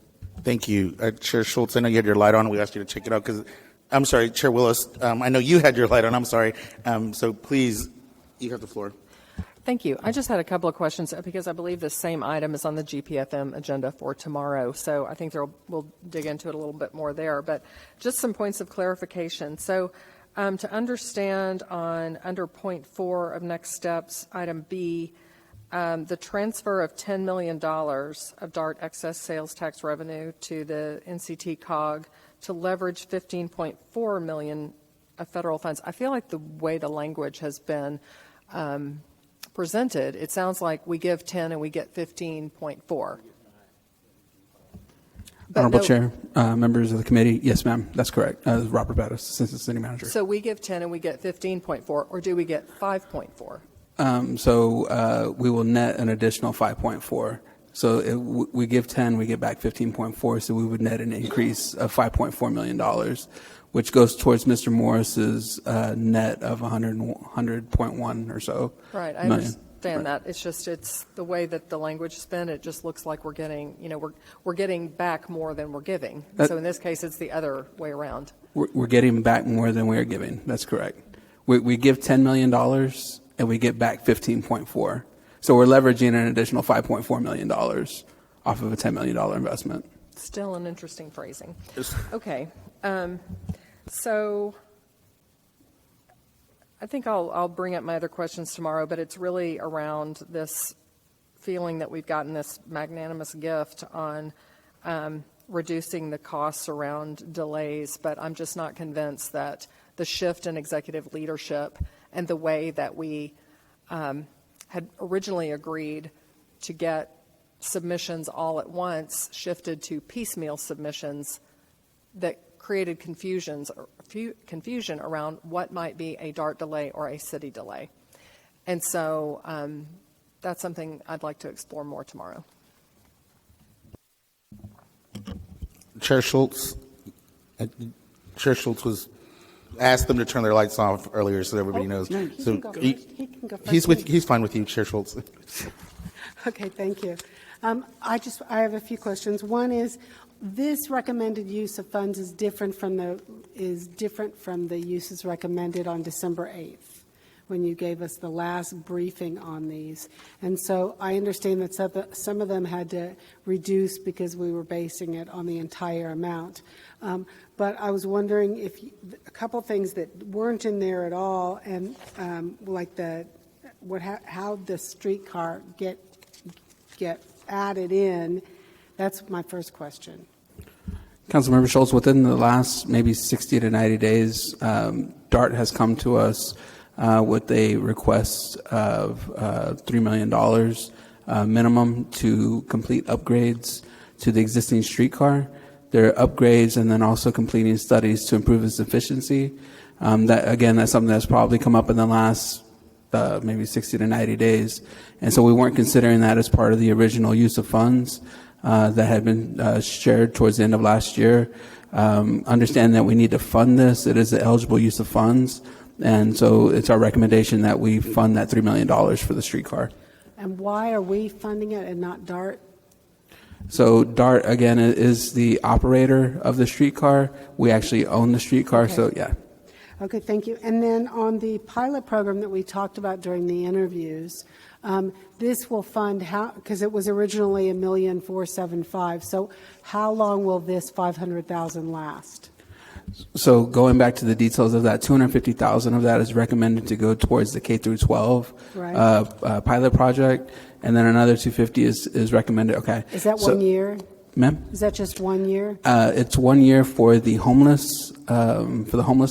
Thank you. Chair Schultz, I know you had your light on. We asked you to check it out because, I'm sorry, Chair Willis, I know you had your light on. I'm sorry. So please, you have the floor. Thank you. I just had a couple of questions because I believe the same item is on the GPFM agenda for tomorrow. So I think we'll dig into it a little bit more there. But just some points of clarification. So to understand under point 4 of next steps, item B, the transfer of $10 million of DART excess sales tax revenue to the NCT COG to leverage $15.4 million of federal funds. I feel like the way the language has been presented, it sounds like we give 10 and we get 15.4. Honorable Chair, members of the committee, yes, ma'am, that's correct. Robert Bettis, Assistant City Manager. So we give 10 and we get 15.4, or do we get 5.4? So we will net an additional 5.4. So we give 10, we get back 15.4, so we would net an increase of $5.4 million, which goes towards Mr. Morris's net of 100.1 or so. Right, I million. understand that. It's the way that the language has been. It just looks like we're getting, we're getting back more than we're giving. So in this case, it's the other way around. We're getting back more than we are giving. That's correct. We give $10 million and we get back 15.4. So we're leveraging an additional $5.4 million off of a $10 million investment. Still an interesting phrasing. Okay. So I think I'll bring up my other questions tomorrow, but it's really around this feeling that we've gotten this magnanimous gift on reducing the costs around delays, but I'm just not convinced that the shift in executive leadership and the way that we had originally agreed to get submissions all at once shifted to piecemeal submissions that created confusion around what might be a DART delay or a city delay. And so that's something I'd like to explore more tomorrow. Chair Schultz was asked them to turn their lights off earlier so everybody knows. No, he So can go first. He can go first. he's fine with you, Chair Schultz. Okay, thank you. I have a few questions. One is, this recommended use of funds is different from the uses recommended on December 8th, when you gave us the last briefing on these. And so I understand that some of them had to reduce because we were basing it on the entire amount. But I was wondering if a couple things that weren't in there at all, and like how the streetcar get added in. That's my first question. Councilmember Schultz, within the last maybe 60 to 90 days, DART has come to us with a request of $3 million minimum to complete upgrades to the existing streetcar. There are upgrades and then also completing studies to improve its efficiency. That's something that's probably come up in the last maybe 60 to 90 days. And so we weren't considering that as part of the original use of funds that had been shared towards the end of last year. Understand that we need to fund this. It is an eligible use of funds. And so it's our recommendation that we fund that $3 million for the streetcar. And why are we funding it and not DART? So DART, again, is the operator of the streetcar. We actually own the streetcar, Okay. So yeah. Okay, thank you. And then on the pilot program that we talked about during the interviews, this will fund because it was originally $1,475,000. So how long will this $500,000 last? So going back to the details of that, $250,000 of that is recommended to go towards the K through 12 Right. Pilot project, and then another $250 is recommended. Okay. Is that 1 year? Ma'am? Is that just 1 year? It's 1 year for the homeless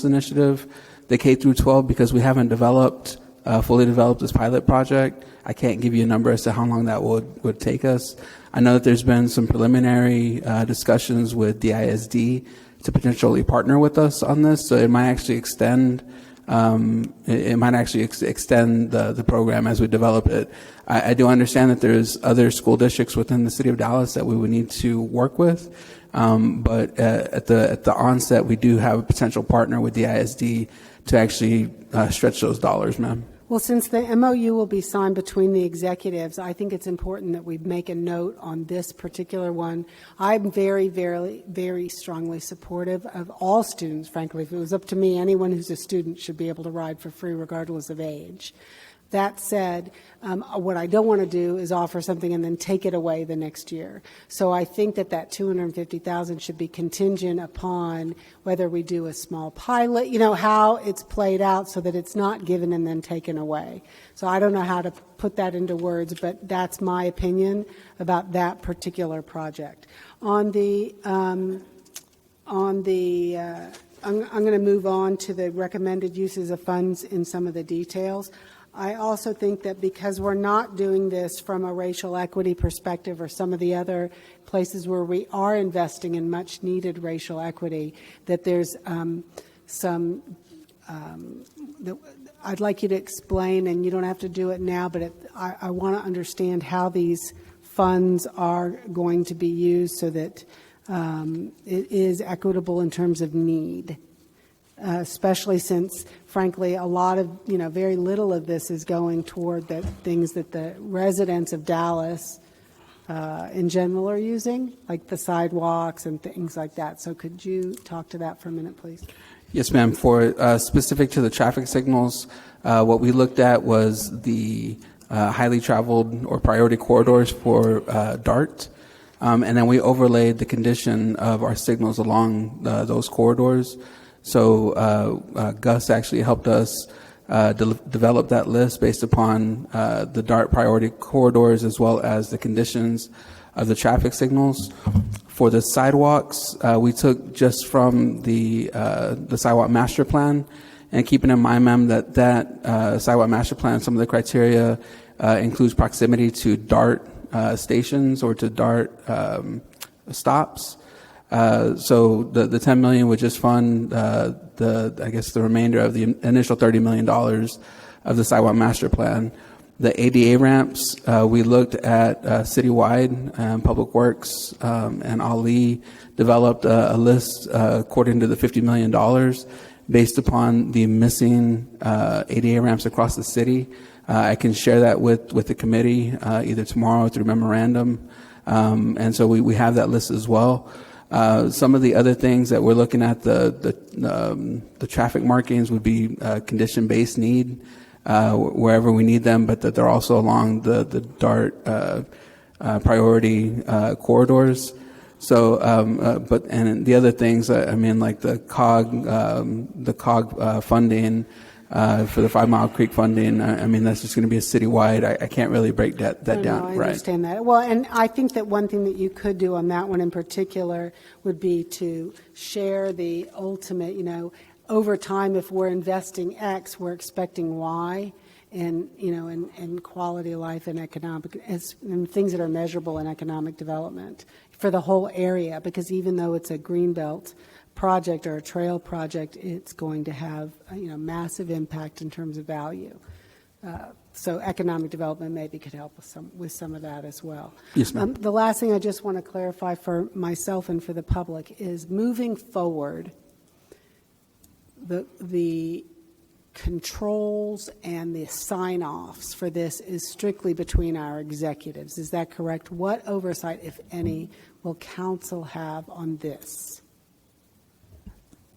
initiative, the K through 12, because we haven't fully developed this pilot project. I can't give you a number as to how long that would take us. I know that there's been some preliminary discussions with DISD to potentially partner with us on this, so it might actually extend. Extend the program as we develop it. I do understand that there's other school districts within the city of Dallas that we would need to work with, but at the onset, we do have a potential partner with DISD to actually stretch those dollars, ma'am. Well, since the MOU will be signed between the executives, I think it's important that we make a note on this particular one. I'm very, very, very strongly supportive of all students, frankly. If it was up to me, anyone who's a student should be able to ride for free regardless of age. That said, what I don't want to do is offer something and then take it away the next year. So I think that $250,000 should be contingent upon whether we do a small pilot, how it's played out so that it's not given and then taken away. So I don't know how to put that into words, but that's my opinion about that particular project. I'm going to move on to the recommended uses of funds in some of the details. I also think that because we're not doing this from a racial equity perspective or some of the other places where we are investing in much needed racial equity, that there's I'd like you to explain, and you don't have to do it now, but I want to understand how these funds are going to be used so that it is equitable in terms of need, especially since, frankly, a lot of, very little of this is going toward the things that the residents of Dallas in general are using, like the sidewalks and things like that. So could you talk to that for a minute, please? Yes, ma'am. For specific to the traffic signals, what we looked at was the highly traveled or priority corridors for DART, and then we overlaid the condition of our signals along those corridors. So Gus actually helped us develop that list based upon the DART priority corridors as well as the conditions of the traffic signals. For the sidewalks, we took just from the sidewalk master plan, and keeping in mind, ma'am, that sidewalk master plan, some of the criteria includes proximity to DART stations or to DART stops. So the $10 million would just fund the remainder of the initial $30 million of the sidewalk master plan. The ADA ramps, we looked at citywide, Public Works and Ali developed a list according to the $50 million based upon the missing ADA ramps across the city. I can share that with the committee either tomorrow through memorandum. And so we have that list as well. Some of the other things that we're looking at, the traffic markings would be condition-based need, wherever we need them, but that they're also along the DART priority corridors. So, and the other things, like the COG funding for the 5 Mile Creek funding, that's just going to be a citywide. I can't really break that down. No, I understand that. Well, and I think that one thing that you could do on that one in particular would be to share the ultimate, over time, if we're investing X, we're expecting Y, and in quality of life and economic, and things that are measurable in economic development for the whole area. Because even though it's a greenbelt project or a trail project, it's going to have massive impact in terms of value. So economic development maybe could help with some of that as well. Yes, ma'am. The last thing I just want to clarify for myself and for the public is moving forward, the controls and the sign-offs for this is strictly between our executives. Is that correct? What oversight, if any, will council have on this?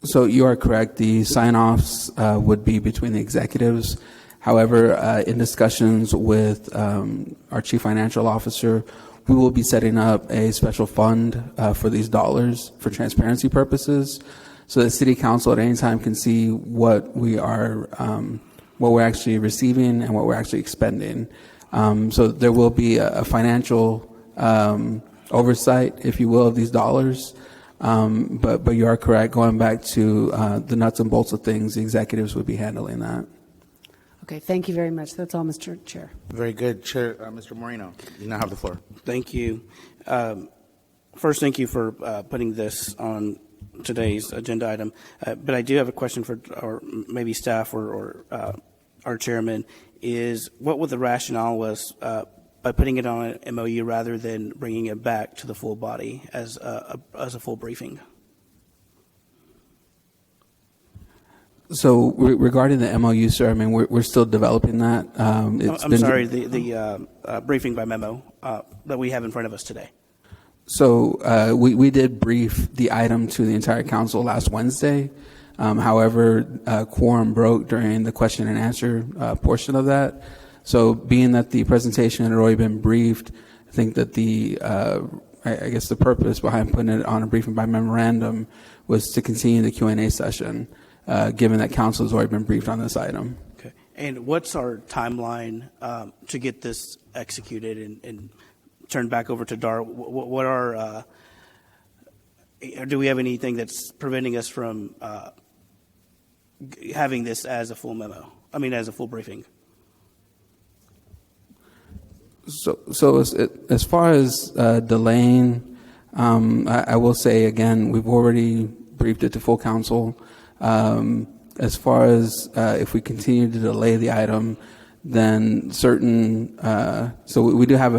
So you are correct. The sign-offs would be between the executives. However, in discussions with our chief financial officer, we will be setting up a special fund for these dollars for transparency purposes, so that City Council at any time can see what we're actually receiving and what we're actually expending. So there will be a financial oversight, if you will, of these dollars. But you are correct. Going back to the nuts and bolts of things, the executives would be handling that. Okay, thank you very much. That's all, Mr. Chair. Very good. Chair, Mr. Moreno, you now have the floor. Thank you. First, thank you for putting this on today's agenda item. But I do have a question for or maybe staff or our chairman, is what would the rationale was by putting it on an MOU rather than bringing it back to the full body as a full briefing? So regarding the MOU, sir, we're still developing that. I'm sorry, the briefing by memo that we have in front of us today. So we did brief the item to the entire council last Wednesday. However, quorum broke during the question and answer portion of that. So being that the presentation had already been briefed, I think that the purpose behind putting it on a briefing by memorandum was to continue the Q&A session, given that council has already been briefed on this item. Okay. And what's our timeline to get this executed and turned back over to DART? What are do we have anything that's preventing us from having this as a full memo? As a full briefing. So as far as delaying, I will say again, we've already briefed it to full council. As far as if we continue to delay the item, then certain. So we do have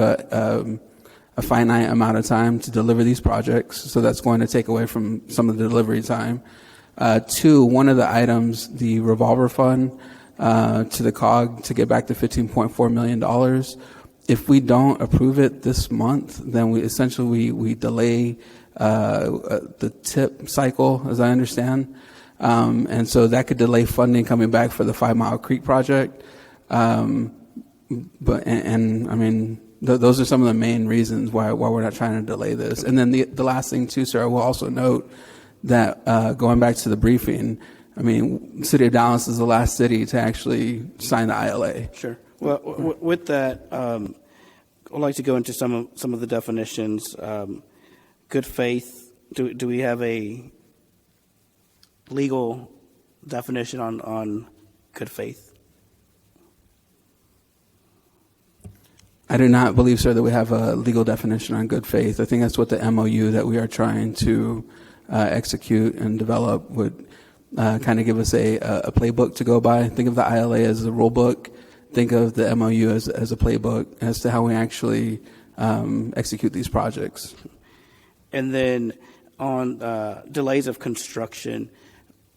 a finite amount of time to deliver these projects, so that's going to take away from some of the delivery time. Two, one of the items, the revolver fund to the COG to get back to $15.4 million. If we don't approve it this month, then we delay the TIP cycle, as I understand. And so that could delay funding coming back for the 5 Mile Creek project. I mean, those are some of the main reasons why we're not trying to delay this. And then the last thing too, sir, I will also note that going back to the briefing, I mean, the city of Dallas is the last city to actually sign the ILA. Sure. Well, with that, I'd like to go into some of the definitions. Good faith. Do we have a legal definition on good faith? I do not believe, sir, that we have a legal definition on good faith. I think that's what the MOU that we are trying to execute and develop would kind of give us a playbook to go by. Think of the ILA as a rule book. Think of the MOU as a playbook as to how we actually execute these projects. And then on delays of construction,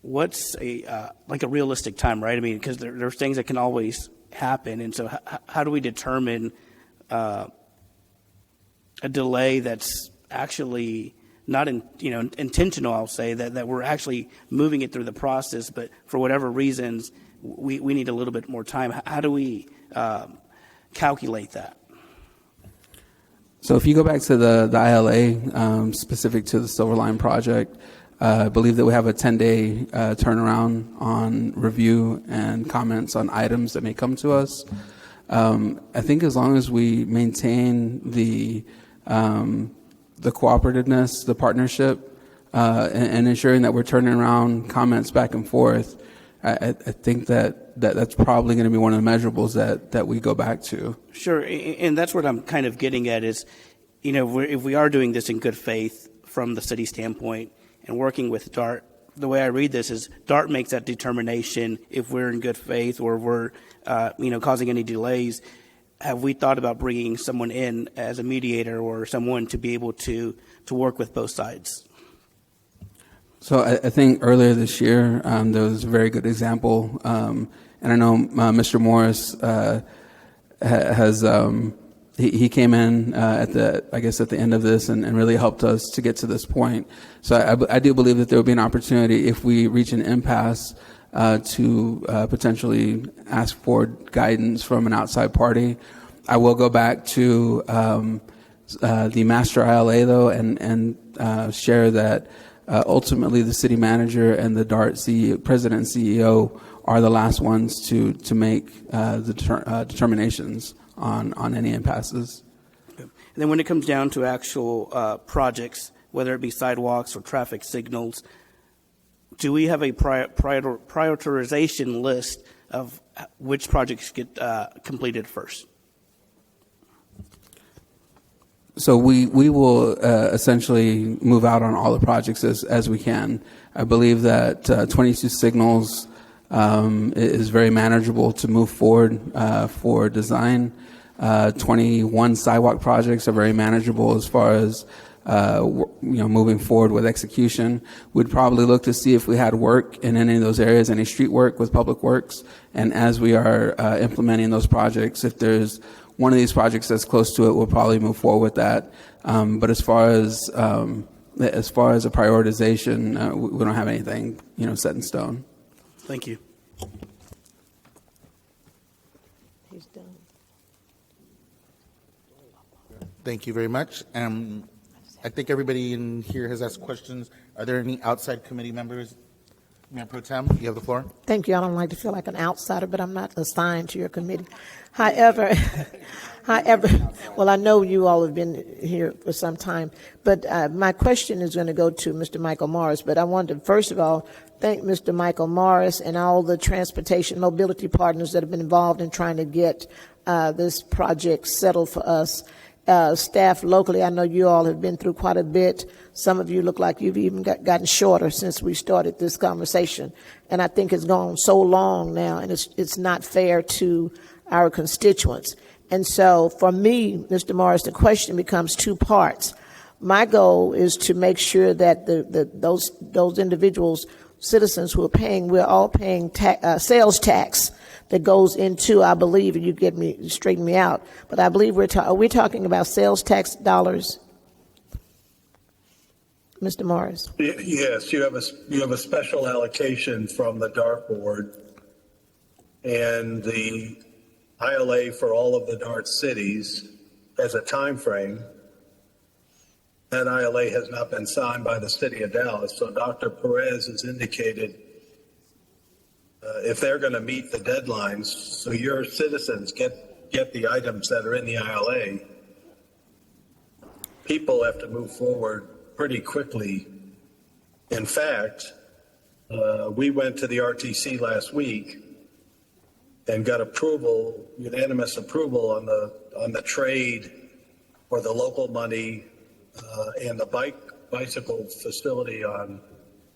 what's a realistic time, right? I mean, because there's things that can always happen, and so how do we determine a delay that's actually not intentional? I'll say that we're actually moving it through the process, but for whatever reasons we need a little bit more time. How do we calculate that? So if you go back to the ILA specific to the Silver Line project, I believe that we have a 10-day turnaround on review and comments on items that may come to us. I think as long as we maintain the cooperativeness, the partnership, and ensuring that we're turning around comments back and forth, I think that's probably going to be one of the measurables that we go back to. Sure, and that's what I'm kind of getting at is, if we are doing this in good faith from the city standpoint and working with DART, the way I read this is DART makes that determination if we're in good faith or we're, causing any delays. Have we thought about bringing someone in as a mediator or someone to be able to work with both sides? So I think earlier this year there was a very good example, and I know Mr. Morris has he came in at the end of this and really helped us to get to this point. So I do believe that there will be an opportunity if we reach an impasse to potentially ask for guidance from an outside party. I will go back to the master ILA though and share that ultimately the city manager and the DART president and CEO are the last ones to make the determinations on any impasses. And then when it comes down to actual projects, whether it be sidewalks or traffic signals, do we have a prioritization list of which projects get completed first? So we will essentially move out on all the projects as we can. I believe that 22 signals is very manageable to move forward for design. 21 sidewalk projects are very manageable as far as moving forward with execution. We'd probably look to see if we had work in any of those areas, any street work with Public Works, and as we are implementing those projects, if there's one of these projects that's close to it, we'll probably move forward with that. But as far as a prioritization, we don't have anything set in stone. Thank you. He's done. Thank you very much. I think everybody in here has asked questions. Are there any outside committee members? Mayor Pro Tem, you have the floor. Thank you. I don't like to feel like an outsider, but I'm not assigned to your committee. However, well, I know you all have been here for some time, but my question is going to go to Mr. Michael Morris. But I want to, first of all, thank Mr. Michael Morris and all the transportation mobility partners that have been involved in trying to get this project settled for us. Staff locally, I know you all have been through quite a bit. Some of you look like you've even gotten shorter since we started this conversation. And I think it's gone so long now, and it's not fair to our constituents. And so for me, Mr. Morris, the question becomes two parts. My goal is to make sure that those individuals, citizens who are paying, we're all paying sales tax that goes into, I believe, and you straighten me out, but I believe are we talking about sales tax dollars, Mr. Morris? Yes, you have a special allocation from the DART board, and the ILA for all of the DART cities has a time frame. That ILA has not been signed by the city of Dallas, so Dr. Perez has indicated if they're going to meet the deadlines, so your citizens get the items that are in the ILA, people have to move forward pretty quickly. In fact, we went to the RTC last week and got approval, unanimous approval on the trade for the local money and the bicycle facility on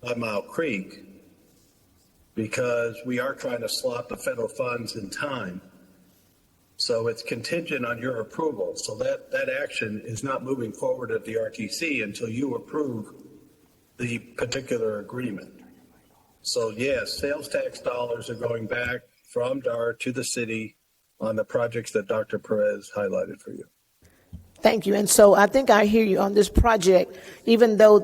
5 Mile Creek, because we are trying to slot the federal funds in time. So it's contingent on your approval. So that action is not moving forward at the RTC until you approve the particular agreement. So yes, sales tax dollars are going back from DART to the city on the projects that Dr. Perez highlighted for you. Thank you. And so I think I hear you on this project, even though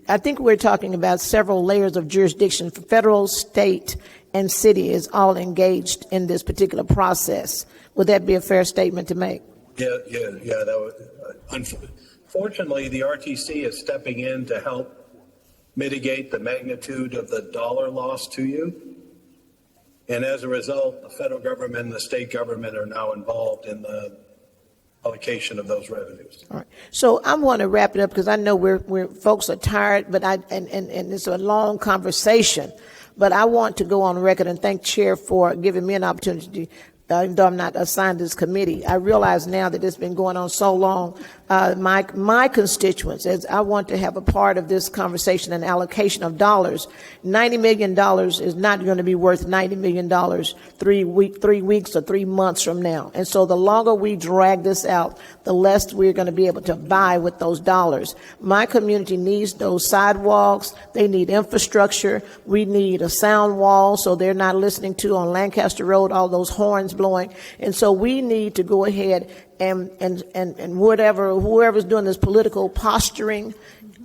I think we're talking about several layers of jurisdiction. Federal, state, and city is all engaged in this particular process. Would that be a fair statement to make? Yeah. That was, unfortunately, the RTC is stepping in to help mitigate the magnitude of the dollar loss to you. And as a result, the federal government and the state government are now involved in the allocation of those revenues. All right. So I want to wrap it up because I know we're folks are tired, but and it's a long conversation. But I want to go on record and thank Chair for giving me an opportunity. Even though I'm not assigned to this committee, I realize now that it's been going on so long. My constituents, as I want to have a part of this conversation and allocation of dollars. $90 million is not going to be worth $90 million 3 weeks or 3 months from now. And so the longer we drag this out, the less we're going to be able to buy with those dollars. My community needs those sidewalks. They need infrastructure. We need a sound wall so they're not listening to on Lancaster Road all those horns blowing. And so we need to go ahead and whoever's doing this political posturing,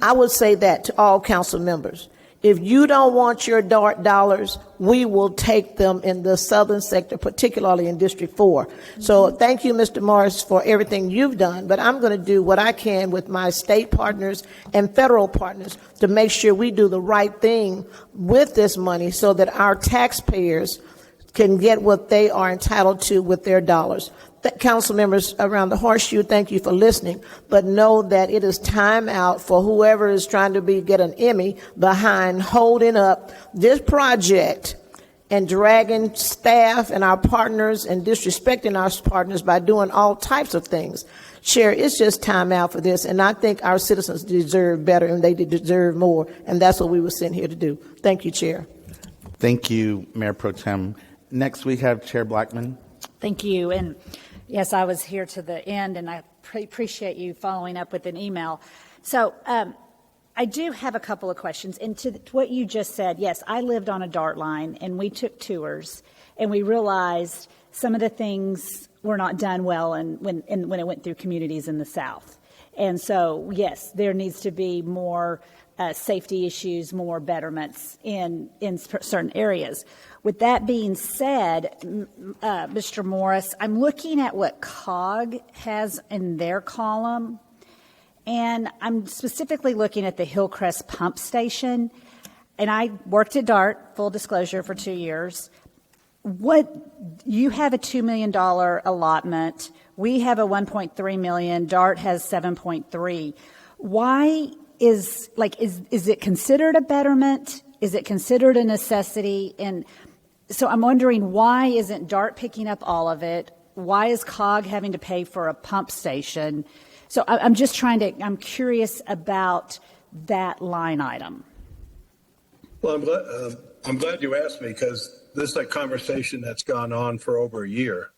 I would say that to all council members. If you don't want your DART dollars, we will take them in the southern sector, particularly in District 4. So thank you, Mr. Morris, for everything you've done, but I'm going to do what I can with my state partners and federal partners to make sure we do the right thing with this money so that our taxpayers can get what they are entitled to with their dollars. Council members around the horseshoe, thank you for listening, but know that it is time out for whoever is trying to get an Emmy behind holding up this project and dragging staff and our partners and disrespecting our partners by doing all types of things. Chair, it's just time out for this, and I think our citizens deserve better and they deserve more, and that's what we were sent here to do. Thank you, Chair. Thank you, Mayor Pro Tem. Next, we have Chair Blackman. Thank you. And yes, I was here to the end, and I appreciate you following up with an email. So I do have a couple of questions. And to what you just said, yes, I lived on a DART line, and we took tours, and we realized some of the things were not done well when it went through communities in the South. And so, yes, there needs to be more safety issues, more betterments in certain areas. With that being said, Mr. Morris, I'm looking at what COG has in their column, and I'm specifically looking at the Hillcrest Pump Station. And I worked at DART, full disclosure, for 2 years. You have a $2 million allotment. We have a $1.3 million. DART has 7.3. Why is it considered a betterment? Is it considered a necessity? And so I'm wondering, why isn't DART picking up all of it? Why is COG having to pay for a pump station? So I'm curious about that line item. Well, I'm glad you asked me, because this is a conversation that's gone on for over a year.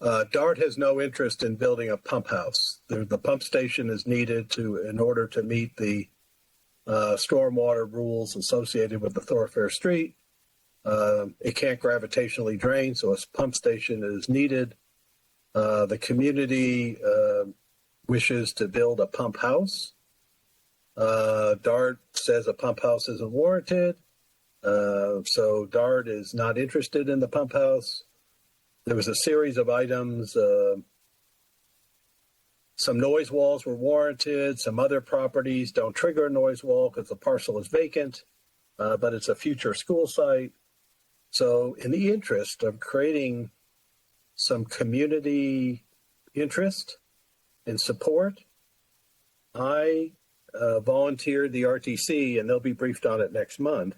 DART has no interest in building a pump house. The pump station is needed in order to meet the stormwater rules associated with the thoroughfare street. It can't gravitationally drain, so a pump station is needed. The community wishes to build a pump house. DART says a pump house isn't warranted, so DART is not interested in the pump house. There was a series of items. Some noise walls were warranted. Some other properties don't trigger a noise wall because the parcel is vacant, but it's a future school site. So in the interest of creating some community interest and support, I volunteered the RTC, and they'll be briefed on it next month.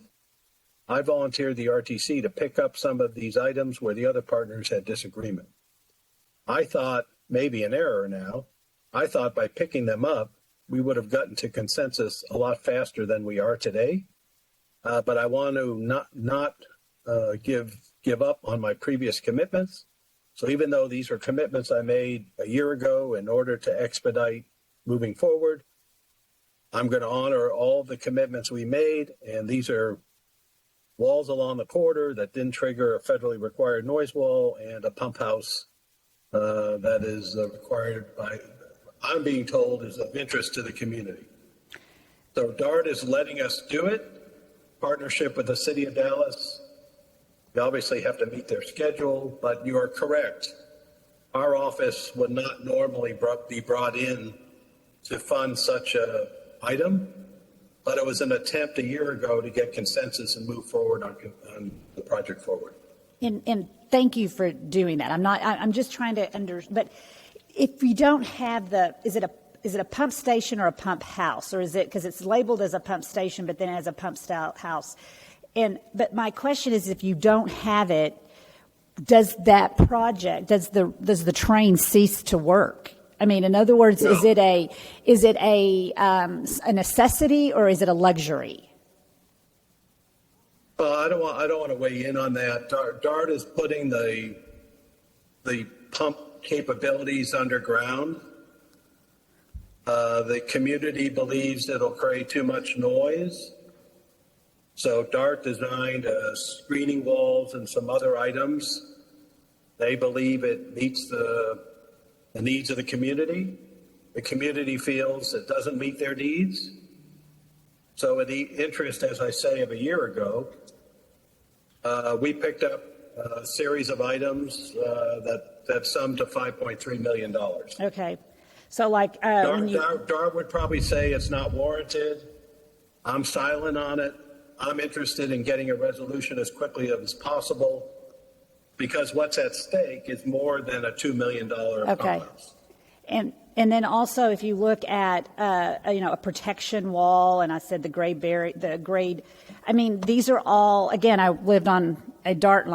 I volunteered the RTC to pick up some of these items where the other partners had disagreement. I thought, maybe an error now, I thought by picking them up, we would have gotten to consensus a lot faster than we are today. But I want to not give up on my previous commitments. So even though these are commitments I made a year ago in order to expedite moving forward, I'm going to honor all the commitments we made, and these are walls along the corridor that didn't trigger a federally required noise wall, and a pump house that is required by, I'm being told, is of interest to the community. So DART is letting us do it, partnership with the city of Dallas. We obviously have to meet their schedule, but you are correct. Our office would not normally be brought in to fund such an item, but it was an attempt a year ago to get consensus and move forward on the project forward. And thank you for doing that. I'm just trying to but if you don't have is it a pump station or a pump house, or is it, because it's labeled as a pump station but then as a pump style house? But my question is, if you don't have it, does that project, does the train cease to work? I mean, in other words, no. Is it a necessity, or is it a luxury? I don't want to weigh in on that. DART is putting the pump capabilities underground. The community believes it'll create too much noise. So DART designed screening walls and some other items. They believe it meets the needs of the community. The community feels it doesn't meet their needs. So in the interest, as I say, of a year ago, we picked up a series of items that summed to $5.3 million. Okay. So like... DART would probably say it's not warranted. I'm silent on it. I'm interested in getting a resolution as quickly as possible, because what's at stake is more than a $2 million okay. And then also, if you look at a protection wall, and I said the grade. I mean, these are all, again, I lived on a DART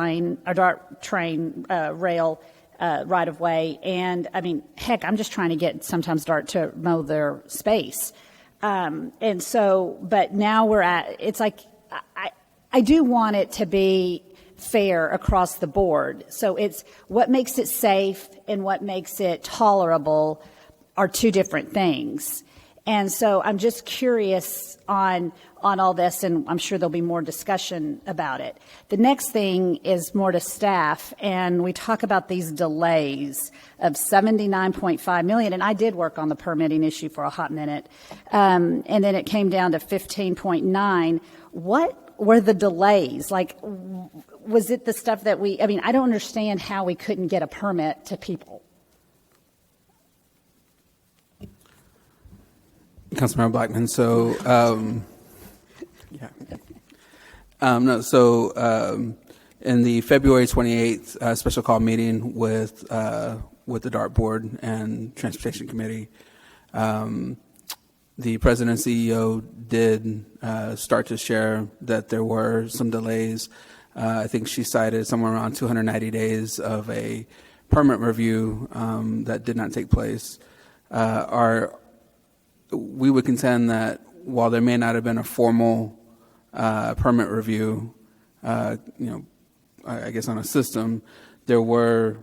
train rail right of way, and I mean, heck, I'm just trying to get sometimes DART to mow their space, and so, but now it's like I do want it to be fair across the board. So it's what makes it safe and what makes it tolerable are two different things. And so I'm just curious on all this, and I'm sure there'll be more discussion about it. The next thing is more to staff, and we talk about these delays of $79.5 million, and I did work on the permitting issue for a hot minute, and then it came down to 15.9. What were the delays? Like, was it the stuff that I don't understand how we couldn't get a permit to people. Councilmember Blackman, so, in the February 28th special call meeting with the DART Board and Transportation Committee, the President and CEO did start to share that there were some delays. I think she cited somewhere around 290 days of a permit review that did not take place. We would contend that while there may not have been a formal permit review, I guess on a system, there were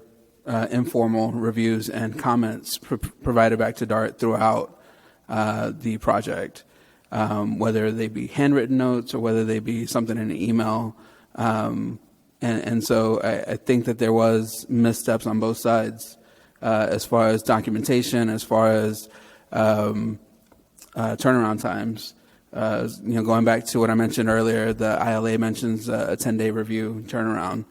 informal reviews and comments provided back to DART throughout the project, whether they be handwritten notes or whether they be something in an email. And so I think that there was missteps on both sides as far as documentation, as far as turnaround times. Going back to what I mentioned earlier, the ILA mentions a 10-day review turnaround.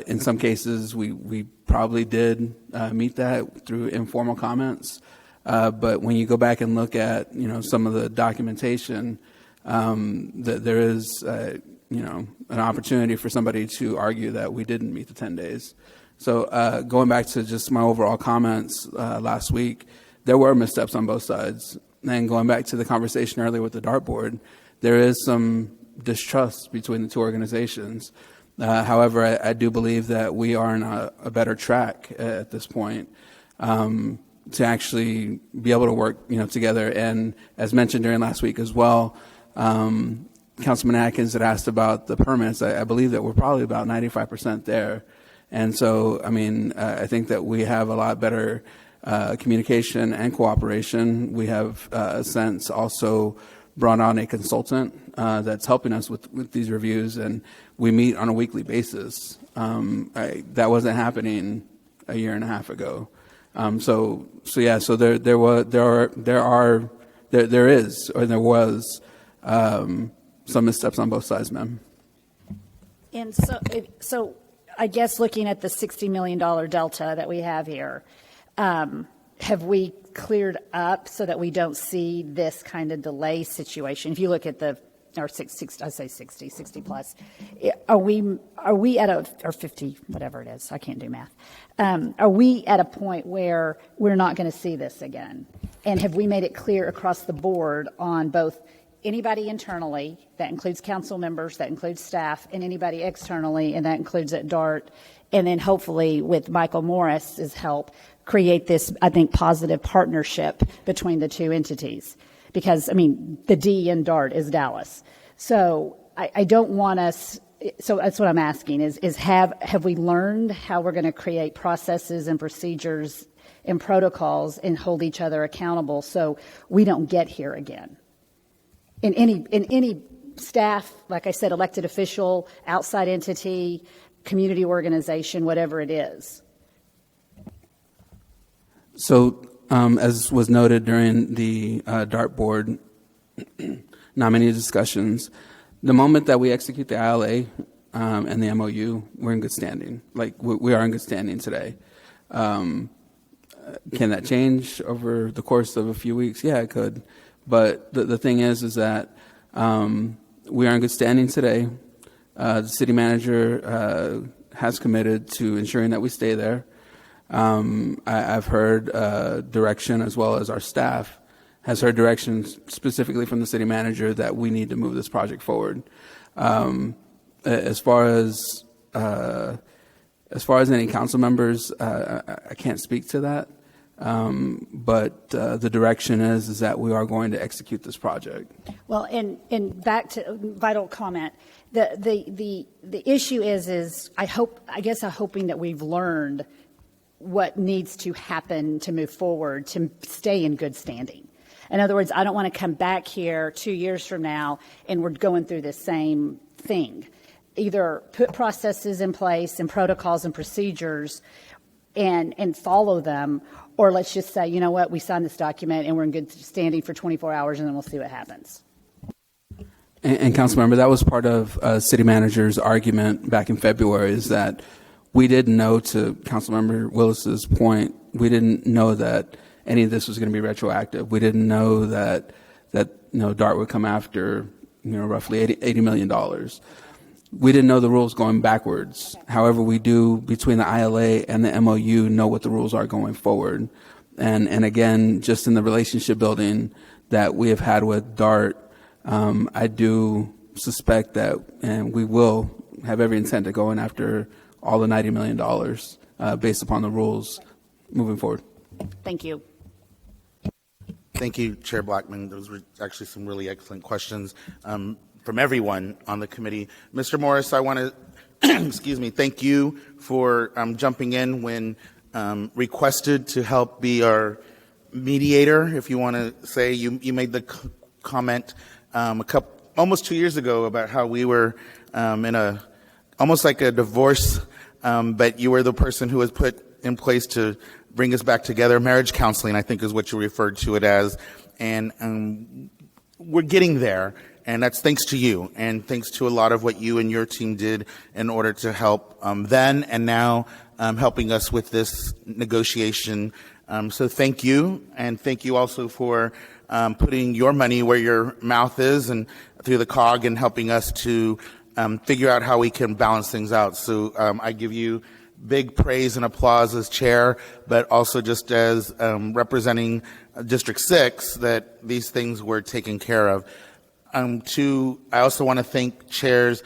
In some cases, we probably did meet that through informal comments. But when you go back and look at, some of the documentation, there is, an opportunity for somebody to argue that we didn't meet the 10 days. So going back to just my overall comments last week, there were missteps on both sides. And going back to the conversation earlier with the dartboard, there is some distrust between the two organizations. However, I do believe that we are on a better track at this point to actually be able to work, together. And as mentioned during last week as well, Councilman Atkins had asked about the permits. I believe that we're probably about 95% there. And so, I think that we have a lot better communication and cooperation. We have since also brought on a consultant that's helping us with these reviews, and we meet on a weekly basis. That wasn't happening a year and a half ago. So there was some missteps on both sides, ma'am. And so I guess looking at the $60 million delta that we have here, have we cleared up so that we don't see this kind of delay situation? If you look at the, or 60 plus, are we at or 50, whatever it is, I can't do math. Are we at a point where we're not going to see this again? And have we made it clear across the board on both anybody internally, that includes council members, that includes staff, and anybody externally, and that includes at DART, and then hopefully with Michael Morris's help, create this, I think, positive partnership between the two entities. Because, the D in DART is Dallas. So I don't want us, so that's what I'm asking, is have we learned how we're going to create processes and procedures and protocols and hold each other accountable so we don't get here again? In any staff, like I said, elected official, outside entity, community organization, whatever it is. So, as was noted during the DART board nominee discussions, the moment that we execute the ILA and the MOU, we're in good standing. Like, we are in good standing today. Can that change over the course of a few weeks? Yeah, it could. But the thing is that we are in good standing today. The city manager has committed to ensuring that we stay there. I've heard direction, as well as our staff has heard direction specifically from the city manager that we need to move this project forward. As far as any council members, I can't speak to that. But the direction is that we are going to execute this project. Well, and back to vital comment, the issue is I guess I'm hoping that we've learned what needs to happen to move forward to stay in good standing. In other words, I don't want to come back here 2 years from now and we're going through the same thing. Either put processes in place and protocols and procedures and follow them, or let's just say, you know what, we signed this document and we're in good standing for 24 hours and then we'll see what happens. And Councilmember, that was part of city manager's argument back in February, is that we didn't know, to Councilmember Willis's point, we didn't know that any of this was going to be retroactive. We didn't know that DART would come after roughly $80 million. We didn't know the rules going backwards. However, we do, between the ILA and the MOU, know what the rules are going forward. And again, just in the relationship building that we have had with DART, I do suspect that, and we will have every intent to go in after all the $90 million based upon the rules moving forward. Thank you. Thank you, Chair Blackman. Those were actually some really excellent questions from everyone on the committee. Mr. Morris, I want to excuse me, thank you for jumping in when requested to help be our mediator, if you want to say. You made the comment almost 2 years ago about how we were in almost like a divorce, but you were the person who was put in place to bring us back together. Marriage counseling, I think, is what you referred to it as. And we're getting there. And that's thanks to you, and thanks to a lot of what you and your team did in order to help then and now helping us with this negotiation. So thank you, and thank you also for putting your money where your mouth is and through the COG and helping us to figure out how we can balance things out. So I give you big praise and applause as chair, but also just as representing District 6 that these things were taken care of. I also want to thank chairs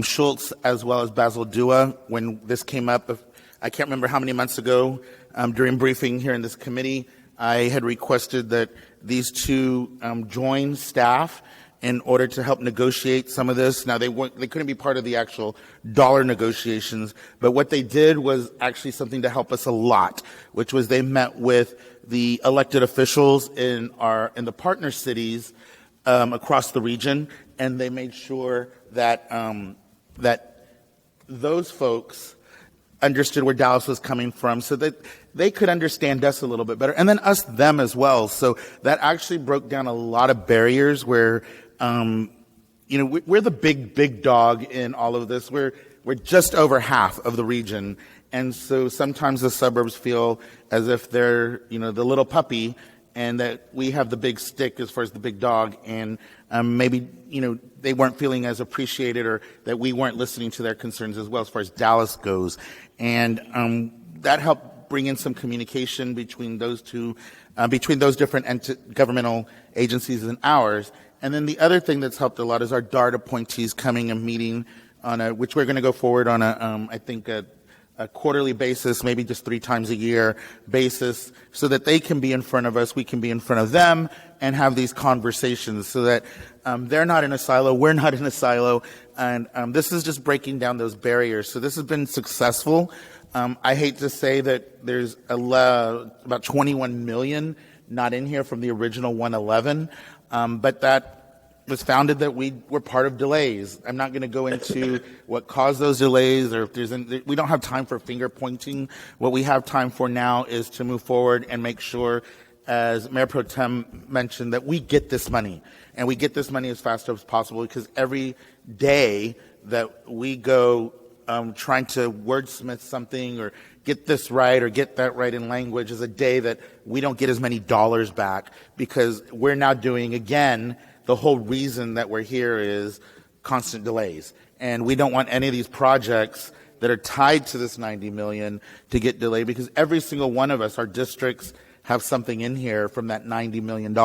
Schultz as well as Basil Dua. When this came up, I can't remember how many months ago, during briefing here in this committee, I had requested that these two join staff in order to help negotiate some of this. Now, they couldn't be part of the actual dollar negotiations, but what they did was actually something to help us a lot, which was they met with the elected officials in the partner cities across the region, and they made sure that that those folks understood where Dallas was coming from, so that they could understand us a little bit better, and then us them as well. So that actually broke down a lot of barriers where, we're the big dog in all of this. We're just over half of the region, and so sometimes the suburbs feel as if they're the little puppy, and that we have the big stick as far as the big dog, and maybe they weren't feeling as appreciated, or that we weren't listening to their concerns as well as far as Dallas goes. And that helped bring in some communication between those two, between those different governmental agencies and ours. And then the other thing that's helped a lot is our DART appointees coming and meeting which we're going to go forward on I think a quarterly basis, maybe just 3 times a year basis, so that they can be in front of us, we can be in front of them, and have these conversations so that they're not in a silo, we're not in a silo, and this is just breaking down those barriers. So this has been successful. I hate to say that there's about 21 million not in here from the original 111, but that was founded that we were part of delays. I'm not going to go into what caused those delays, or if we don't have time for finger pointing. What we have time for now is to move forward and make sure, as Mayor Pro Tem mentioned, that we get this money, and we get this money as fast as possible, because every day that we go trying to wordsmith something or get this right or get that right in language is a day that we don't get as many dollars back, because we're now doing, again, the whole reason that we're here is constant delays. And we don't want any of these projects that are tied to this 90 million to get delayed, because every single one of us, our districts, have something in here from that $90 million.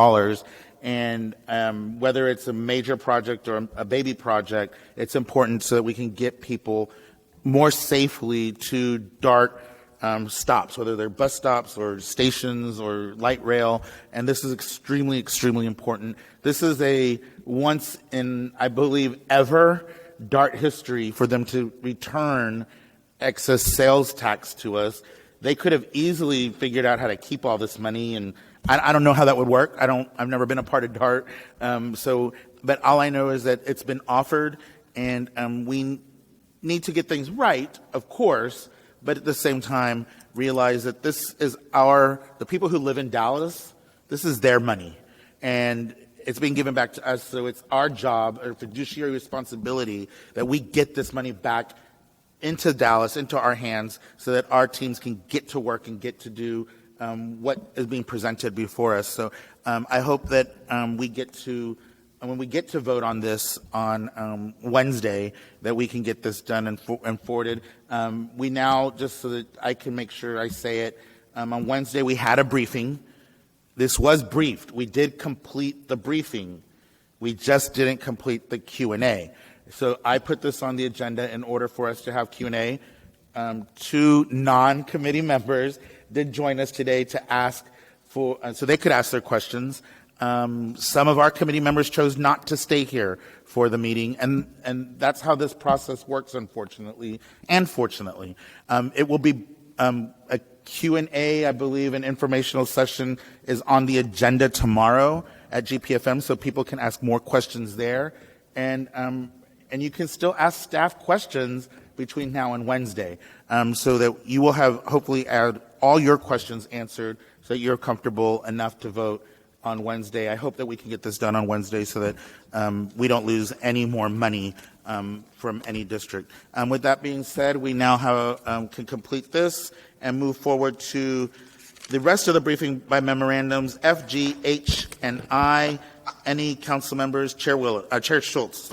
And whether it's a major project or a baby project, it's important so that we can get people more safely to DART stops, whether they're bus stops or stations or light rail. And this is extremely, extremely important. This is a once in, I believe, ever DART history for them to return excess sales tax to us. They could have easily figured out how to keep all this money, and I don't know how that would work. I've never been a part of DART. But all I know is that it's been offered, and we need to get things right, of course, but at the same time realize that this is the people who live in Dallas, this is their money, and it's being given back to us. So it's our job, or fiduciary responsibility, that we get this money back into Dallas, into our hands, so that our teams can get to work and get to do what is being presented before us. So I hope that we get to, when we get to vote on this on Wednesday, that we can get this done and forwarded. We now, just so that I can make sure I say it, on Wednesday we had a briefing. This was briefed. We did complete the briefing. We just didn't complete the Q&A. So I put this on the agenda in order for us to have Q&A. 2 non-committee members did join us today to ask so they could ask their questions. Some of our committee members chose not to stay here for the meeting, and that's how this process works, unfortunately and fortunately. It will be a Q&A, I believe, an informational session is on the agenda tomorrow at GPFM, so people can ask more questions there, and you can still ask staff questions between now and Wednesday, so that you will have hopefully had all your questions answered, so that you're comfortable enough to vote on Wednesday. I hope that we can get this done on Wednesday so that we don't lose any more money from any district. With that being said, we now have, can complete this and move forward to the rest of the briefing by memorandums, F, G, H, and I. Any council members? Chair Schultz.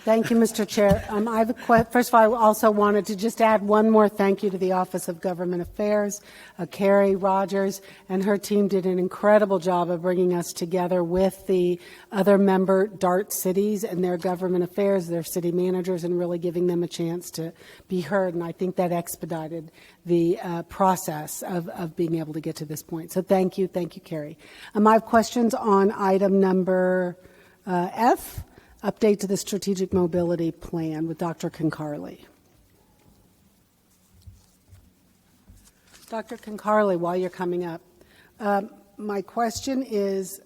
Thank you, Mr. Chair. I have first of all, I also wanted to just add one more thank you to the Office of Government Affairs. Carrie Rogers and her team did an incredible job of bringing us together with the other member DART cities and their government affairs, their city managers, and really giving them a chance to be heard. And I think that expedited the process of being able to get to this point. So thank you, Carrie. I have questions on item number F. Update to the Strategic Mobility Plan with Dr. Concarly. Dr. Concarly, while you're coming up, my question is,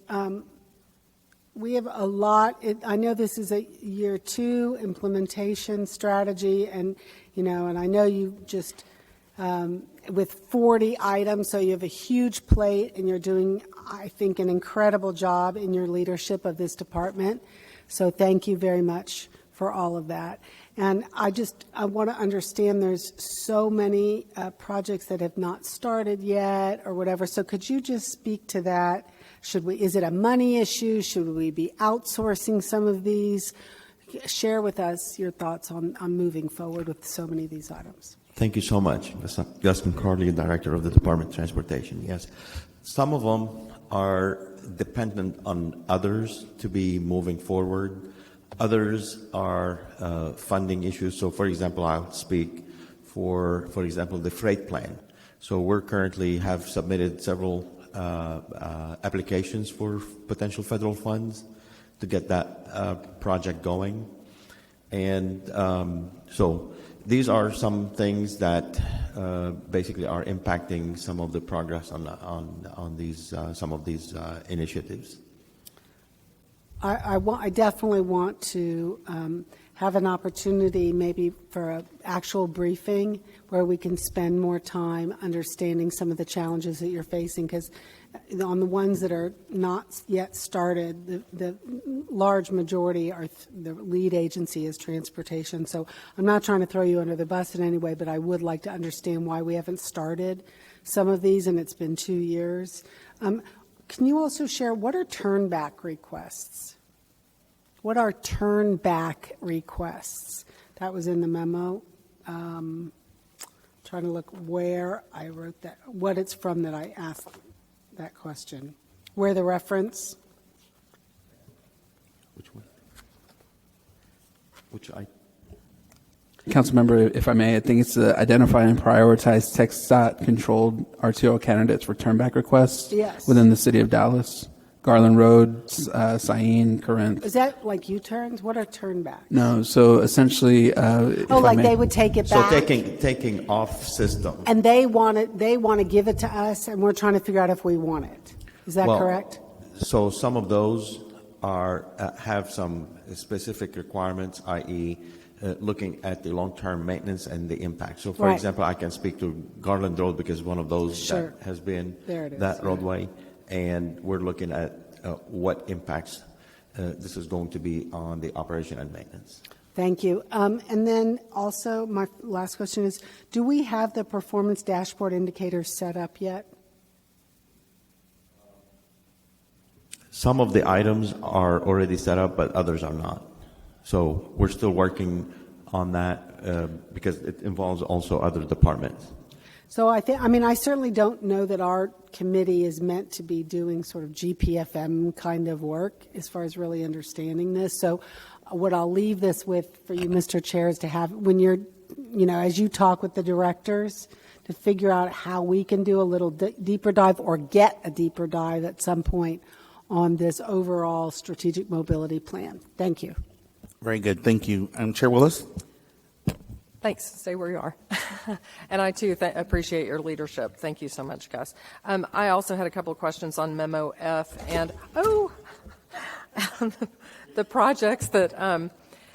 we have a lot, I know this is a year 2 implementation strategy, and I know you just, with 40 items, so you have a huge plate, and you're doing, I think, an incredible job in your leadership of this department. So thank you very much for all of that. And I want to understand there's so many projects that have not started yet or whatever. So could you just speak to that? Is it a money issue? Should we be outsourcing some of these? Share with us your thoughts on moving forward with so many of these items. Thank you so much. Justin Carley, Director of the Department of Transportation. Yes, some of them are dependent on others to be moving forward. Others are funding issues. So, for example, I'll speak for example, the freight plan. So we're currently have submitted several applications for potential federal funds to get that project going. And so these are some things that basically are impacting some of the progress on these some of these initiatives. I definitely want to have an opportunity maybe for an actual briefing where we can spend more time understanding some of the challenges that you're facing, because on the ones that are not yet started, the large majority are the lead agency is transportation. So I'm not trying to throw you under the bus in any way, but I would like to understand why we haven't started some of these, and it's been 2 years. Can you also share what are turnback requests? What are turnback requests? That was in the memo. Trying to look where I wrote that, what it's from that I asked that question. Where the reference? Which one? Which I? Councilmember, if I may, I think it's to identify and prioritize TxDOT-controlled RTO candidates for turnback requests within the city of Dallas. Garland Road, Sain, Corinth. Is that like U-turns? What are turnbacks? No, so essentially, they would take it back. So taking off system. And they want to give it to us, and we're trying to figure out if we want it. Is that correct? So some of those are have some specific requirements, i.e., looking at the long-term maintenance and the impact. So, for example, I can speak to Garland Road because one of those that has been that roadway. And we're looking at what impacts this is going to be on the operation and maintenance. Thank you. And then also, my last question is, do we have the performance dashboard indicators set up yet? Some of the items are already set up, but others are not. So we're still working on that because it involves also other departments. So I certainly don't know that our committee is meant to be doing sort of GPFM kind of work as far as really understanding this. So what I'll leave this with for you, Mr. Chair, is to have, when you're, as you talk with the directors, to figure out how we can do a little deeper dive or get a deeper dive at some point on this overall strategic mobility plan. Thank you. Very good. Thank you. Chair Willis? Thanks. Stay where you are. And I, too, appreciate your leadership. Thank you so much, Gus. I also had a couple of questions on Memo F and, the projects that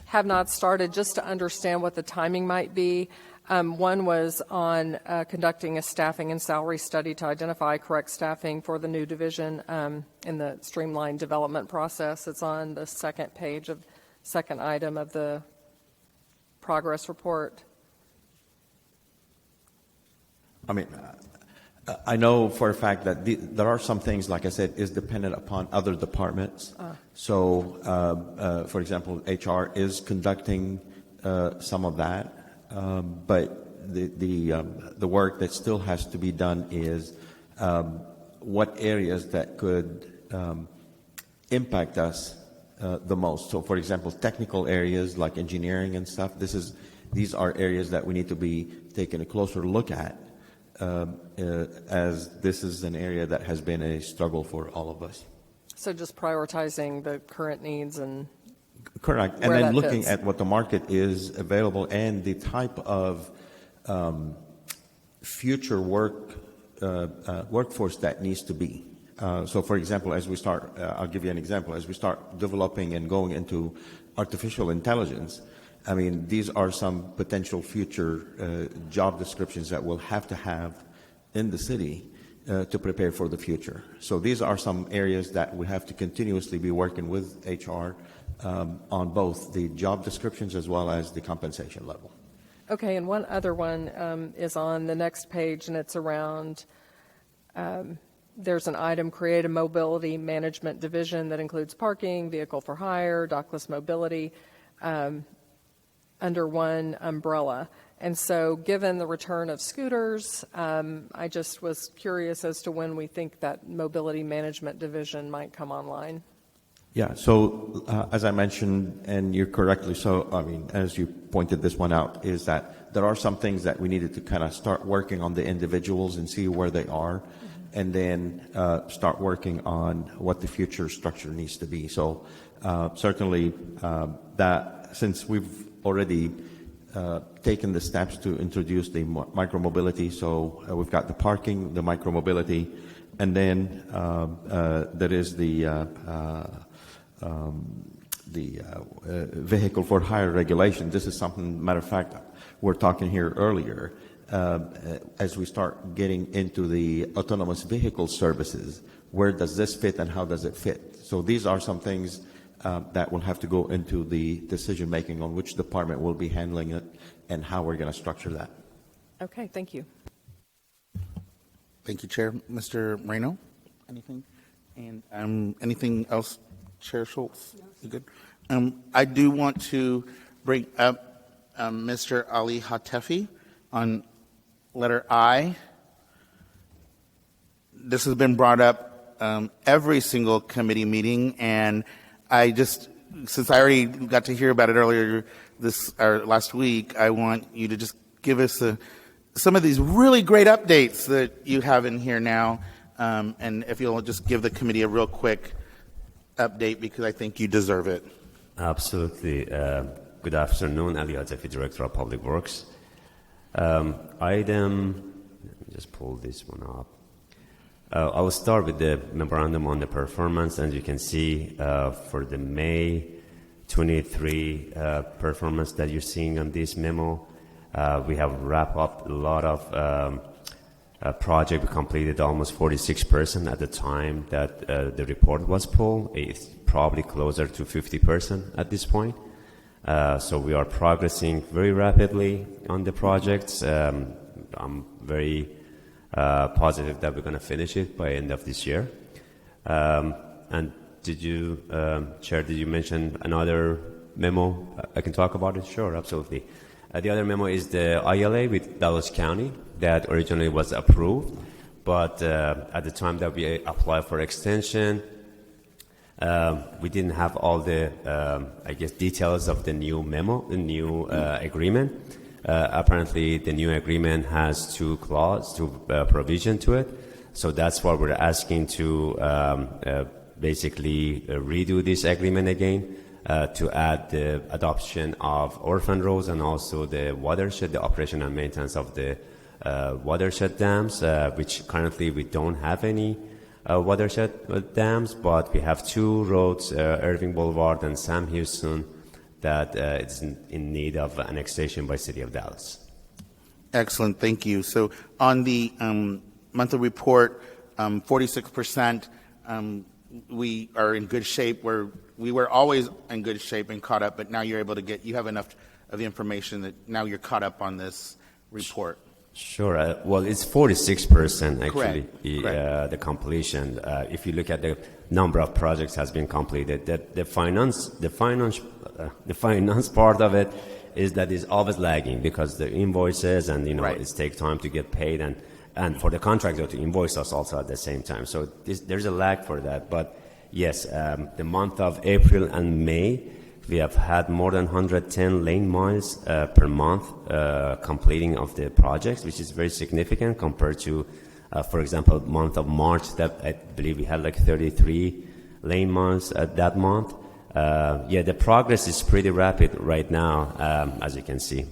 have not started, just to understand what the timing might be. One was on conducting a staffing and salary study to identify correct staffing for the new division in the streamlined development process. It's on the second page of second item of the progress report. I mean, I know for a fact that there are some things, like I said, is dependent upon other departments. So, for example, HR is conducting some of that, but the work that still has to be done is what areas that could impact us the most. So, for example, technical areas like engineering and stuff. These are areas that we need to be taking a closer look at, as this is an area that has been a struggle for all of us. So just prioritizing the current needs and correct, and then looking at what the market is available and the type of future workforce that needs to be. So, for example, as we start, I'll give you an example. As we start developing and going into artificial intelligence, I mean, these are some potential future job descriptions that we'll have to have in the city to prepare for the future. So these are some areas that we have to continuously be working with HR on both the job descriptions as well as the compensation level. Okay, and one other one is on the next page, and it's around there's an item, create a mobility management division that includes parking, vehicle for hire, dockless mobility, under one umbrella. And so given the return of scooters, I just was curious as to when we think that mobility management division might come online. Yeah, so as I mentioned, and you're correctly so, I mean, as you pointed this one out, is that there are some things that we needed to kind of start working on the individuals and see where they are, and then start working on what the future structure needs to be. So certainly that, since we've already taken the steps to introduce the micromobility, so we've got the parking, the micromobility, and then there is the vehicle for hire regulation. This is something, matter of fact, we're talking here earlier. As we start getting into the autonomous vehicle services, where does this fit and how does it fit? So these are some things that will have to go into the decision-making on which department will be handling it and how we're going to structure that. Okay, thank you. Thank you, Chair. Mr. Moreno, anything? And anything else, Chair Schultz? You good? I do want to bring up Mr. Ali Hatefi on letter I. This has been brought up every single committee meeting, and I just, since I already got to hear about it earlier last week, I want you to just give us some of these really great updates that you have in here now, and if you'll just give the committee a real quick update, because I think you deserve it. Absolutely. Good afternoon, Ali Hatefi, Director of Public Works. Let me just pull this one up. I will start with the memorandum on the performance, and you can see for the May 23 performance that you're seeing on this memo, we have wrapped up a lot of project. We completed almost 46% at the time that the report was pulled. It's probably closer to 50% at this point. So we are progressing very rapidly on the projects. I'm very positive that we're going to finish it by end of this year. And did you, Chair, did you mention another memo? I can talk about it? Sure, absolutely. The other memo is the ILA with Dallas County that originally was approved, but at the time that we applied for extension, we didn't have all the, I guess, details of the new memo, the new agreement. Apparently, the new agreement has two provision to it. So that's why we're asking to basically redo this agreement again to add the adoption of orphan roads and also the watershed, the operation and maintenance of the watershed dams, which currently we don't have any watershed dams, but we have two roads, Irving Boulevard and Sam Houston, that is in need of annexation by City of Dallas. Excellent, thank you. So on the monthly report, 46%, we are in good shape. We were always in good shape and caught up, but now you're able to you have enough of the information that now you're caught up on this report. Sure. Well, it's 46% actually, Correct. The completion. If you look at the number of projects has been completed, the finance part of it is always lagging because the invoices and it takes time to get paid and for the contractor to invoice us also at the same time. So there's a lag for that. But yes, the month of April and May, we have had more than 110 lane miles per month completing of the projects, which is very significant compared to, for example, month of March that I believe we had like 33 lane miles that month. The progress is pretty rapid right now, as you can see.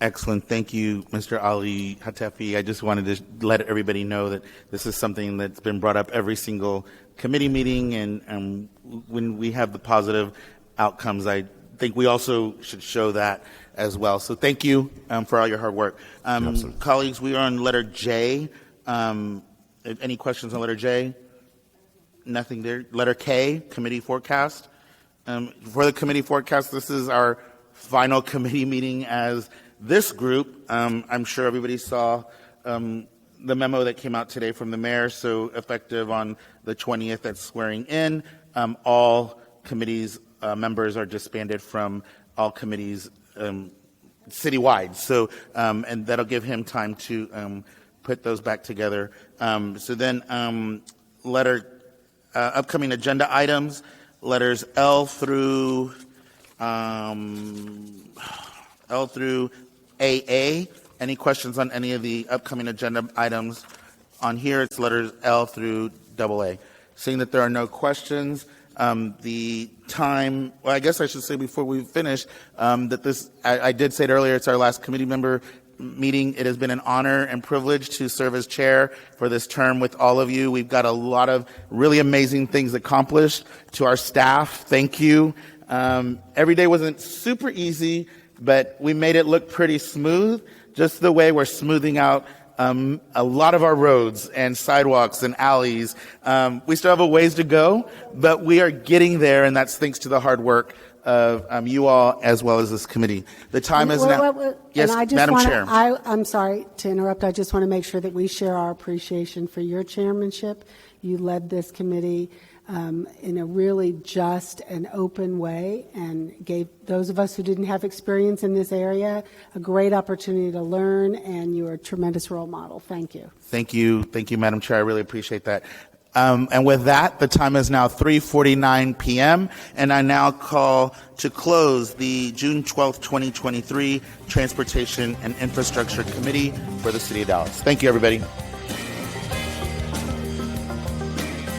Excellent. Thank you, Mr. Ali Hatefi. I just wanted to let everybody know that this is something that's been brought up every single committee meeting, and when we have the positive outcomes, I think we also should show that as well. So thank you for all your hard work. Colleagues, we are on letter J. Any questions on letter J? Nothing there. Letter K, committee forecast. For the committee forecast, this is our final committee meeting as this group. I'm sure everybody saw the memo that came out today from the mayor, so effective on the 20th, that's swearing in. All committees members are disbanded from all committees citywide. So, and that'll give him time to put those back together. So then, upcoming agenda items, letters L through AA. Any questions on any of the upcoming agenda items? On here, it's letters L through AA. Seeing that there are no questions, the time, well, I guess I should say before we finish, that this, I did say it earlier, it's our last committee member meeting. It has been an honor and privilege to serve as chair for this term with all of you. We've got a lot of really amazing things accomplished. To our staff, thank you. Every day wasn't super easy, but we made it look pretty smooth, just the way we're smoothing out a lot of our roads and sidewalks and alleys. We still have a ways to go, but we are getting there, and that's thanks to the hard work of you all as well as this committee. The time is now. Yes, Madam Chair. I'm sorry to interrupt. I just want to make sure that we share our appreciation for your chairmanship. You led this committee in a really just and open way and gave those of us who didn't have experience in this area a great opportunity to learn, and you're a tremendous role model. Thank you. Thank you. Thank you, Madam Chair. I really appreciate that. And with that, the time is now 3:49 p.m., and I now call to close the June 12th, 2023 Transportation and Infrastructure Committee for the City of Dallas. Thank you, everybody.